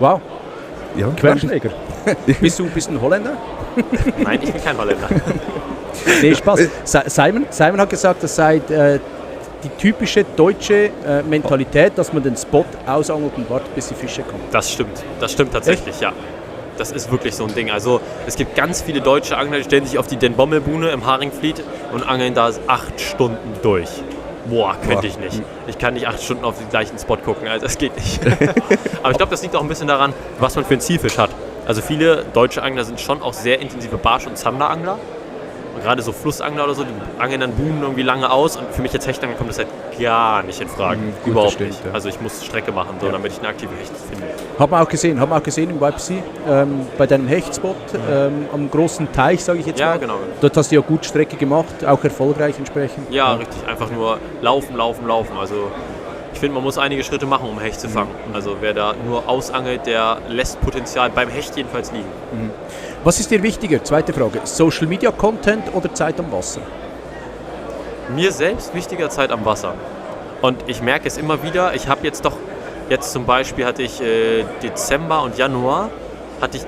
Wow, Ja, Querschläger. bist du ein Holländer? Nein, ich bin kein Holländer. Nee, Spaß. Simon hat gesagt, das sei die typische deutsche Mentalität, dass man den Spot ausangelt und wartet, bis die Fische kommen. Das stimmt tatsächlich, ja. Das ist wirklich so ein Ding. Also es gibt ganz viele deutsche Angler, die stellen sich auf die Den Bommelbuhne im Haringfleet und angeln da 8 Stunden durch. Boah, könnte ich nicht. Ich kann nicht 8 Stunden auf den gleichen Spot gucken, also das geht nicht. Aber ich glaube, das liegt auch ein bisschen daran, was man für einen Zielfisch hat. Also viele deutsche Angler sind schon auch sehr intensive Barsch- und Zanderangler. Und gerade so Flussangler oder so, die angeln dann Buhnen irgendwie lange aus und für mich als Hechtangler kommt das halt gar nicht in Frage. Gut, Überhaupt das stimmt, nicht. ja. Also ich muss Strecke machen, so, damit ich eine aktive Hecht finde. Haben wir auch gesehen im Weibsee, bei deinem Hechtspot am großen Teich, sage ich jetzt mal. Ja, genau. Dort hast du ja gut Strecke gemacht, auch erfolgreich entsprechend. Ja, richtig. Einfach nur laufen. Also ich finde, man muss einige Schritte machen, um Hecht zu fangen. Also wer da nur ausangelt, der lässt Potenzial beim Hecht jedenfalls liegen. Was ist dir wichtiger? Zweite Frage. Social Media Content oder Zeit am Wasser? Mir selbst wichtiger Zeit am Wasser. Und ich merke es immer wieder, ich habe jetzt zum Beispiel hatte ich Dezember und Januar, hatte ich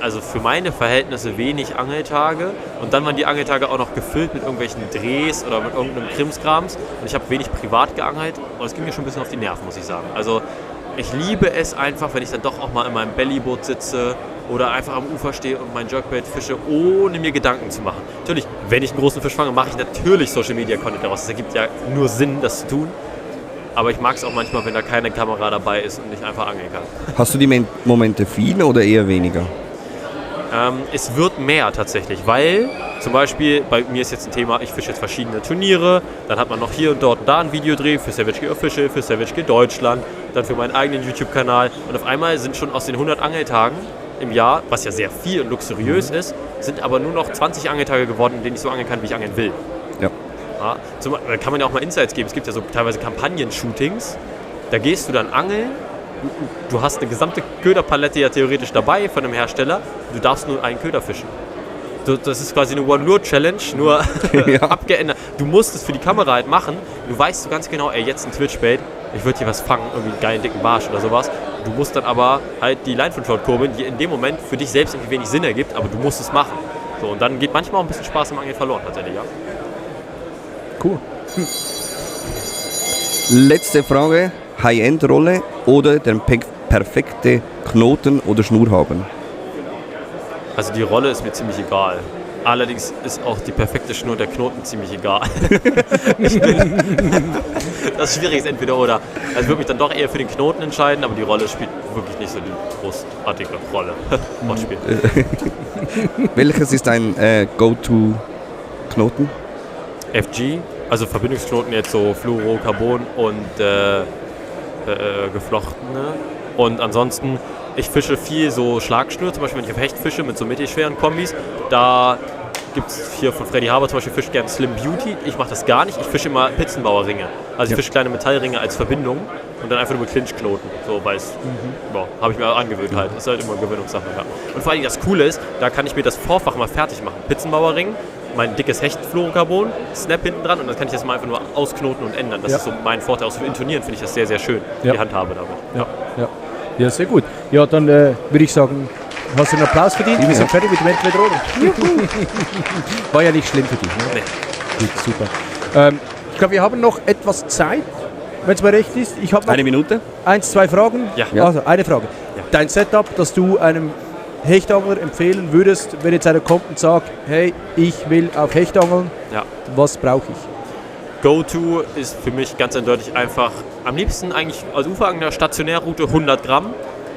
also für meine Verhältnisse wenig Angeltage und dann waren die Angeltage auch noch gefüllt mit irgendwelchen Drehs oder mit irgendeinem Krimskrams und ich habe wenig privat geangelt und es ging mir schon ein bisschen auf die Nerven, muss ich sagen. Also ich liebe es einfach, wenn ich dann doch auch mal in meinem Bellyboot sitze oder einfach am Ufer stehe und mein Jerkbait fische, ohne mir Gedanken zu machen. Natürlich, wenn ich einen großen Fisch fange, mache ich natürlich Social Media Content daraus. Es ergibt ja nur Sinn, das zu tun. Aber ich mag es auch manchmal, wenn da keine Kamera dabei ist und ich einfach angeln kann. Hast du die Momente viele oder eher weniger? Es wird mehr tatsächlich, weil zum Beispiel bei mir ist jetzt ein Thema, ich fische jetzt verschiedene Turniere, dann hat man noch hier und dort und da ein Videodreh für Savage Gear Official, für Savage Gear Deutschland, dann für meinen eigenen YouTube-Kanal und auf einmal sind schon aus den 100 Angeltagen im Jahr, was ja sehr viel und luxuriös ist, sind aber nur noch 20 Angeltage geworden, in denen ich so angeln kann, wie ich angeln will. Ja. Ja, da kann man ja auch mal Insights geben. Es gibt ja so teilweise Kampagnen-Shootings. Da gehst du dann angeln. Du hast eine gesamte Köderpalette ja theoretisch dabei von einem Hersteller. Du darfst nur einen Köder fischen. Das ist quasi eine One-Lure-Challenge, nur Ja. abgeändert. Du musst es für die Kamera halt machen. Du weißt so ganz genau, ey, jetzt ein Twitch-Bait. Ich würde hier was fangen, irgendwie einen geilen dicken Barsch oder sowas. Du musst dann aber halt die Line-Control kurbeln, die in dem Moment für dich selbst irgendwie wenig Sinn ergibt, aber du musst es machen. So, und dann geht manchmal auch ein bisschen Spaß im Angeln verloren tatsächlich, ja. Cool. Letzte Frage. High-End-Rolle oder der perfekte Knoten oder Schnur haben? Also die Rolle ist mir ziemlich egal. Allerdings ist auch die perfekte Schnur der Knoten ziemlich egal. Das ist schwierig, ist entweder oder. Also ich würde mich dann doch eher für den Knoten entscheiden, aber die Rolle spielt wirklich nicht so die großartige Rolle. Wortspiel. Welches ist dein Go-To-Knoten? FG, also Verbindungsknoten jetzt so Fluorocarbon und geflochtene. Und ansonsten, ich fische viel so Schlagschnur, zum Beispiel wenn ich auf Hecht fische mit so mittelschweren Kombis. Da gibt es hier von Freddy Haber zum Beispiel, fischt gerne Slim Beauty. Ich mache das gar nicht, ich fische immer Pitzenbauer Ringe. Also ich fische kleine Metallringe als Verbindung und dann einfach nur mit Clinchknoten. So, weil es, habe ich mir angewöhnt halt. Ist halt immer eine Gewöhnungssache. Ja. Und vor allem das Coole ist, da kann ich mir das Vorfach mal fertig machen. Pitzenbauer Ring, mein dickes Hecht-Fluorocarbon, Snap hinten dran und dann kann ich das mal einfach nur ausknoten und ändern. Das ist so mein Vorteil. Auch für Intonieren finde ich das sehr, sehr schön, die Handhabe damit. Ja, sehr gut. Ja, dann würde ich sagen, hast du einen Applaus verdient? Wir sind fertig mit dem Entweder oder. War ja nicht schlimm für dich. Ne? Nee. Gut, super. Ich glaube, wir haben noch etwas Zeit, wenn es mir recht ist. Ich habe noch Eine Minute? 1, 2 Fragen. Ja. Also, eine Frage. Ja. Dein Setup, das du einem Hechtangler empfehlen würdest, wenn jetzt einer kommt und sagt, hey, ich will auf Hecht angeln, was brauche ich? Go-To ist für mich ganz eindeutig einfach am liebsten eigentlich als Uferangler Stationärroute 100 Gramm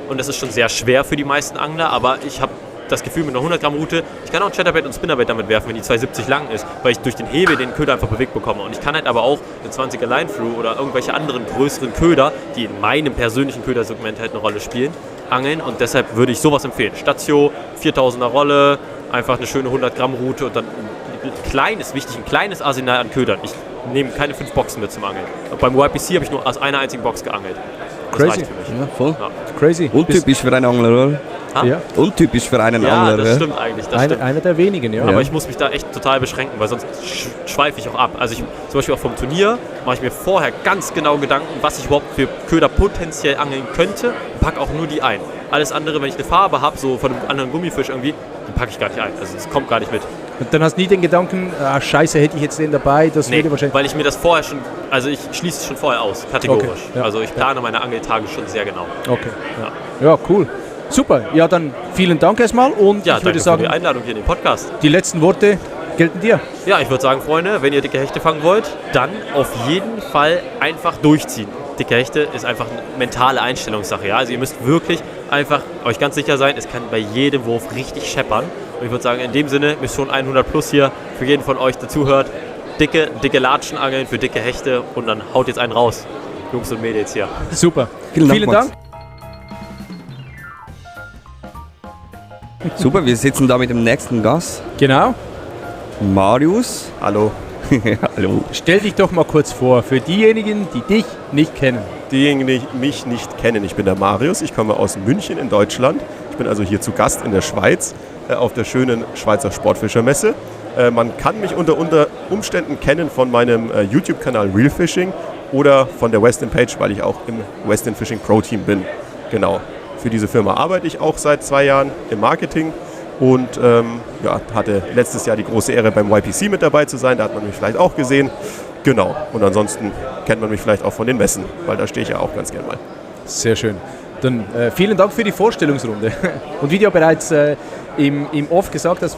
und das ist schon sehr schwer für die meisten Angler, aber ich habe das Gefühl mit einer 100 Gramm Rute, ich kann auch ein Chatterbait und Spinnerbait damit werfen, wenn die 2,70 lang ist, weil ich durch den Hebel den Köder einfach bewegt bekomme. Und ich kann halt aber auch eine 20er Line-Through oder irgendwelche anderen größeren Köder, die in meinem persönlichen Ködersegment halt eine Rolle spielen, angeln. Und deshalb würde ich sowas empfehlen. Statio, 4000er Rolle, einfach eine schöne 100 Gramm Rute und dann ein kleines Arsenal an Ködern. Ich nehme keine 5 Boxen mit zum Angeln. Und beim YPC habe ich nur aus einer einzigen Box geangelt. Das Crazy. reicht für mich. Ja, voll. Ja. Crazy. Untypisch für einen Angler, oder? Ja. Untypisch für einen Ja, Angler. das ja. stimmt eigentlich. Das Einer, stimmt. einer der wenigen, ja. Aber ich muss mich da echt total beschränken, weil sonst schweife ich auch ab. Also zum Beispiel auch vom Turnier mache ich mir vorher ganz genau Gedanken, was ich überhaupt für Köder potenziell angeln könnte und packe auch nur die ein. Alles andere, wenn ich eine Farbe habe, so von einem anderen Gummifisch irgendwie, dann packe ich gar nicht ein. Also es kommt gar nicht mit. Und dann hast du nie den Gedanken, scheiße, hätte ich jetzt den dabei, das würde wahrscheinlich... weil ich mir das vorher schon, also ich schließe es schon vorher aus, kategorisch. Okay, ja. Also ich plane meine Angeltage schon sehr genau. Okay, ja, cool. Super, ja dann vielen Dank erstmal und Ja, ich würde danke sagen, für die Einladung hier in den Podcast. die letzten Worte gelten dir. Ja, ich würde sagen, Freunde, wenn ihr dicke Hechte fangen wollt, dann auf jeden Fall einfach durchziehen. Dicke Hechte ist einfach eine mentale Einstellungssache. Ja? Also ihr müsst wirklich einfach euch ganz sicher sein, es kann bei jedem Wurf richtig scheppern. Und ich würde sagen, in dem Sinne, Mission 100 plus hier, für jeden von euch, der zuhört, dicke Latschen angeln für dicke Hechte und dann haut jetzt einen raus. Jungs und Mädels hier. Super, Vielen Dank. Super, wir sitzen da mit dem nächsten Gast, Genau. Marius. Hallo. Hallo. Stell dich doch mal kurz vor, für diejenigen, die dich nicht kennen. Diejenigen, die mich nicht kennen, ich bin der Marius, ich komme aus München in Deutschland. Ich bin also hier zu Gast in der Schweiz auf der schönen Schweizer Sportfischermesse. Man kann mich unter Umständen kennen von meinem YouTube-Kanal Real Fishing oder von der Westin Page, weil ich auch im Westin Fishing Pro Team bin. Genau. Für diese Firma arbeite ich auch seit 2 Jahren im Marketing und hatte letztes Jahr die große Ehre, beim YPC mit dabei zu sein. Da hat man mich vielleicht auch gesehen. Genau. Und ansonsten kennt man mich vielleicht auch von den Messen, weil da stehe ich ja auch ganz gern mal. Sehr schön. Dann vielen Dank für die Vorstellungsrunde. Und wie du ja bereits im Off gesagt hast,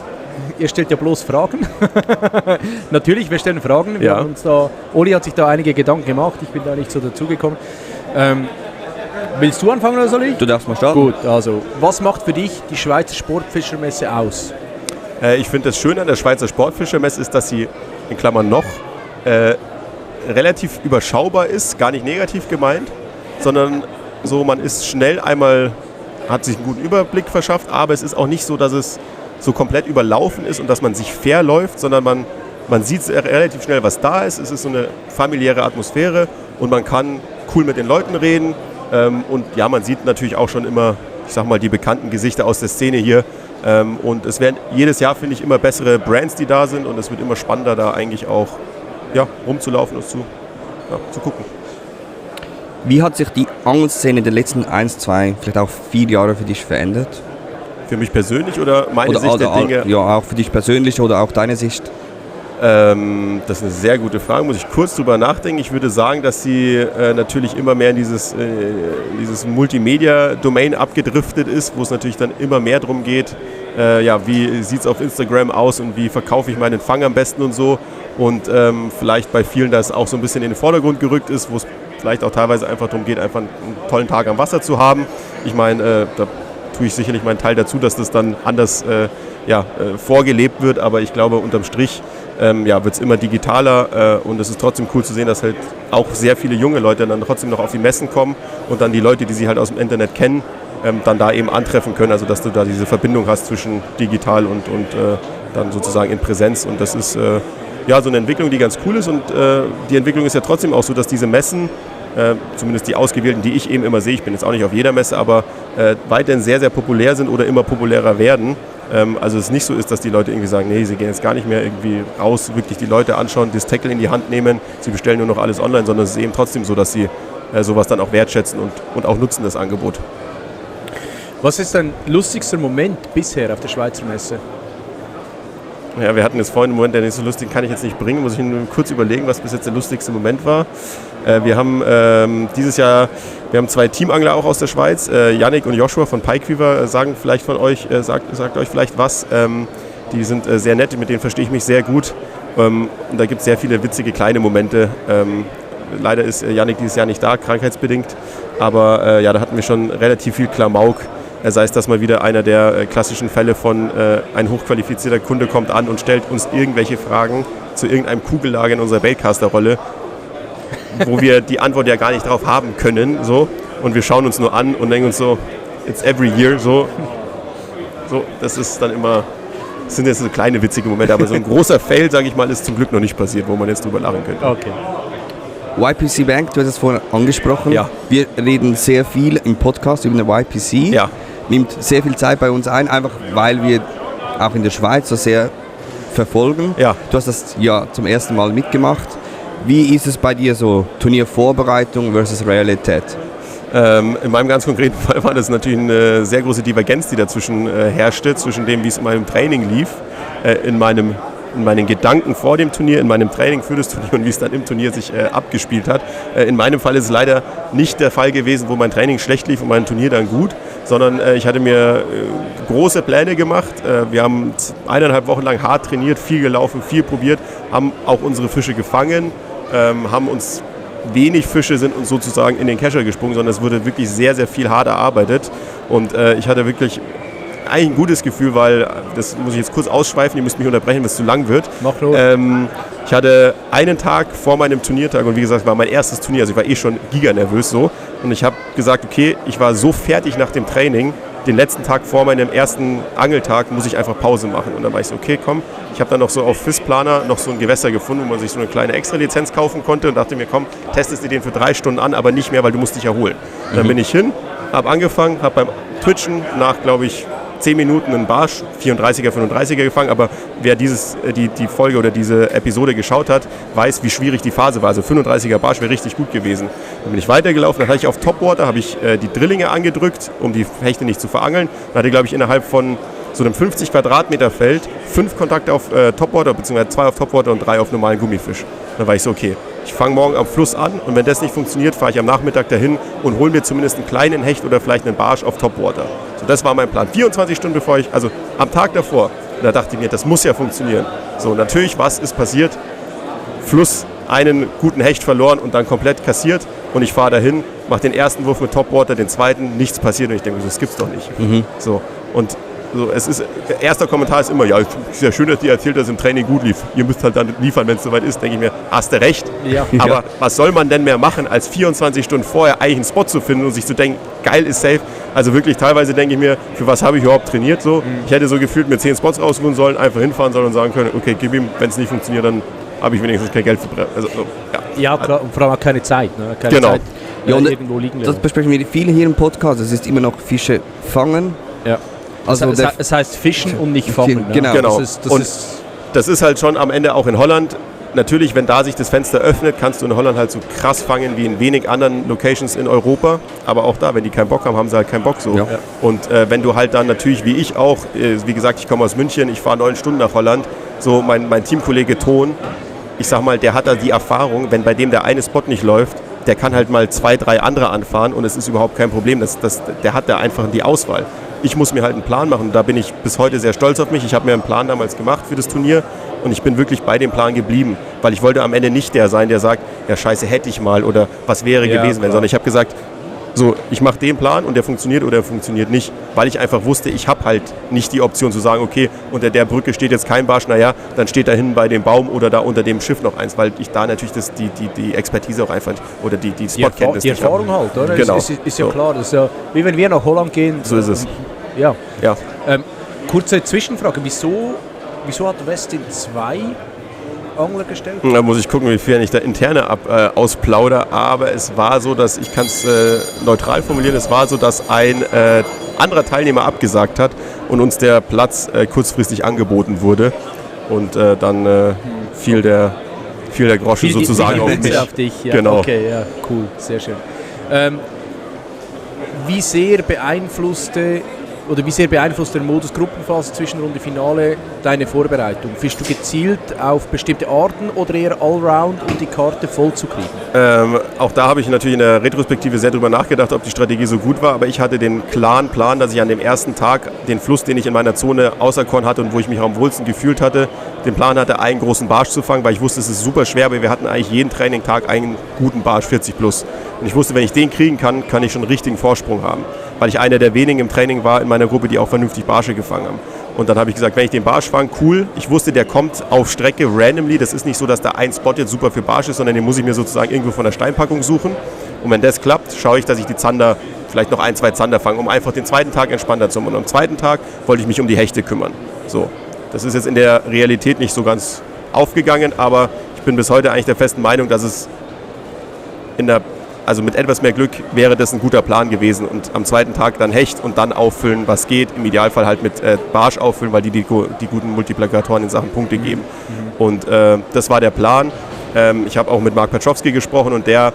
ihr stellt ja bloß Fragen. Natürlich, wir stellen Fragen. Wir haben uns Oli hat sich da einige Gedanken gemacht. Ich bin da nicht so dazugekommen. Willst du anfangen oder soll ich? Du darfst mal starten. Gut, also was macht für dich die Schweizer Sportfischermesse aus? Ich finde das Schöne an der Schweizer Sportfischermesse ist, dass sie, in Klammern noch, relativ überschaubar ist, gar nicht negativ gemeint, sondern so, man ist schnell einmal, hat sich einen guten Überblick verschafft, aber es ist auch nicht so, dass es so komplett überlaufen ist und dass man sich verläuft, sondern man sieht relativ schnell, was da ist. Es ist so eine familiäre Atmosphäre und man kann cool mit den Leuten reden. Und ja, man sieht natürlich auch schon immer, ich sag mal, die bekannten Gesichter aus der Szene hier. Und es werden jedes Jahr, finde ich, immer bessere Brands, die da sind. Und es wird immer spannender, da eigentlich auch rumzulaufen und zu gucken. Wie hat sich die Angelszene in den letzten 1, 2, vielleicht auch 4 Jahren für dich verändert? Für mich persönlich oder meine Sicht der Dinge? Ja, auch für dich persönlich oder auch deine Sicht? Das ist eine sehr gute Frage, muss ich kurz drüber nachdenken. Ich würde sagen, dass sie natürlich immer mehr in dieses Multimedia-Domain abgedriftet ist, wo es natürlich dann immer mehr darum geht, wie sieht es auf Instagram aus und wie verkaufe ich meinen Fang am besten und so. Und vielleicht bei vielen das auch so ein bisschen in den Vordergrund gerückt ist, wo es vielleicht auch teilweise einfach darum geht, einfach einen tollen Tag am Wasser zu haben. Ich meine, da tue ich sicherlich meinen Teil dazu, dass das dann anders vorgelebt wird, aber ich glaube, unterm Strich wird es immer digitaler und es ist trotzdem cool zu sehen, dass halt auch sehr viele junge Leute dann trotzdem noch auf die Messen kommen und dann die Leute, die sie halt aus dem Internet kennen, dann da eben antreffen können, also dass du da diese Verbindung hast zwischen digital und dann sozusagen in Präsenz und das ist so eine Entwicklung, die ganz cool ist und die Entwicklung ist ja trotzdem auch so, dass diese Messen, zumindest die ausgewählten, die ich eben immer sehe, ich bin jetzt auch nicht auf jeder Messe, aber weiterhin sehr, sehr populär sind oder immer populärer werden. Also es nicht so ist, dass die Leute irgendwie sagen, nee, sie gehen jetzt gar nicht mehr irgendwie raus, wirklich die Leute anschauen, das Tackle in die Hand nehmen, sie bestellen nur noch alles online, sondern es ist eben trotzdem so, dass sie sowas dann auch wertschätzen und auch nutzen, das Angebot. Was ist dein lustigster Moment bisher auf der Schweizer Messe? Ja, wir hatten jetzt vorhin einen Moment, der nicht so lustig, kann ich jetzt nicht bringen, muss ich nur kurz überlegen, was bis jetzt der lustigste Moment war. Wir haben dieses Jahr, 2 Teamangler auch aus der Schweiz, Yannick und Joshua von Pikeweaver, sagen vielleicht von euch, sagt euch vielleicht was. Die sind sehr nett, mit denen verstehe ich mich sehr gut. Und da gibt es sehr viele witzige kleine Momente. Leider ist Yannick dieses Jahr nicht da, krankheitsbedingt. Aber da hatten wir schon relativ viel Klamauk Sei es, dass mal wieder einer der klassischen Fälle von ein hochqualifizierter Kunde kommt an und stellt uns irgendwelche Fragen zu irgendeinem Kugellager in unserer Baitcaster-Rolle, wo wir die Antwort ja gar nicht drauf haben können. So. Und wir schauen uns nur an und denken uns so, it's every year. So, das ist dann immer, das sind jetzt so kleine witzige Momente, aber so ein großer Fail, sage ich mal, ist zum Glück noch nicht passiert, wo man jetzt drüber lachen könnte. Okay. YPC Bank, du hast es vorhin angesprochen. Ja. Wir reden sehr viel im Podcast über eine YPC. Ja. Nimmt sehr viel Zeit bei uns ein, einfach weil wir auch in der Schweiz so sehr verfolgen. Ja. Du hast das ja zum ersten Mal mitgemacht. Wie ist es bei dir so, Turniervorbereitung versus Realität? In meinem ganz konkreten Fall war das natürlich eine sehr große Divergenz, die dazwischen herrschte, zwischen dem, wie es in meinem Training lief, in meinen Gedanken vor dem Turnier, in meinem Training für das Turnier und wie es dann im Turnier sich abgespielt hat. In meinem Fall ist es leider nicht der Fall gewesen, wo mein Training schlecht lief und mein Turnier dann gut, sondern ich hatte mir große Pläne gemacht. Wir haben 1,5 Wochen lang hart trainiert, viel gelaufen, viel probiert, haben auch unsere Fische gefangen, haben uns wenig Fische sind uns sozusagen in den Kescher gesprungen, sondern es wurde wirklich sehr, sehr viel hart erarbeitet und ich hatte wirklich eigentlich ein gutes Gefühl, weil, das muss ich jetzt kurz ausschweifen, ihr müsst mich unterbrechen, wenn es zu lang wird. Mach los. Ich hatte einen Tag vor meinem Turniertag und wie gesagt, war mein erstes Turnier, also ich war schon giganervös so und ich habe gesagt, okay, ich war so fertig nach dem Training, den letzten Tag vor meinem ersten Angeltag muss ich einfach Pause machen und dann war ich so, okay, komm, ich habe dann noch so auf Fish-Planer noch so ein Gewässer gefunden, wo man sich so eine kleine Extra-Lizenz kaufen konnte und dachte mir, komm, testest du den für 3 Stunden an, aber nicht mehr, weil du musst dich erholen. Und dann bin ich hin, habe angefangen, habe beim Twitchen nach, glaube ich, 10 Minuten einen Barsch, 34er, 35er gefangen, aber wer die Folge oder diese Episode geschaut hat, weiß, wie schwierig die Phase war. Also 35er Barsch wäre richtig gut gewesen. Dann bin ich weitergelaufen, dann hatte ich auf Topwater, habe ich die Drillinge angedrückt, um die Hechte nicht zu verangeln. Dann hatte ich, glaube ich, innerhalb von so einem 50 Quadratmeter Feld 5 Kontakte auf Topwater, beziehungsweise 2 auf Topwater und 3 auf normalen Gummifisch. Dann war ich so, okay, ich fange morgen am Fluss an und wenn das nicht funktioniert, fahre ich am Nachmittag dahin und hole mir zumindest einen kleinen Hecht oder vielleicht einen Barsch auf Topwater. So, das war mein Plan. 24 Stunden bevor also am Tag davor, da dachte ich mir, das muss ja funktionieren. So, natürlich, was ist passiert? Fluss, einen guten Hecht verloren und dann komplett kassiert und ich fahre dahin, mache den ersten Wurf mit Topwater, den zweiten, nichts passiert und ich denke, das gibt's doch nicht. So, und so, erster Kommentar ist immer, ja, ist ja schön, dass ihr erzählt, dass es im Training gut lief. Ihr müsst halt dann liefern, wenn es soweit ist, denke ich mir, hast du recht. Ja. Aber was soll man denn mehr machen, als 24 Stunden vorher eigentlich einen Spot zu finden und sich zu denken, geil ist safe. Also wirklich, teilweise denke ich mir, für was habe ich überhaupt trainiert? So? Ich hätte so gefühlt mir 10 Spots raussuchen sollen, einfach hinfahren sollen und sagen können, okay, gib ihm, wenn es nicht funktioniert, dann habe ich wenigstens kein Geld verbrannt. Also, so, ja, klar, und vor allem auch keine Zeit. Ne? Keine genau. Zeit, ja, und irgendwo liegen das besprechen wir viele hier im Podcast. Es ist immer noch Fische fangen. Ja. Also es heißt fischen und nicht fangen. Genau. Genau. Das ist halt schon am Ende auch in Holland. Natürlich, wenn da sich das Fenster öffnet, kannst du in Holland halt so krass fangen wie in wenig anderen Locations in Europa. Aber auch da, wenn die keinen Bock haben, haben sie halt keinen Bock so. Ja. Und wenn du halt dann natürlich, wie ich auch, wie gesagt, ich komme aus München, ich fahre 9 Stunden nach Holland, so mein Teamkollege Ton, ich sag mal, der hat da die Erfahrung, wenn bei dem der eine Spot nicht läuft, der kann halt mal 2, 3 andere anfahren und es ist überhaupt kein Problem. Der hat da einfach die Auswahl. Ich muss mir halt einen Plan machen. Da bin ich bis heute sehr stolz auf mich. Ich habe mir einen Plan damals gemacht für das Turnier und ich bin wirklich bei dem Plan geblieben, weil ich wollte am Ende nicht der sein, der sagt, ja scheiße, hätte ich mal oder was wäre gewesen, wenn, sondern ich habe gesagt, so, ich mache den Plan und der funktioniert oder der funktioniert nicht, weil ich einfach wusste, ich habe halt nicht die Option zu sagen, okay, unter der Brücke steht jetzt kein Barsch, naja, dann steht da hinten bei dem Baum oder da unter dem Schiff noch eins, weil ich da natürlich die Expertise auch einfach, oder die Spotkenntnis. Die Erfahrung halt, oder? Genau. Ist ja so. Klar, das ist ja, wie wenn wir nach Holland gehen. So ist es. Ja. Ja. Kurze Zwischenfrage, wieso hat Westin 2 Angler gestellt? Da muss ich gucken, wie viel ich da interne ausplaudere, aber es war so, dass, ich kann es neutral formulieren, es war so, dass ein anderer Teilnehmer abgesagt hat und uns der Platz kurzfristig angeboten wurde und dann fiel der Groschen sozusagen auf mich. Auf dich, ja. Genau. Okay, ja, cool, sehr schön. Wie sehr beeinflusst der Modus Gruppenphase, Zwischenrunde, Finale deine Vorbereitung? Fischst du gezielt auf bestimmte Arten oder eher Allround, um die Karte voll zu kriegen? Auch da habe ich natürlich in der Retrospektive sehr drüber nachgedacht, ob die Strategie so gut war, aber ich hatte den klaren Plan, dass ich an dem ersten Tag den Fluss, den ich in meiner Zone auserkoren hatte und wo ich mich am wohlsten gefühlt hatte, den Plan hatte, einen großen Barsch zu fangen, weil ich wusste, es ist super schwer, aber wir hatten eigentlich jeden Trainingtag einen guten Barsch, 40 plus. Und ich wusste, wenn ich den kriegen kann, kann ich schon einen richtigen Vorsprung haben. weil ich einer der wenigen im Training war in meiner Gruppe, die auch vernünftig Barsche gefangen haben. Und dann habe ich gesagt, wenn ich den Barsch fange, cool. Ich wusste, der kommt auf Strecke randomly. Das ist nicht so, dass da ein Spot jetzt super für Barsch ist, sondern den muss ich mir sozusagen irgendwo von der Steinpackung suchen. Und wenn das klappt, schaue ich, dass ich die Zander, vielleicht noch 1, 2 Zander fange, um einfach den zweiten Tag entspannter zu machen. Und am zweiten Tag wollte ich mich um die Hechte kümmern. So, das ist jetzt in der Realität nicht so ganz aufgegangen, aber ich bin bis heute eigentlich der festen Meinung, dass es also mit etwas mehr Glück wäre das ein guter Plan gewesen und am zweiten Tag dann Hecht und dann auffüllen, was geht. Im Idealfall halt mit Barsch auffüllen, weil die guten Multiplikatoren in Sachen Punkte geben. Und das war der Plan. Ich habe auch mit Mark Petrowski gesprochen und der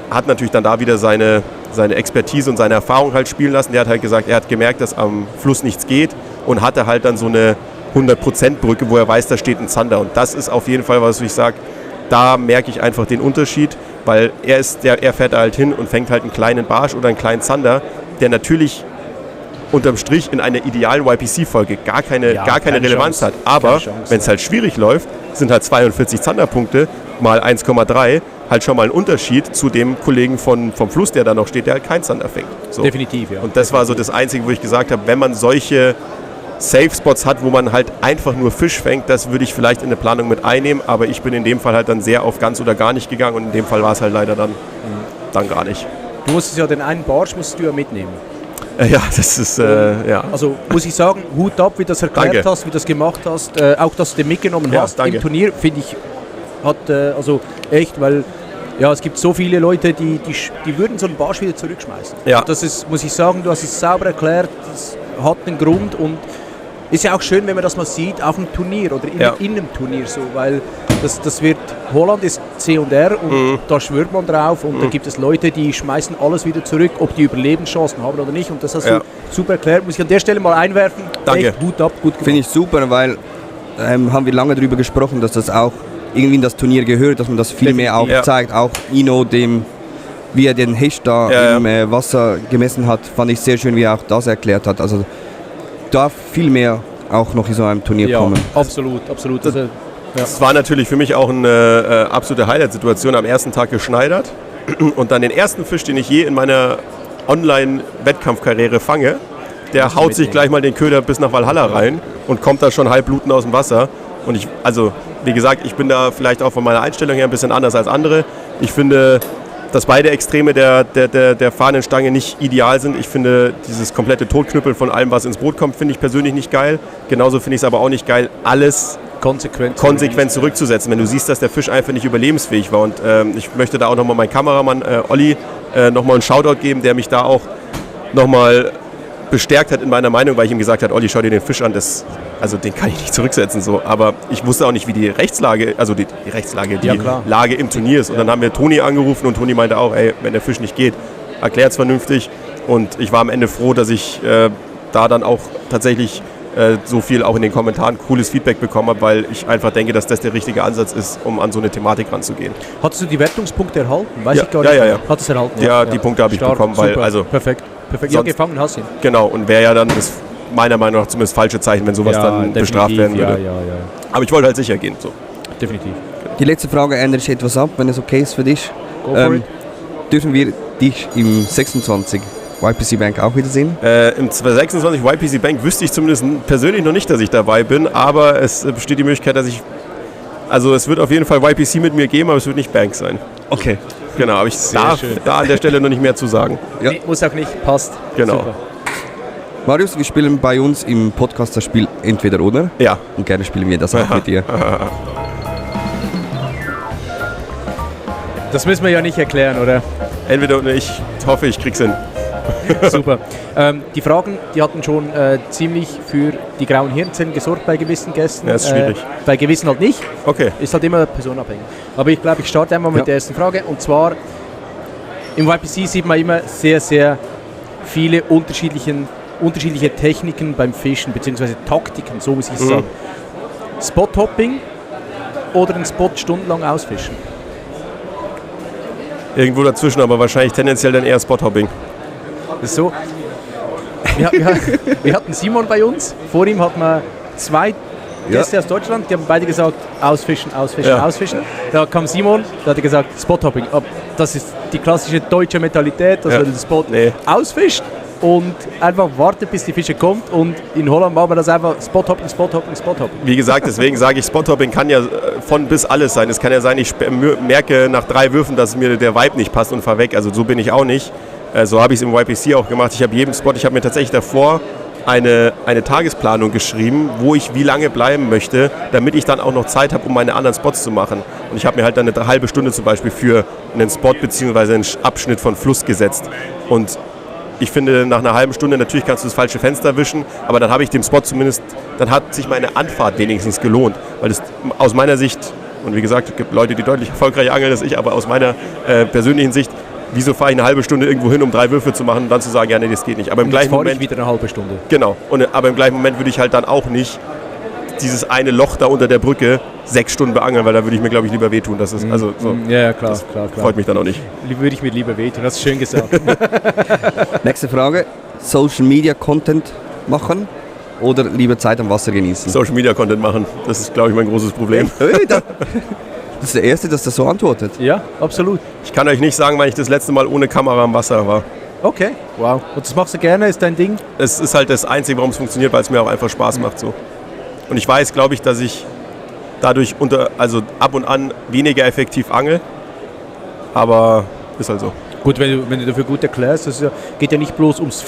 hat natürlich dann da wieder seine Expertise und seine Erfahrung halt spielen lassen. Der hat halt gesagt, er hat gemerkt, dass am Fluss nichts geht und hatte halt dann so eine 100% Brücke, wo er weiß, da steht ein Zander. Und das ist auf jeden Fall, was ich sage, da merke ich einfach den Unterschied, weil er fährt da halt hin und fängt halt einen kleinen Barsch oder einen kleinen Zander, der natürlich unterm Strich in einer idealen YPC-Folge gar keine Relevanz hat. Aber wenn es halt schwierig läuft, sind halt 42 Zanderpunkte mal 1,3 halt schon mal ein Unterschied zu dem Kollegen vom Fluss, der da noch steht, der halt keinen Zander fängt. So. Definitiv, ja. Und das war so das Einzige, wo ich gesagt habe, wenn man solche Safe-Spots hat, wo man halt einfach nur Fisch fängt, das würde ich vielleicht in eine Planung mit einnehmen, aber ich bin in dem Fall halt dann sehr auf ganz oder gar nicht gegangen und in dem Fall war es halt leider dann gar nicht. Du musstest ja den einen Barsch mitnehmen. Ja, das ist, ja. Also muss ich sagen, Hut ab, wie du das erklärt hast, wie du das gemacht hast, auch dass du den mitgenommen hast im Turnier, finde ich, also echt, weil ja, es gibt so viele Leute, die würden so einen Barsch wieder zurückschmeißen. Ja. Das ist, muss ich sagen, du hast es sauber erklärt, das hat einen Grund und ist ja auch schön, wenn man das mal sieht auf einem Turnier oder in einem Turnier so, weil das wird, Holland ist C&R und da schwört man drauf und da gibt es Leute, die schmeißen alles wieder zurück, ob die Überlebenschancen haben oder nicht und das hast du super erklärt, muss ich an der Stelle mal einwerfen. Danke. Echt, Hut ab, gut gemacht. Finde ich super, weil haben wir lange darüber gesprochen, dass das auch irgendwie in das Turnier gehört, dass man das viel mehr auch zeigt, auch Ino, wie er den Hecht da im Wasser gemessen hat, fand ich sehr schön, wie er auch das erklärt hat. Also darf viel mehr auch noch in so einem Turnier kommen. Absolut. Also, das war natürlich für mich auch eine absolute Highlight-Situation. Am ersten Tag geschneidert und dann den ersten Fisch, den ich je in meiner Online-Wettkampfkarriere fange, der haut sich gleich mal den Köder bis nach Valhalla rein und kommt da schon halb blutend aus dem Wasser. Und wie gesagt, ich bin da vielleicht auch von meiner Einstellung her ein bisschen anders als andere. Ich finde, dass beide Extreme der Fahnenstange nicht ideal sind. Ich finde, dieses komplette Totknüppeln von allem, was ins Boot kommt, finde ich persönlich nicht geil. Genauso finde ich es aber auch nicht geil, alles konsequent zurückzusetzen, wenn du siehst, dass der Fisch einfach nicht überlebensfähig war. Und ich möchte da auch nochmal meinen Kameramann Olli nochmal einen Shoutout geben, der mich da auch nochmal bestärkt hat in meiner Meinung, weil ich ihm gesagt habe, Olli, schau dir den Fisch an, den kann ich nicht zurücksetzen. So. Aber ich wusste auch nicht, wie die Rechtslage, also die Lage im Turnier ist. Und dann haben wir Toni angerufen und Toni meinte auch, ey, wenn der Fisch nicht geht, erklärt's vernünftig. Und ich war am Ende froh, dass ich da dann auch tatsächlich so viel auch in den Kommentaren cooles Feedback bekommen habe, weil ich einfach denke, dass das der richtige Ansatz ist, um an so eine Thematik ranzugehen. Hattest du die Wertungspunkte erhalten? Weiß ich gar nicht. Ja. Hattest du erhalten? Ja, die Punkte habe ich bekommen. Weil, Perfekt. Ja, gefangen hast du ihn. Genau, und wäre ja dann das meiner Meinung nach zumindest falsche Zeichen, wenn sowas dann bestraft werden würde. Ja. Aber ich wollte halt sicher gehen. So. Definitiv. Die letzte Frage ändert sich etwas ab, wenn es okay ist für dich. Go for it. Dürfen wir dich im 26 YPC Bank auch wiedersehen? Im 26 YPC Bank wüsste ich zumindest persönlich noch nicht, dass ich dabei bin, aber es besteht die Möglichkeit, dass es wird auf jeden Fall YPC mit mir geben, aber es wird nicht Bank sein. Okay. Genau, aber ich darf da an der Stelle noch nicht mehr zu sagen. Ja. Nee, muss auch nicht, passt. Genau. Super. Marius, wir spielen bei uns im Podcast das Spiel Entweder oder. Ja. Und gerne spielen wir das auch mit dir. Das müssen wir ja nicht erklären, oder? Entweder oder, ich hoffe, ich krieg's hin. Super. Die Fragen, die hatten schon ziemlich für die grauen Hirnzellen gesorgt bei gewissen Gästen. Ja, ist schwierig. Bei gewissen halt nicht. Okay. Ist halt immer personabhängig. Aber ich glaube, ich starte einmal mit der ersten Frage. Und zwar, im YPC sieht man immer sehr, sehr viele unterschiedliche Techniken beim Fischen, beziehungsweise Taktiken, so muss ich es sagen. Spot-Hopping oder den Spot stundenlang ausfischen? Irgendwo dazwischen, aber wahrscheinlich tendenziell dann eher Spot-Hopping. Das ist so. Wir hatten Simon bei uns. Vor ihm hatten wir 2 Gäste aus Deutschland. Die haben beide gesagt, ausfischen. Da kam Simon, der hat gesagt, Spot-Hopping. Das ist die klassische deutsche Mentalität, dass man den Spot ausfischt. und einfach wartet, bis die Fische kommt. Und in Holland machen wir das einfach Spothopping. Wie gesagt, deswegen sage ich, Spothopping kann ja von bis alles sein. Es kann ja sein, ich merke nach 3 Würfen, dass mir der Vibe nicht passt und fahr weg. Also so bin ich auch nicht. So habe ich es im YPC auch gemacht. Ich habe mir tatsächlich davor eine Tagesplanung geschrieben, wo ich wie lange bleiben möchte, damit ich dann auch noch Zeit habe, um meine anderen Spots zu machen. Und ich habe mir halt dann eine halbe Stunde zum Beispiel für einen Spot bzw. einen Abschnitt von Fluss gesetzt. Und ich finde, nach einer halben Stunde, natürlich kannst du das falsche Fenster wischen, aber dann habe ich dem Spot zumindest, dann hat sich meine Anfahrt wenigstens gelohnt. Weil es aus meiner Sicht, und wie gesagt, es gibt Leute, die deutlich erfolgreicher angeln als ich, aber aus meiner persönlichen Sicht, wieso fahre ich eine halbe Stunde irgendwo hin, um 3 Würfe zu machen und dann zu sagen, ja, nee, das geht nicht. Aber im gleichen Moment wieder eine halbe Stunde. Genau. Aber im gleichen Moment würde ich halt dann auch nicht dieses eine Loch da unter der Brücke 6 Stunden beangeln, weil da würde ich mir, glaube ich, lieber wehtun. Das ist also so. Ja, klar. Freut mich dann auch nicht. Würde ich mir lieber wehtun. Das ist schön gesagt. Nächste Frage. Social Media Content machen oder lieber Zeit am Wasser genießen? Social Media Content machen. Das ist, glaube ich, mein großes Problem. Das ist der Erste, dass das so antwortet. Ja, absolut. Ich kann euch nicht sagen, wann ich das letzte Mal ohne Kamera am Wasser war. Okay, wow. Und das machst du gerne, ist dein Ding? Es ist halt das Einzige, warum es funktioniert, weil es mir auch einfach Spaß macht. So. Und ich weiß, glaube ich, dass ich dadurch ab und an weniger effektiv angel. Aber ist halt so. Gut, wenn du dafür gut erklärst, das geht ja nicht bloß ums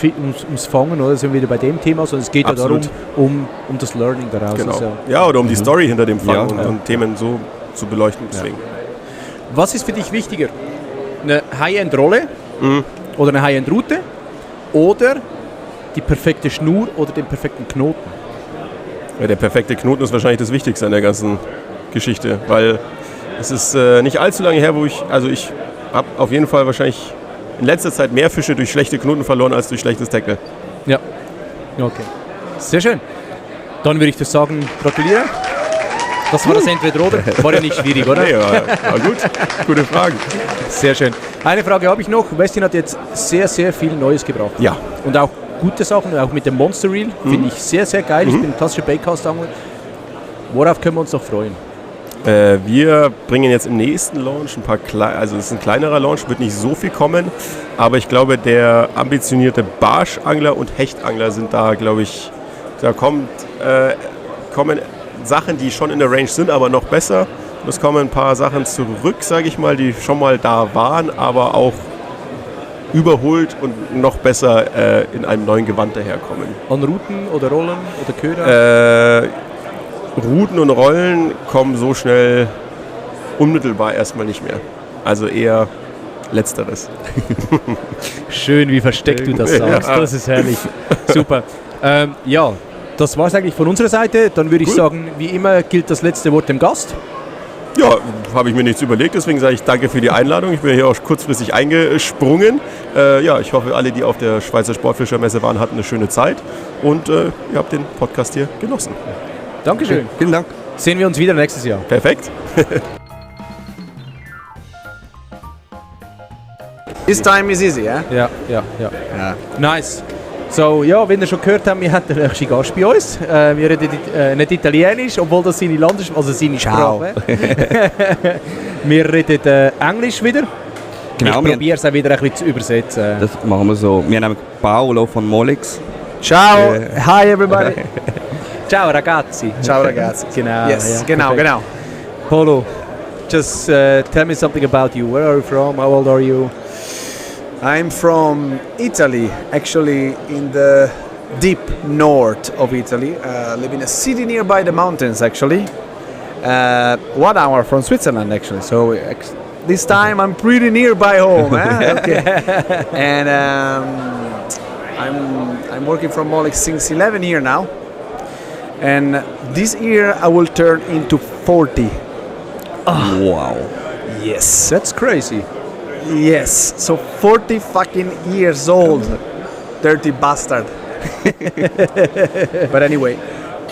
Fangen, oder? Das sind wir wieder bei dem Thema, sondern es geht ja darum, um das Learning daraus. Genau. Ja, oder um die Story hinter dem Fang und Themen so zu beleuchten. Deswegen. Was ist für dich wichtiger? Eine High-End-Rolle oder eine High-End-Route oder die perfekte Schnur oder den perfekten Knoten? Ja, der perfekte Knoten ist wahrscheinlich das Wichtigste an der ganzen Geschichte, weil es ist nicht allzu lange her, ich habe auf jeden Fall wahrscheinlich in letzter Zeit mehr Fische durch schlechte Knoten verloren als durch schlechtes Tackle. Ja, okay. Sehr schön. Dann würde ich das sagen, gratuliere. Das war das Entweder-Oder. War ja nicht schwierig, oder? Nee, war gut. Gute Fragen. Sehr schön. Eine Frage habe ich noch. Westin hat jetzt sehr, sehr viel Neues gebracht. Ja. Und auch gute Sachen, auch mit dem Monster Reel. Finde ich sehr, sehr geil. Ich bin ein klassischer Baitcast-Angler. Worauf können wir uns noch freuen? Wir bringen jetzt im nächsten Launch also es ist ein kleinerer Launch, wird nicht so viel kommen, aber ich glaube, der ambitionierte Barschangler und Hechtangler sind da, glaube ich, da kommen Sachen, die schon in der Range sind, aber noch besser. Und es kommen ein paar Sachen zurück, sage ich mal, die schon mal da waren, aber auch überholt und noch besser in einem neuen Gewand daherkommen. An Routen oder Rollen oder Köder? Routen und Rollen kommen so schnell unmittelbar erstmal nicht mehr. Also eher Letzteres. Schön, wie versteckt du das sagst. Ja. Das ist herrlich. Super. Ja, das war es eigentlich von unserer Seite. Dann würde ich sagen, wie immer gilt das letzte Wort dem Gast. Ja, habe ich mir nichts überlegt, deswegen sage ich danke für die Einladung. Ich bin hier auch kurzfristig eingesprungen. Ja, ich hoffe, alle, die auf der Schweizer Sportfischermesse waren, hatten eine schöne Zeit und ihr habt den Podcast hier genossen. Dankeschön. Okay. Vielen Dank. Sehen wir uns wieder nächstes Jahr. Perfekt. This time is easy, ja? Ja. Nice. So, ja, wie ihr schon gehört habt, wir haben den nächsten Gast bei uns. Wir reden nicht Italienisch, obwohl das seine seine Sprache. Wir reden Englisch wieder. Genau, ich probiere es auch wieder ein bisschen zu übersetzen. Das machen wir so. Wir haben Paolo von Molix. Ciao, hi everybody. Ciao ragazzi. Ciao ragazzi. Genau. Yes, ja, genau. Paolo, just tell me something about you. Where are you from? How old are you? I'm from Italy, actually in the deep north of Italy. Live in a city nearby the mountains, actually. 1 hour from Switzerland, actually. So this time I'm pretty nearby home. Okay. And I'm working from Molix since 11 years now. And this year I will turn into 40. Oh. Wow. Yes. That's crazy. Yes. So 40 fucking years old. Dirty bastard. But anyway.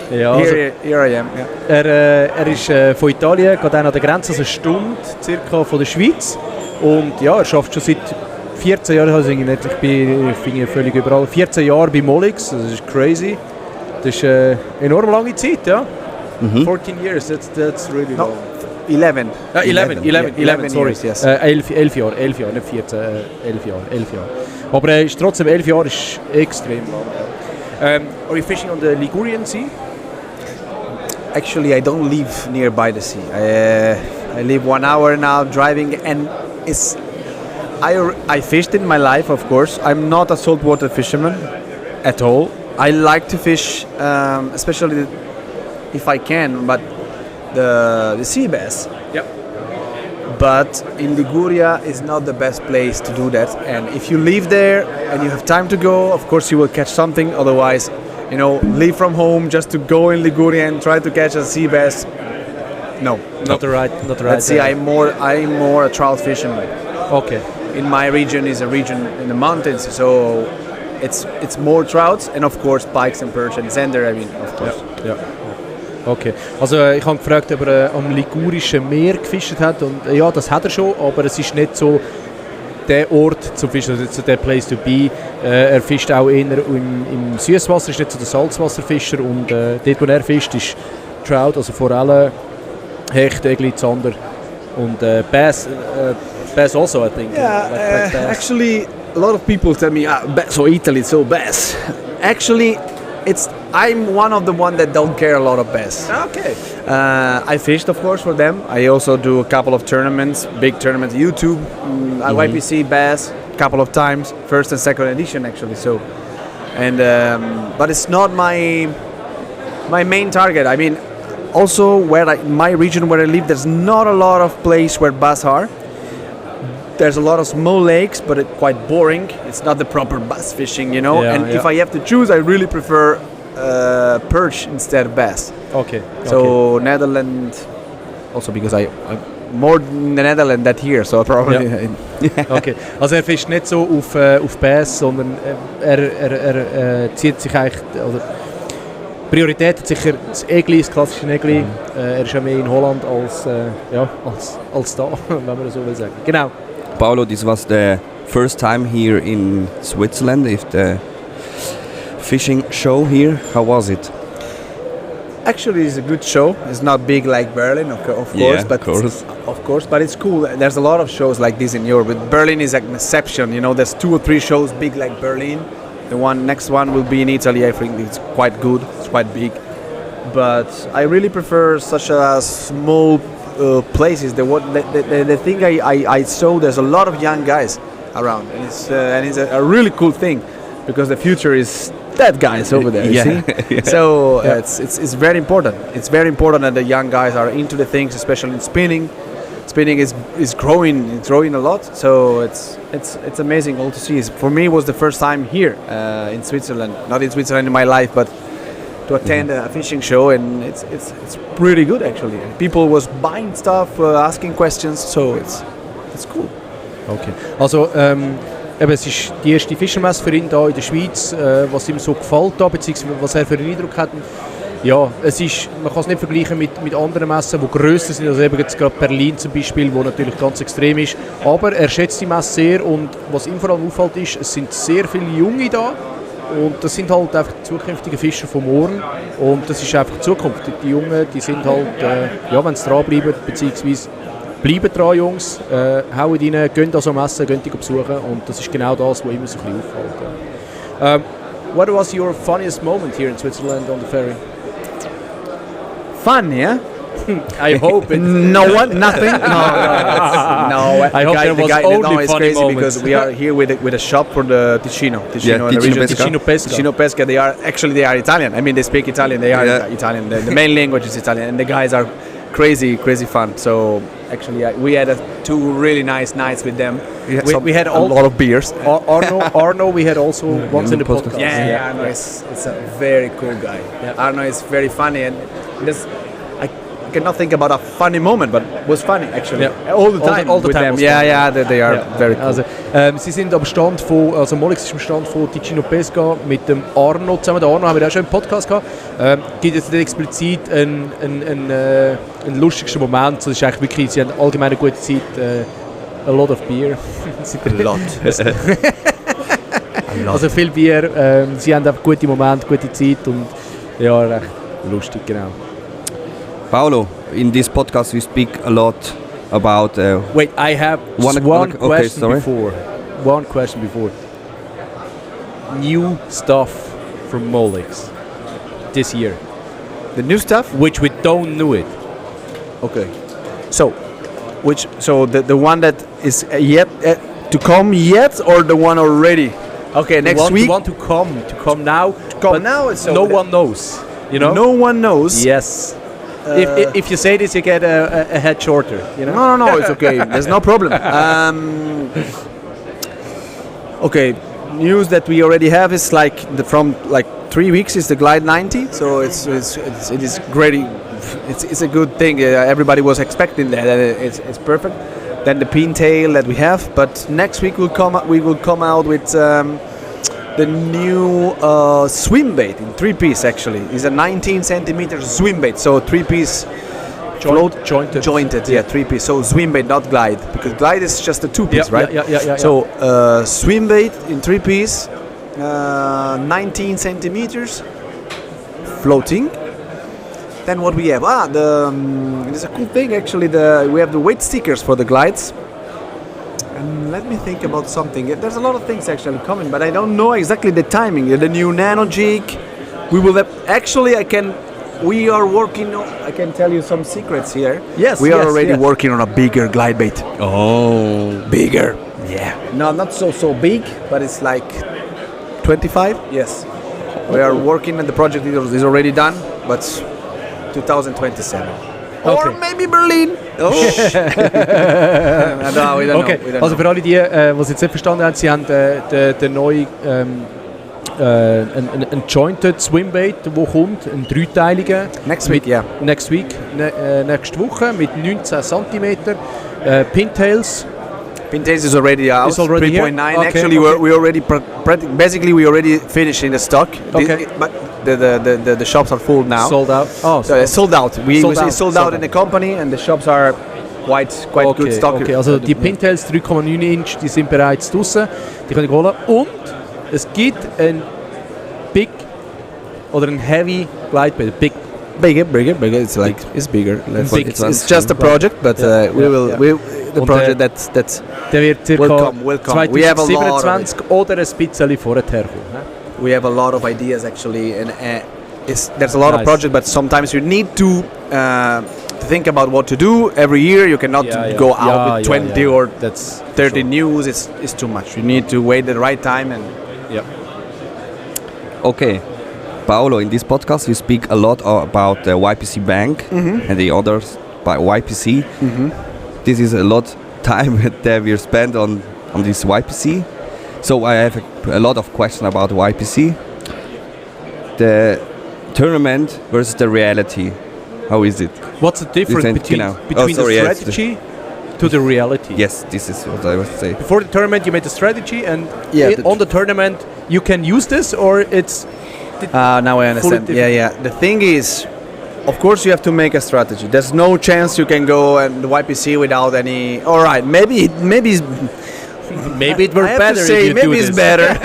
Ja, here I am. Yeah. Er ist von Italien, geht auch an der Grenze, also eine Stunde circa von der Schweiz. Und ja, er schafft schon seit 14 Jahren, also ich bin völlig überall, 14 Jahre bei Molix, das ist crazy. Das ist eine enorm lange Zeit, ja. 14 years, that's really long. 11. 11, sorry. Years, yes. 11 Jahre, nicht 14, 11 Jahre. Aber ist trotzdem 11 Jahre ist extrem lang. Are you fishing on the Ligurian Sea? Actually, I don't live nearby the sea. I live 1 hour now driving, and I fished in my life, of course. I'm not a saltwater fisherman at all. I like to fish, especially if I can, but the sea bass. Yep. But in Liguria is not the best place to do that. And if you live there and you have time to go, of course you will catch something. Otherwise, leave from home just to go in Liguria and try to catch a sea bass. No, not the right. Let's see, I'm more a trout fisherman. Okay. In my region is a region in the mountains, so it's more trouts and of course pikes and perch and zander. I mean, of course. Ja. Okay. Also ich habe gefragt, ob er am Ligurischen Meer gefischt hat und ja, das hat er schon, aber es ist nicht so der Ort zum Fischen, also so der Place to be. Er fischt auch eher im Süßwasser, ist nicht so der Salzwasserfischer und dort, wo er fischt, ist Trout, also Forellen, Hecht, Egli, Zander und Bass also, I think. Yeah, actually, a lot of people tell me, so Italy, so bass. Actually, I'm one of the one that don't care a lot of bass. Okay. I fished, of course, for them. I also do a couple of tournaments, big tournaments, YouTube, YPC bass, a couple of times, first and second edition actually. So, and but it's not my main target. I mean, also my region where I live, there's not a lot of place where bass are. There's a lot of small lakes, but it's quite boring. It's not the proper bass fishing, Yeah, if I have to choose, I really prefer perch instead of bass. Okay. So Netherlands, also because I'm more in the Netherlands than here, so probably. Ja. Okay. Also er fischt nicht so auf Bass, sondern er zieht sich eigentlich, oder Priorität hat sicher das Egli, das klassische Egli. Er ist ja mehr in Holland als da, wenn man das so will sagen. Genau. Paolo, this was the first time here in Switzerland, if the fishing show here. How was it? Actually, it's a good show. It's not big like Berlin, of course, but it's cool. There's a lot of shows like this in Europe. But Berlin is an exception. There's 2 or 3 shows big like Berlin. The next one will be in Italy. I think it's quite good. It's quite big. But I really prefer such a small places. The thing I saw, there's a lot of young guys around, and it's a really cool thing because the future is that guys over there. You see? Yeah. So it's very important. It's very important that the young guys are into the things, especially in spinning. Spinning is growing. It's growing a lot. So it's amazing all to see. For me, it was the first time here in Switzerland. Not in Switzerland in my life, but to attend a fishing show, and it's pretty good actually. People was buying stuff, asking questions, so it's cool. Okay. Also es ist die erste Fischermesse für ihn hier in der Schweiz, was ihm so gefällt da, beziehungsweise was er für einen Eindruck hat. Ja, man kann es nicht vergleichen mit anderen Messen, die grösser sind, also eben jetzt gerade Berlin zum Beispiel, wo natürlich ganz extrem ist. Aber er schätzt die Messe sehr und was ihm vor allem auffällt ist, es sind sehr viele Junge da. Und das sind halt einfach zukünftige Fischer von morgen und das ist einfach die Zukunft. Die Jungen, die sind halt, wenn sie dranbleiben, beziehungsweise bleiben dran, Jungs, hauen rein, gehen an so Messen, gehen die besuchen und das ist genau das, was immer so ein bisschen auffällt. What was your funniest moment here in Switzerland on the ferry? Fun, yeah? I hope it. Nothing. No. I hope there was only it's funny crazy moments. because we are here with a shop for the Ticino. Ticino Pesca. Ticino Pesca. They are Italian. I mean, they speak Italian. They are Italian. The main language is Italian, and the guys are crazy fun. So actually, we had 2 really nice nights with them. We had a lot of beers. Arno, we had also once in the podcast. Yeah. Arno is a very cool guy. Yeah. Arno is very funny, and I cannot think about a funny moment, but it was funny actually. Yeah. All the time with them. Yeah, they are very cool. Also, sie sind am Stand von, also Molix ist am Stand von Ticino Pesca mit dem Arno zusammen. Den Arno haben wir auch schon im Podcast gehabt. Gibt jetzt nicht explizit einen lustigsten Moment. Das ist eigentlich wirklich, sie haben allgemein eine gute Zeit. A lot of beer. A lot. Also viel Bier. Sie haben einfach gute Momente, gute Zeit und ja, recht lustig, genau. Paolo, in this podcast we speak a lot about. Wait, I have one question before. One question before. New stuff from Molex this year. The new stuff? Which we don't know it. Okay. So the one that is yet to come yet, or the one already? Okay, next week. The one to come now. It's no one knows. You know. No one knows. Yes. If you say this, you get a head shorter. You know. No, it's okay. There's no problem. Okay, news that we already have is from 3 weeks is the Glide 90. So it is great. It's a good thing. Everybody was expecting that. It's perfect. Then the Pintail that we have, but next week we will come out with the new swim bait in 3-piece. Actually, it's a 19 centimeter swim bait, so 3-piece jointed. Yeah, 3-piece. So swim bait, not Glide, because Glide is just a 2-piece, right? Yeah. So swim bait in 3-piece, 19 centimeters, floating. Then what we have? It's a cool thing actually. We have the weight stickers for the Glides. And let me think about something. There's a lot of things actually coming, but I don't know exactly the timing. The new Nano Jig. We will have, actually. We are working. I can tell you some secrets here. Yes. We are already working on a bigger Glide bait. Oh, bigger. Yeah. No, not so big, but it's like 25. Yes. We are working, and the project is already done, but 2027. Okay. Or maybe Berlin. Oh. No, we don't know. Also für alle die es jetzt nicht verstanden haben, sie haben den neuen ein Jointed Swimbait, der kommt, ein dreiteiliger. Next week, yeah. Next week, nächste Woche mit 19 cm. Pintails. Pintails is already out. It's already 3.9. Okay, Actually, we already basically we already finished in the stock. Okay. But the shops are full now. Sold out. Oh, so it's sold out. It's sold out in out. the company, and the shops are quite good stock. Okay, also die Pintails 3,9 Inch, die sind bereits draußen. Die können ich holen. Und es gibt ein Big oder ein Heavy Glide Bait. Bigger. It's bigger. It's just a project, but the project that's der wird circa will come. We have a lot 2027 oder ein bisschen vorher kommen. We have a lot of ideas actually, and there's a lot of projects, but sometimes you need to think about what to do every year. You cannot go out with 20 or 30 news. It's too much. You need to wait the right time and. Okay. Paolo, in this podcast we speak a lot about the YPC Bank and the others by YPC. This is a lot time that we spend on this YPC. So I have a lot of questions about YPC. The tournament versus the reality. How is it? What's the difference between the strategy to the reality? Yes, this is what I was saying. Before the tournament you made a strategy, and on the tournament you can use this, or it's... now I understand. Yeah. The thing is, of course, you have to make a strategy. There's no chance you can go and the YPC without any. All right, maybe it were better. Maybe it's better.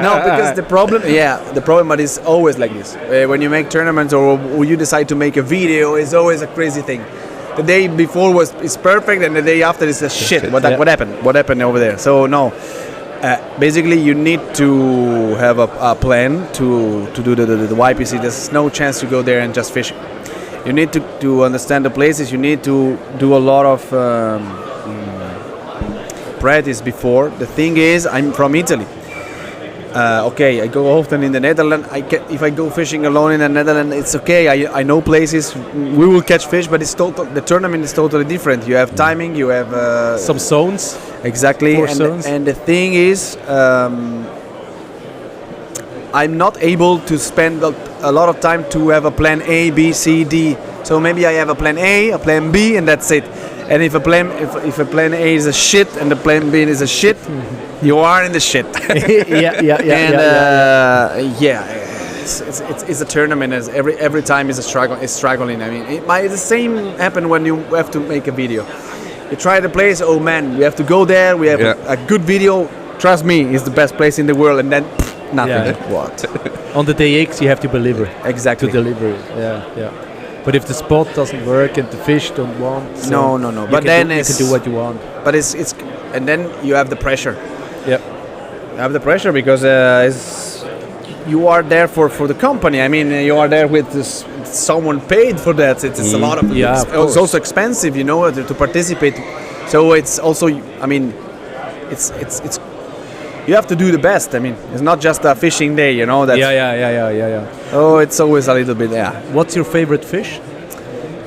No, because the problem, but it's always like this. When you make tournaments or you decide to make a video, it's always a crazy thing. The day before is perfect, and the day after is a shit. What happened? What happened over there? So no. Basically, you need to have a plan to do the YPC. There's no chance to go there and just fish. You need to understand the places. You need to do a lot of practice before. The thing is, I'm from Italy. I go often in the Netherlands. If I go fishing alone in the Netherlands, it's okay. I know places. We will catch fish, but the tournament is totally different. You have timing. You have some zones. Exactly. And the thing is, I'm not able to spend a lot of time to have a plan A, B, C, D. So maybe I have a plan A, a plan B, and that's it. And if a plan A is a shit and the plan B is a shit, you are in the shit. It's a tournament. As every time is a struggle. It's struggling. I mean, the same happen when you have to make a video. You try the place. Oh man, we have to go there. We have a good video. Trust me, it's the best place in the world. And then nothing. What? On the day X, you have to deliver. Exactly. To deliver it. Yeah. But if the spot doesn't work and the fish don't want, no. But then you can do what you want. But it's and then you have the pressure. Yeah. You have the pressure because you are there for the company. I mean, you are there with someone paid for that. It's a lot of. Yeah, it's also expensive, to participate. So it's also. I mean, it's. You have to do the best. I mean, it's not just a fishing day, That's, Yeah. Oh, it's always a little bit. Yeah. What's your favorite fish?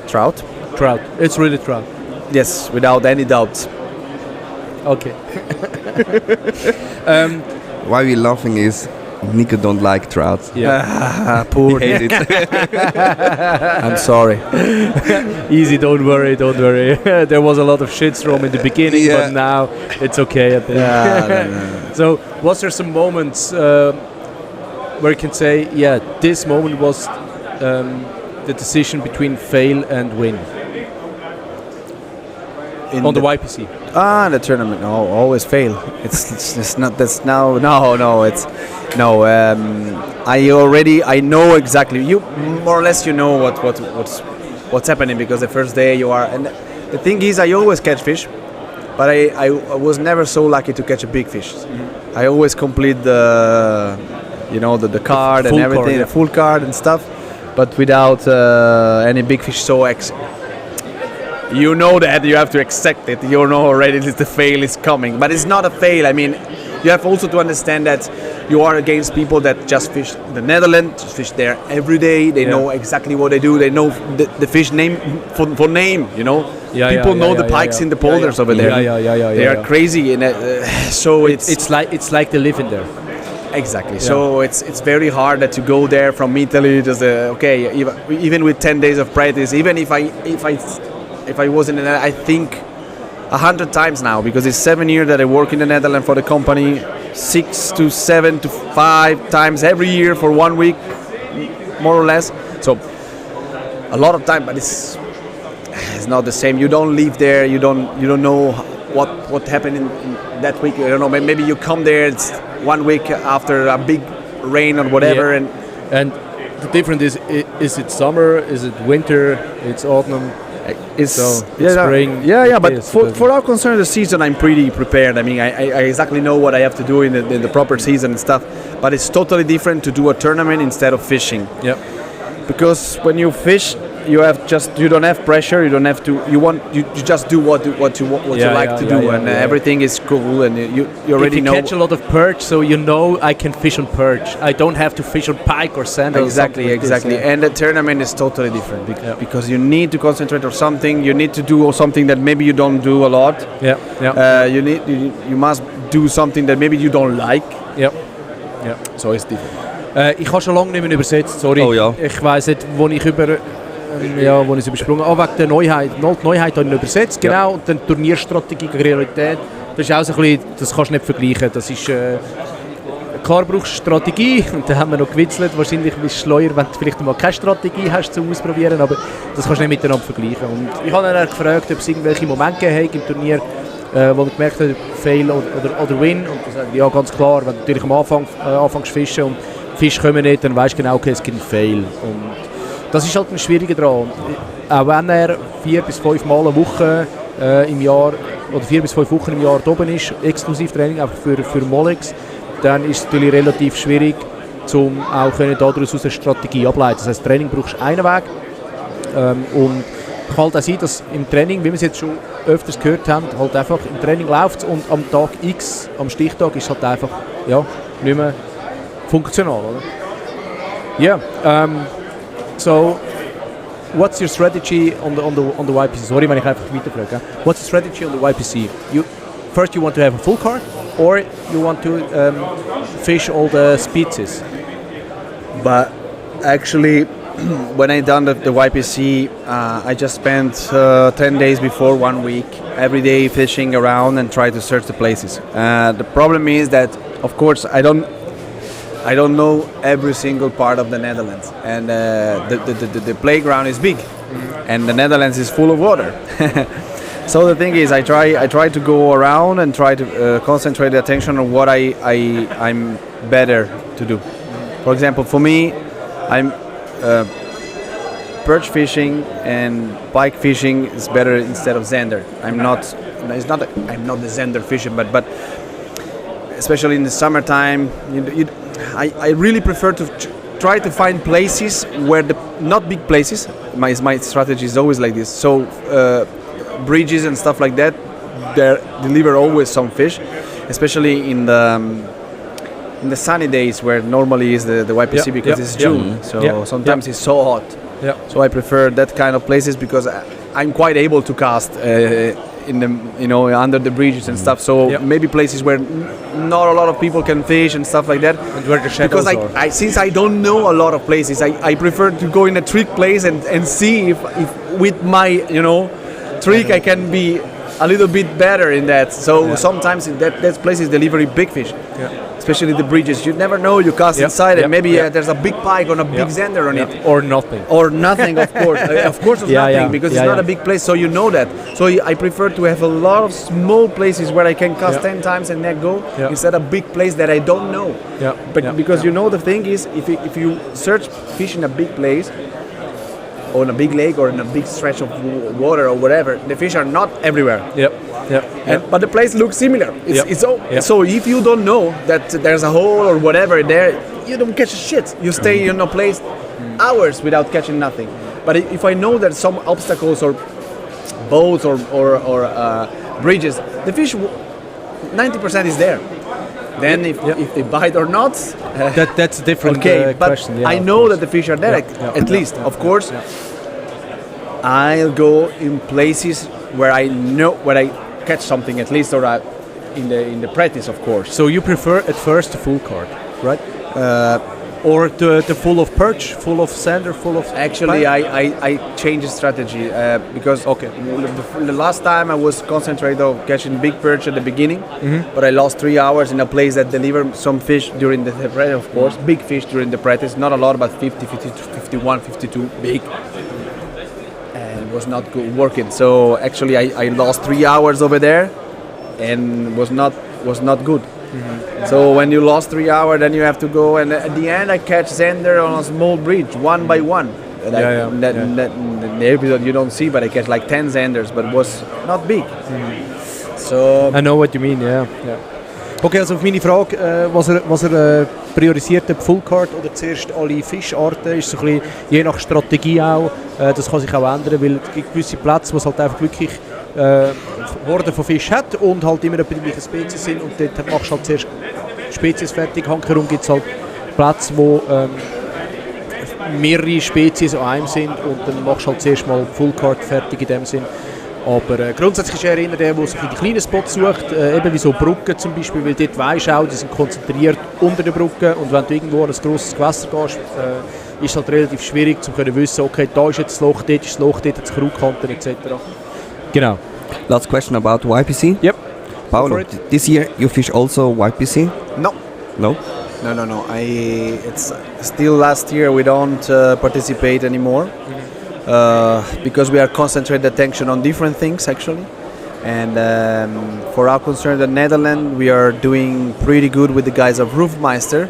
Trout. Trout. It's really trout. Yes, without any doubt. Okay. Why we're laughing is Nico don't like trout. Yeah. Poor. He hates it. I'm sorry. Easy, don't worry. There was a lot of shitstorm in the beginning, but now it's okay, I think. No. So, was there some moments where you can say, this moment was the decision between fail and win? On the YPC? The tournament. No, always fail. It's not. That's no. It's no. I know exactly. You more or less know what's happening because the first day you are. And the thing is, I always catch fish, but I was never so lucky to catch a big fish. Mm-hmm. I always complete the card and everything, the full card and stuff, but without any big fish. So you know that you have to accept it. You know already that the fail is coming, but it's not a fail. I mean, you have also to understand that you are against people that just fish the Netherlands, fish there every day. They know exactly what they do. They know the fish name for name. People know the pikes in the polders over there. They are crazy, and so it's like they live in there. Exactly. Yeah. So it's very hard that to go there from Italy. Just even with 10 days of practice, even if I was in the Netherlands, I think 100 times now, because it's 7 years that I work in the Netherlands for the company, 6 to 7 to 5 times every year for 1 week, more or less. So a lot of time, but it's not the same. You don't live there. You don't know what happened in that week. I don't know. Maybe you come there. It's 1 week after a big rain or whatever, and the difference is it summer? Is it winter? It's autumn. It's spring. But for our concern, the season, I'm pretty prepared. I mean, I exactly know what I have to do in the proper season and stuff. But it's totally different to do a tournament instead of fishing. Yep. Because when you fish, you don't have pressure. You don't have to. You just do what you like to do, and everything is cool, and you already know. You catch a lot of perch, so I can fish on perch. I don't have to fish on pike or sandal. Exactly. And the tournament is totally different because you need to concentrate on something. You need to do something that maybe you don't do a lot. You must do something that maybe you don't like. So it's different. Ich habe schon lange nicht mehr übersetzt, sorry. Oh ja. Ich weiss nicht, wo ich es übersprungen habe. Wegen der Neuheit. Die Neuheit habe ich übersetzt, genau. Und dann Turnierstrategie gegen Realität. Das ist auch so ein bisschen, das kannst du nicht vergleichen. Das ist, klar brauchst du Strategie. Und dann haben wir noch gewitzelt. Wahrscheinlich bist du schleuer, wenn du vielleicht mal keine Strategie hast zum Ausprobieren. Aber das kannst du nicht miteinander vergleichen. Und ich habe dann gefragt, ob es irgendwelche Momente gegeben hat im Turnier, wo ich gemerkt habe, Fail oder Win. Und dann sagen ja, ganz klar, wenn du natürlich am Anfang anfängst zu fischen und Fisch kommen nicht, dann weißt du genau, okay, es gibt einen Fail. Und das ist halt ein Schwieriger daran. Auch wenn er 4 bis 5 Mal eine Woche im Jahr oder 4 bis 5 Wochen im Jahr oben ist, exklusiv Training einfach für Molex, dann ist es natürlich relativ schwierig, um auch daraus eine Strategie ableiten. Das heißt, Training brauchst du einen Weg. Und es kann halt auch sein, dass im Training, wie wir es jetzt schon öfters gehört haben, halt einfach im Training läuft es und am Tag X, am Stichtag, ist es halt einfach nicht mehr funktional, oder? Yeah. So, what's your strategy on the YPC? Sorry, wenn ich einfach weiterfrage. What's the strategy on the YPC? First, you want to have a full card, or you want to fish all the species? But actually, when I done the YPC, I just spent 10 days before 1 week, every day fishing around and try to search the places. The problem is that, of course, I don't know every single part of the Netherlands, and the playground is big, and the Netherlands is full of water. So the thing is, I try to go around and try to concentrate the attention on what I'm better to do. For example, for me, perch fishing and pike fishing is better instead of zander. I'm not the zander fisher, but especially in the summertime, I really prefer to try to find places where not big places. My strategy is always like this. So bridges and stuff like that, they deliver always some fish, especially in the sunny days where normally is the YPC because it's June. So sometimes it's so hot. Yeah. So I prefer that kind of places because I'm quite able to cast in the under the bridges and stuff. So maybe places where not a lot of people can fish and stuff like that. And where the shadows are. Since I don't know a lot of places, I prefer to go in a trick place and see if with my trick I can be a little bit better in that. So sometimes in that places deliver big fish. Yeah. Especially the bridges, you never know. You cast inside, and maybe there's a big pike on a big zander on it, or nothing, of course, nothing, because it's not a big place, so you know that. So I prefer to have a lot of small places where I can cast 10 times and let go, instead of a big place that I don't know. But because the thing is, if you search fish in a big place, or in a big lake, or in a big stretch of water or whatever, the fish are not everywhere. But the place looks similar. So if you don't know that there's a hole or whatever there, you don't catch a shit. You stay in a place hours without catching nothing. But if I know there's some obstacles or boats or bridges, the fish 90% is there. Then if they bite or not, that's a different question. But I know that the fish are there at least. Of course, I'll go in places where I catch something at least, or in the practice, of course. So you prefer at first the full card, right? Or the full of perch, full of zander, full of... Actually, I changed the strategy because the last time I was concentrated on catching big perch at the beginning, but I lost 3 hours in a place that delivered some fish during the practice, of course, big fish during the practice, not a lot, but 50, 51, 52, big. Was not good working, so actually I lost 3 hours over there and was not good. So when you lost 3 hours, then you have to go, and at the end I catch zander on a small bridge, one by one. The episode you don't see, but I catch like 10 zanders, but it was not big. So I know what you mean, Okay, also auf meine Frage, was er priorisiert hat, Fullcard oder zuerst alle Fischarten, ist so ein bisschen je nach Strategie auch. Das kann sich auch ändern, weil es gibt gewisse Plätze, wo es halt einfach wirklich Horden von Fisch hat und halt immer etwa die gleichen Spezies sind, und dort machst du halt zuerst Spezies fertig. Hankerum gibt es halt Plätze, wo mehrere Spezies an einem sind, und dann machst du halt zuerst mal Fullcard fertig in dem Sinn. Aber grundsätzlich ist er einer, der sich in die kleinen Spots sucht, eben wie so Brücken zum Beispiel, weil dort weisst du auch, die sind konzentriert unter der Brücke, und wenn du irgendwo an ein grosses Gewässer gehst, ist es halt relativ schwierig zu wissen, okay, da ist jetzt das Loch, dort ist das Loch, dort hat es Krugkanten etc. Genau. Last question about YPC. Yep. Paolo, this year you fish also YPC? No. No? No. It's still last year we don't participate anymore. Because we are concentrated attention on different things actually, and for our concern, the Netherlands, we are doing pretty good with the guys of Roofmeister.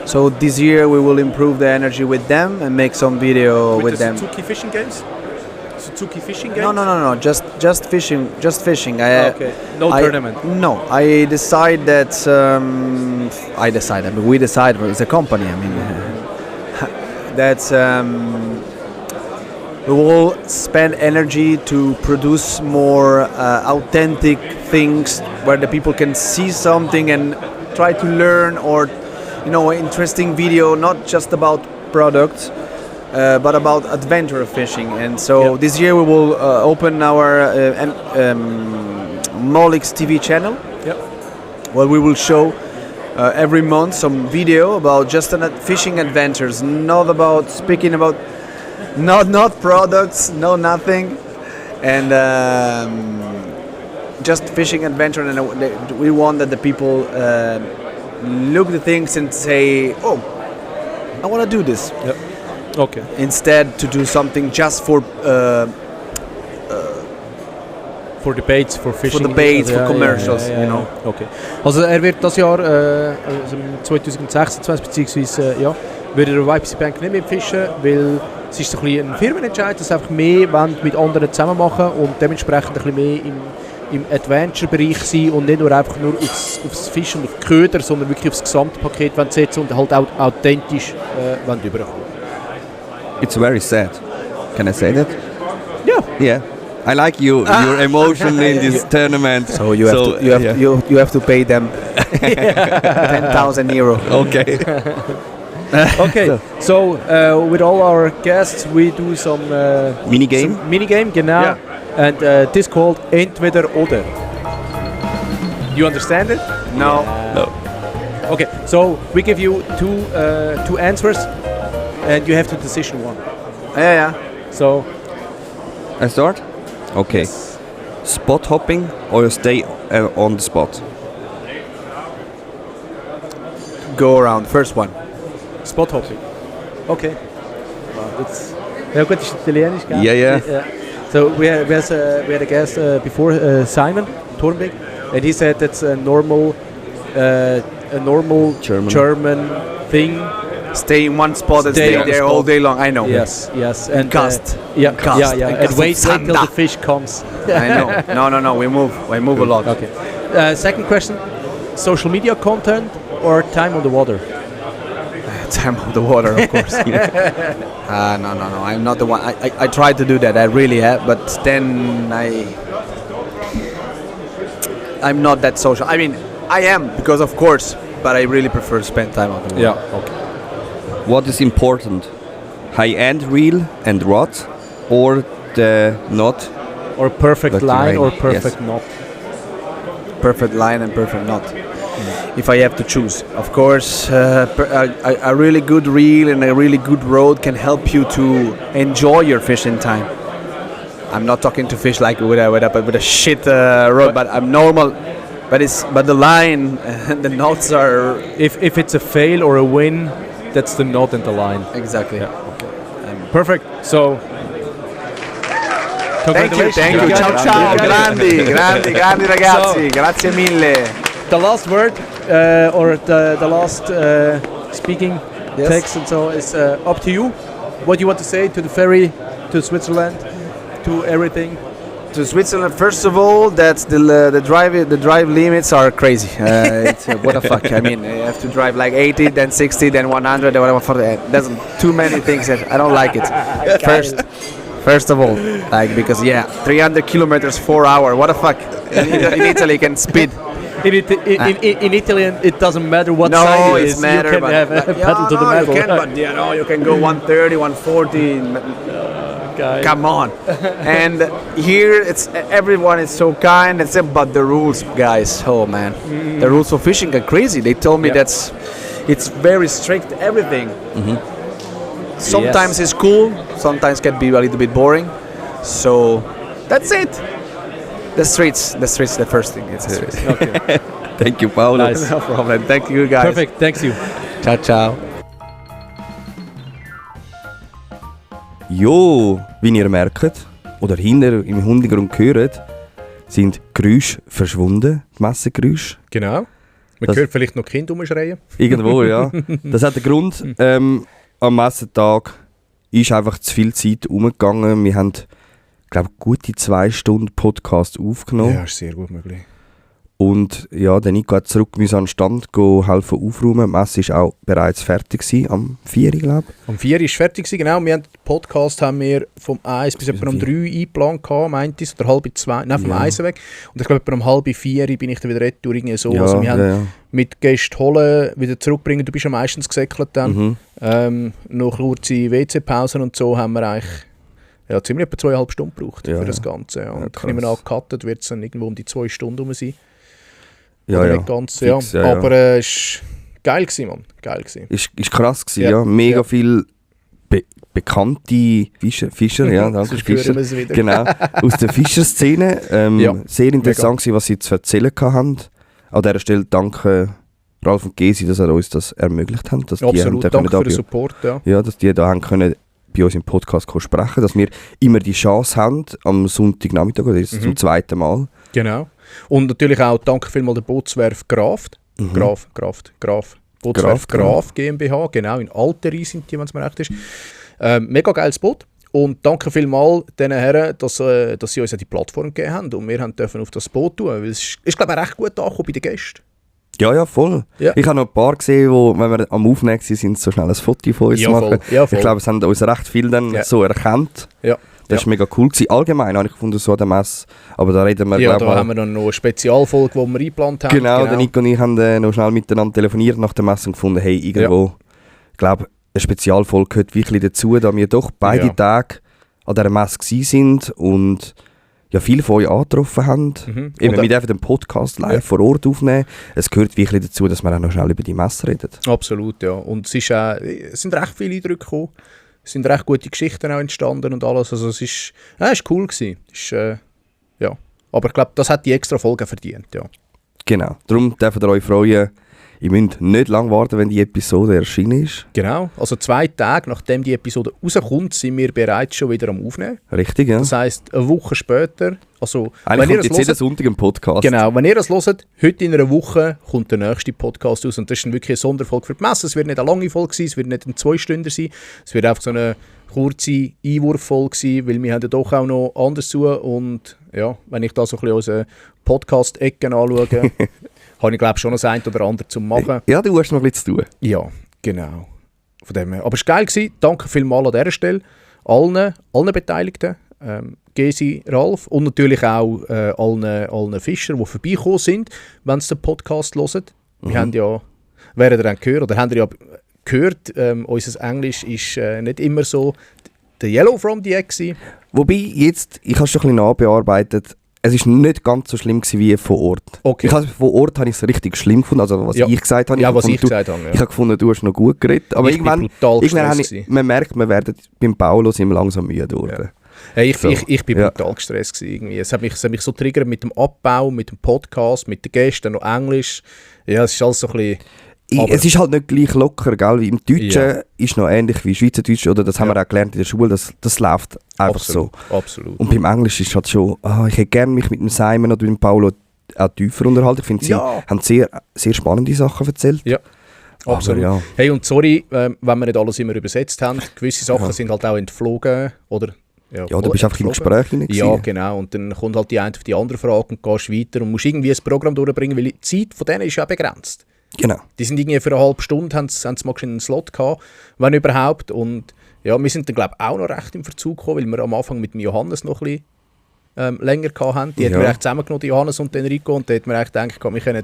So this year we will improve the energy with them and make some video with them. Suzuki fishing games? Suzuki fishing games? No. Just fishing. Okay. No tournament. No, I decide that. We decide. It's a company. I mean, that. We will spend energy to produce more authentic things where the people can see something and try to learn, or interesting video, not just about products, but about adventure fishing. And so this year we will open our Molix TV channel, where we will show every month some video about just fishing adventures, not about speaking about not products, no nothing, and just fishing adventure. And we want that the people look at the things and say, "Oh, I want to do this." Yep. Okay. Instead, to do something just for debates, for fishing. For debates, for commercials, you know. Okay. Also wird das Jahr, also 2026 beziehungsweise wird er auf YPC Bank nicht mehr fischen, weil es ist so ein bisschen ein Firmenentscheid, dass sie einfach mehr mit anderen zusammen machen und dementsprechend ein bisschen mehr im Adventure-Bereich sein und nicht nur einfach nur aufs Fisch und auf die Köder, sondern wirklich aufs Gesamtpaket setzen und halt auch authentisch rüberkommen. It's very sad. Can I say that? Yeah. Yeah. I like your emotion in this tournament. So you have to pay them 10,000 euro. Okay. Okay, so with all our guests we do some minigame, genau. Yeah. And this called Entweder Oder. You understand it? No. No. Okay, so we give you two answers and you have to decision one. Yeah. So I start? Okay. Spot hopping or stay on the spot? Go around. First one. Spot hopping. Okay. Wow, that's ja gut, ist Italienisch, gell? Yeah. So we had a guest before, Simon Thornbeck, and he said that's a normal German thing. Stay in one spot and stay there all day long. I know. Yes. And cast. Yeah. And wait till the fish comes. I know. No. We move a lot. Okay. Second question: social media content or time on the water? Time on the water, of course. No. I'm not the one. I tried to do that. I really have, but then I'm not that social. I mean, I am because of course, but I really prefer to spend time on the water. Yeah. Okay. What is important? High-end reel and rod or the knot? Or perfect line or perfect knot? Perfect line and perfect knot. If I have to choose, of course, a really good reel and a really good rod can help you to enjoy your fishing time. I'm not talking to fish like with a shit rod, but I'm normal. But the line and the knots are. If it's a fail or a win, that's the knot and the line. Exactly. Yeah. Okay. Perfect. So. Thank you. Ciao. Grandi ragazzi. Grazie mille. The last word or the last speaking text and so is up to you. What do you want to say to the ferry, to Switzerland, to everything? To Switzerland, first of all, that's the drive limits are crazy. It's, what the fuck? I mean, you have to drive like 80, then 60, then 100, then whatever. There's too many things that I don't like it. First of all, like because 300 kilometers 4 hours. What the fuck? In Italy, you can speed. In Italy, it doesn't matter what side it is. Matter, you can have a pedal to the metal. You can go 130, 140. Come on. And here everyone is so kind and say, but the rules, guys, oh man, the rules for fishing are crazy. They told me it's very strict, everything. Sometimes it's cool, sometimes can be a little bit boring. So that's it. The streets, the first thing. It's the streets. Okay. Thank you, Paolo. Nice. No problem. Thank you, guys. Perfect. Thanks you. Ciao. Jo, wie ihr merkt, oder hinter im Hintergrund hört, sind Geräusche verschwunden, die Messegeräusche. Genau. Man hört vielleicht noch Kinder rumschreien. Irgendwo, ja. Das hat den Grund, am Messetag ist einfach zu viel Zeit umgegangen. Wir haben, glaube ich, gute 2 Stunden Podcast aufgenommen. Ja, ist sehr gut möglich. Und ja, der Nico hat zurück an den Stand helfen aufräumen. Die Messe war auch bereits fertig gewesen, am 4, glaube ich. Am 4 war es fertig gewesen, genau. Wir haben den Podcast haben wir vom 1 bis etwa um 3 eingeplant gehabt, meinte ich, oder halb 2, nein, vom 1 weg. Und ich glaube, etwa um halb 4 bin ich dann wieder retour, irgendwie so. Ja, also wir haben mit Gästen holen, wieder zurückbringen, du bist ja meistens gesäckelt dann. Noch kurze WC-Pausen und so haben wir eigentlich ziemlich etwa 2,5 Stunden gebraucht für das Ganze. Ja. Und ich nehme an, gecuttet wird es dann irgendwo um die 2 Stunden rum sein. Nicht ganz, fix, aber es war geil gewesen, Mann. Geil gewesen. Ist krass gewesen, ja. Mega viel bekannte Fischer, danke Fischer. Genau, aus der Fischerszene. Sehr interessant gewesen, was sie zu erzählen hatten. An dieser Stelle danke Ralf und Gesi, dass er uns das ermöglicht haben. Dass absolut, die danke für den Support. Ja, dass die da haben können bei uns im Podcast sprechen, dass wir immer die Chance haben, am Sonntagnachmittag, oder ist es zum 2. Mal. Genau. Und natürlich auch danke vielmals der Bootswerft Graf GmbH, genau, in Altery sind die, wenn es mir recht ist. Mega geiles Boot. Und danke vielmals den Herren, dass sie uns die Plattform gegeben haben und wir dürfen auf das Boot tun. Weil es ist, glaube ich, recht gut angekommen bei den Gästen. Ja, voll. Ja. Ich habe noch ein paar gesehen, wo, wenn wir am Aufnehmen sind, so schnell ein Foto von uns machen. Ja, voll. Ich glaube, es haben uns recht viel dann so erkannt. Ja. Das war mega cool gewesen. Allgemein habe ich gefunden, so an der Messe. Aber da reden wir, da haben wir dann noch eine Spezialfolge, die wir eingeplant haben. Genau, der Nico und ich haben noch schnell miteinander telefoniert nach der Messe und gefunden, hey, irgendwo, ich glaube, eine Spezialfolge gehört wirklich dazu, da wir doch beide Tage an dieser Messe waren und viele von euch angetroffen haben. Eben, wir dürfen den Podcast live vor Ort aufnehmen. Es gehört wirklich dazu, dass wir auch noch schnell über die Messe reden. Absolut, ja. Und es sind recht viele Eindrücke gekommen. Es sind recht gute Geschichten auch entstanden und alles. Also es ist cool gewesen. Aber ich glaube, das hat die extra Folge verdient, ja. Genau. Darum dürft ihr euch freuen. Ihr müsst nicht lange warten, wenn die Episode erschienen ist. Genau. Also 2 Tage, nachdem die Episode rauskommt, sind wir bereits schon wieder am Aufnehmen. Richtig, ja. Das heisst, eine Woche später. Also, eigentlich kommt jetzt jeden Sonntag ein Podcast. Genau. Wenn ihr das hört, heute in einer Woche kommt der nächste Podcast aus. Und das ist dann wirklich eine Sonderfolge für die Messe. Es wird nicht eine lange Folge sein, es wird nicht ein 2-Stünder sein. Es wird einfach so eine kurze Einwurffolge sein, weil wir haben ja doch auch noch anders zu. Und ja, wenn ich da so ein bisschen unsere Podcast-Ecken anschaue, habe ich glaube schon das ein oder andere zu machen. Ja, du hast noch ein bisschen zu tun. Ja, genau. Von dem her. Aber es war geil gewesen. Danke vielmals an dieser Stelle allen Beteiligten. Gesi, Ralf und natürlich auch allen Fischern, die vorbeigekommen sind, wenn sie den Podcast hören. Wir haben ja, werdet ihr dann gehört, oder habt ihr ja gehört, unser Englisch ist nicht immer so der Yellow from the Egg. Wobei, jetzt, ich habe es schon ein bisschen nachbearbeitet, es war nicht ganz so schlimm wie vor Ort. Okay. Vor Ort habe ich es richtig schlimm gefunden, also was ich gesagt habe. Ich habe gefunden, du hast noch gut geredet. Aber irgendwann man merkt, wir werden beim Paulo sind wir langsam müde geworden. Ja. Ich bin brutal gestresst gewesen, irgendwie. Es hat mich so triggert mit dem Abbau, mit dem Podcast, mit den Gästen, noch Englisch. Ja, es ist alles so ein bisschen... Es ist halt nicht gleich locker, gell? Wie im Deutschen ist noch ähnlich wie Schweizerdeutsch, oder das haben wir auch gelernt in der Schule, das läuft einfach so. Absolut. Und beim Englisch ist halt schon, ich hätte gerne mich mit dem Simon oder mit dem Paulo auch tiefer unterhalten. Ich finde, sie haben sehr, sehr spannende Sachen erzählt. Ja, absolut. Aber, hey, und sorry, wenn wir nicht alles immer übersetzt haben, gewisse Sachen sind halt auch entflogen, oder... Ja, du bist einfach im Gespräch hinein. Ja, genau. Und dann kommt halt die eine auf die andere Frage und gehst weiter und musst irgendwie ein Programm durchbringen, weil die Zeit von denen ist ja begrenzt. Genau. Die sind irgendwie für eine halbe Stunde, haben sie mal einen Slot gehabt, wenn überhaupt. Und ja, wir sind dann, glaube ich, auch noch recht im Verzug gekommen, weil wir am Anfang mit dem Johannes noch ein bisschen länger gehabt haben. Die hätten wir echt zusammengenommen, Johannes und Enrico, und da hätten wir echt gedacht, wir können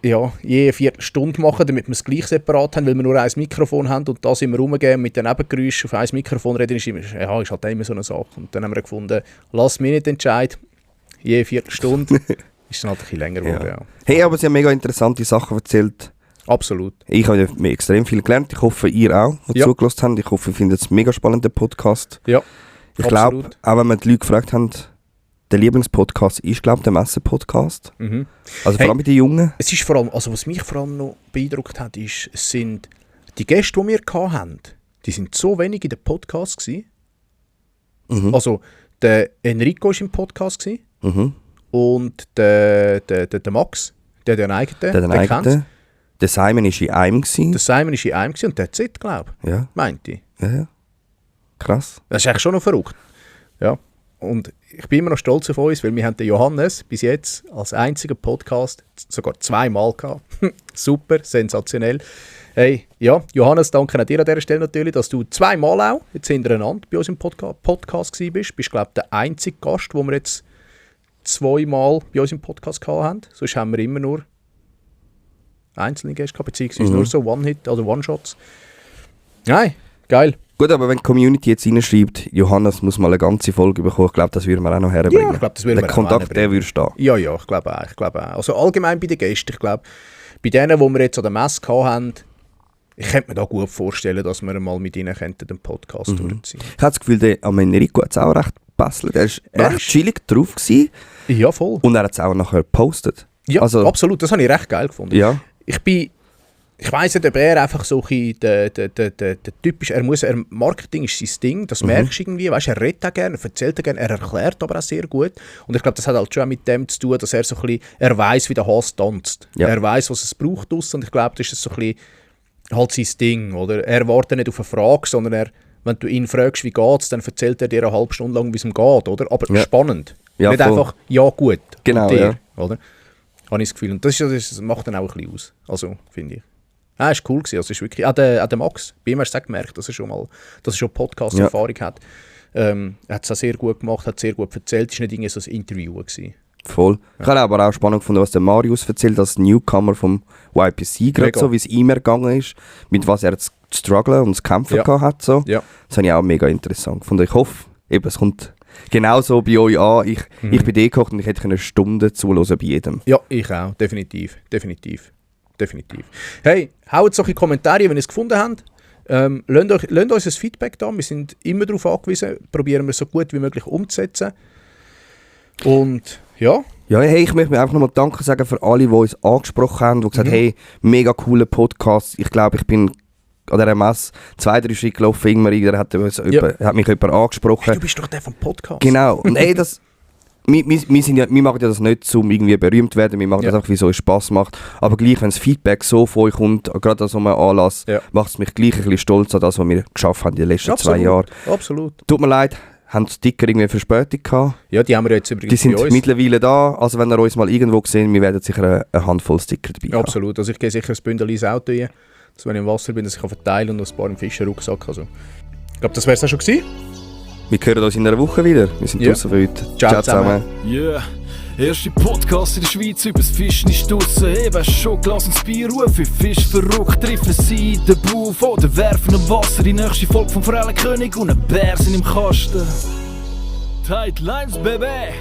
je eine Viertelstunde machen, damit wir es gleich separat haben, weil wir nur ein Mikrofon haben und da sind wir rumgegeben mit den Nebengeräuschen auf ein Mikrofon reden, ist halt immer so eine Sache. Und dann haben wir gefunden, lass mich nicht entscheiden, je eine Viertelstunde. Ist dann halt ein bisschen länger geworden, ja. Hey, aber sie haben mega interessante Sachen erzählt. Absolut. Ich habe extrem viel gelernt. Ich hoffe, ihr auch, die zugelassen habt. Ich hoffe, ihr findet es einen mega spannenden Podcast. Ja, ich glaube, auch wenn wir die Leute gefragt haben, der Lieblingspodcast ist, glaube ich, der Messe-Podcast. Mhm. Also vor allem bei den Jungen. Es ist vor allem, also was mich vor allem noch beeindruckt hat, ist, es sind die Gäste, die wir hatten, die sind so wenig in den Podcast gewesen. Mhm. Also der Enrico war im Podcast gewesen. Mhm. Und der Max, der hat einen eigenen. Der Simon war in einem. Und der Z, glaube ich. Ja. Meinte ich. Ja. Krass. Das ist eigentlich schon noch verrückt. Ja. Und ich bin immer noch stolz auf uns, weil wir haben den Johannes bis jetzt als einzigen Podcast sogar 2-mal gehabt. Super, sensationell. Hey, ja, Johannes, danke an dir an dieser Stelle natürlich, dass du 2-mal auch jetzt hintereinander bei uns im Podcast gewesen bist. Du bist, glaube ich, der einzige Gast, wo wir jetzt 2-mal bei uns im Podcast haben. Sonst haben wir immer nur einzelne Gäste gehabt, beziehungsweise nur so One-Hit, also One-Shots. Nein, geil. Gut, aber wenn die Community jetzt reinschreibt, Johannes muss mal eine ganze Folge bekommen, ich glaube, das würden wir auch noch herbringen. Ja, ich glaube, das würden wir auch Kontakt, der würde stehen. Ja, ich glaube auch. Also allgemein bei den Gästen, ich glaube, bei denen, die wir jetzt an der Messe haben, ich könnte mir da gut vorstellen, dass wir mal mit ihnen den Podcast durchziehen. Ich habe das Gefühl, der Enrico hat es auch recht gebesselt. Er war recht chillig drauf gewesen. Ja, voll. Und er hat es auch nachher gepostet. Ja, also, absolut. Das habe ich recht geil gefunden. Ja. Ich weiss nicht, ob er einfach so ein der typische, Marketing ist sein Ding, das merkst du irgendwie, weißt, er redet auch gerne, er erzählt auch gerne, er erklärt aber auch sehr gut. Und ich glaube, das hat halt schon mit dem zu tun, dass er so ein bisschen, er weiss, wie der Hase tanzt. Ja. Er weiss, was es braucht und ich glaube, das ist so ein bisschen halt sein Ding, oder? Er wartet nicht auf eine Frage, sondern wenn du ihn fragst, wie geht's, dann erzählt er dir eine halbe Stunde lang, wie es ihm geht, oder? Aber spannend. Ja, nicht voll. einfach, ja gut, genau, dir, ja. oder? Habe ich das Gefühl. Und das macht dann auch ein bisschen aus, also, finde ich. Ja, ist cool gewesen. Also, ist wirklich, auch der Max, bei ihm hast du gemerkt, dass er schon Podcast-Erfahrung hat. Er hat es auch sehr gut gemacht, hat sehr gut erzählt. Es war nicht irgendwie so ein Interview gewesen. Voll. Ich habe aber auch spannend gefunden, was der Marius erzählt, als Newcomer vom YPC, gerade so, wie es ihm ergangen ist, mit was er zu strugglen und zu kämpfen gehabt hat. So. Ja. Das habe ich auch mega interessant gefunden. Ich hoffe, eben, es kommt genauso bei euch an. Ich bin gekocht und ich hätte eine Stunde zuhören bei jedem. Ja, ich auch. Definitiv. Hey, haut solche Kommentare, wenn ihr es gefunden habt. Lasst uns ein Feedback da. Wir sind immer darauf angewiesen. Probieren wir so gut wie möglich umzusetzen. Und ja. Ja, hey, ich möchte mir einfach nochmal Danke sagen für alle, die uns angesprochen haben, die gesagt haben, hey, mega cooler Podcast. Ich glaube, ich bin an dieser Messe 2-3 Schritte gelaufen, irgendwer hat mich jemand angesprochen. Hey, du bist doch der vom Podcast. Genau. Und hey, wir machen ja das nicht, um irgendwie berühmt zu werden, wir machen das einfach, wie es euch Spass macht. Aber gleich, wenn das Feedback so von euch kommt, gerade an so einem Anlass, macht es mich gleich ein bisschen stolz an das, was wir geschafft haben in den letzten 2 Jahren. Absolut. Tut mir leid, haben die Sticker irgendwie Verspätung gehabt? Ja, die haben wir jetzt übrigens. Die sind mittlerweile da, also wenn ihr uns mal irgendwo sehen, wir werden sicher eine Handvoll Sticker dabei haben. Absolut, also ich gehe sicher ein Bündel ins Auto rein, dass wenn ich im Wasser bin, dass ich verteilen und noch ein paar im Fischerrucksack. Also, ich glaube, das wäre es auch schon gewesen. Wir hören uns in einer Woche wieder. Wir sind draussen für heute. Ciao zusammen. Yeah. Erste Podcast in der Schweiz übers Fischen ist draussen. Eben schon Glas ins Bier rufen. Fisch verrückt, treffen sie den Buff oder werfen im Wasser. Die nächste Folge vom Forellenkönig und ein Bär sind im Kasten. Tight Lines, Baby!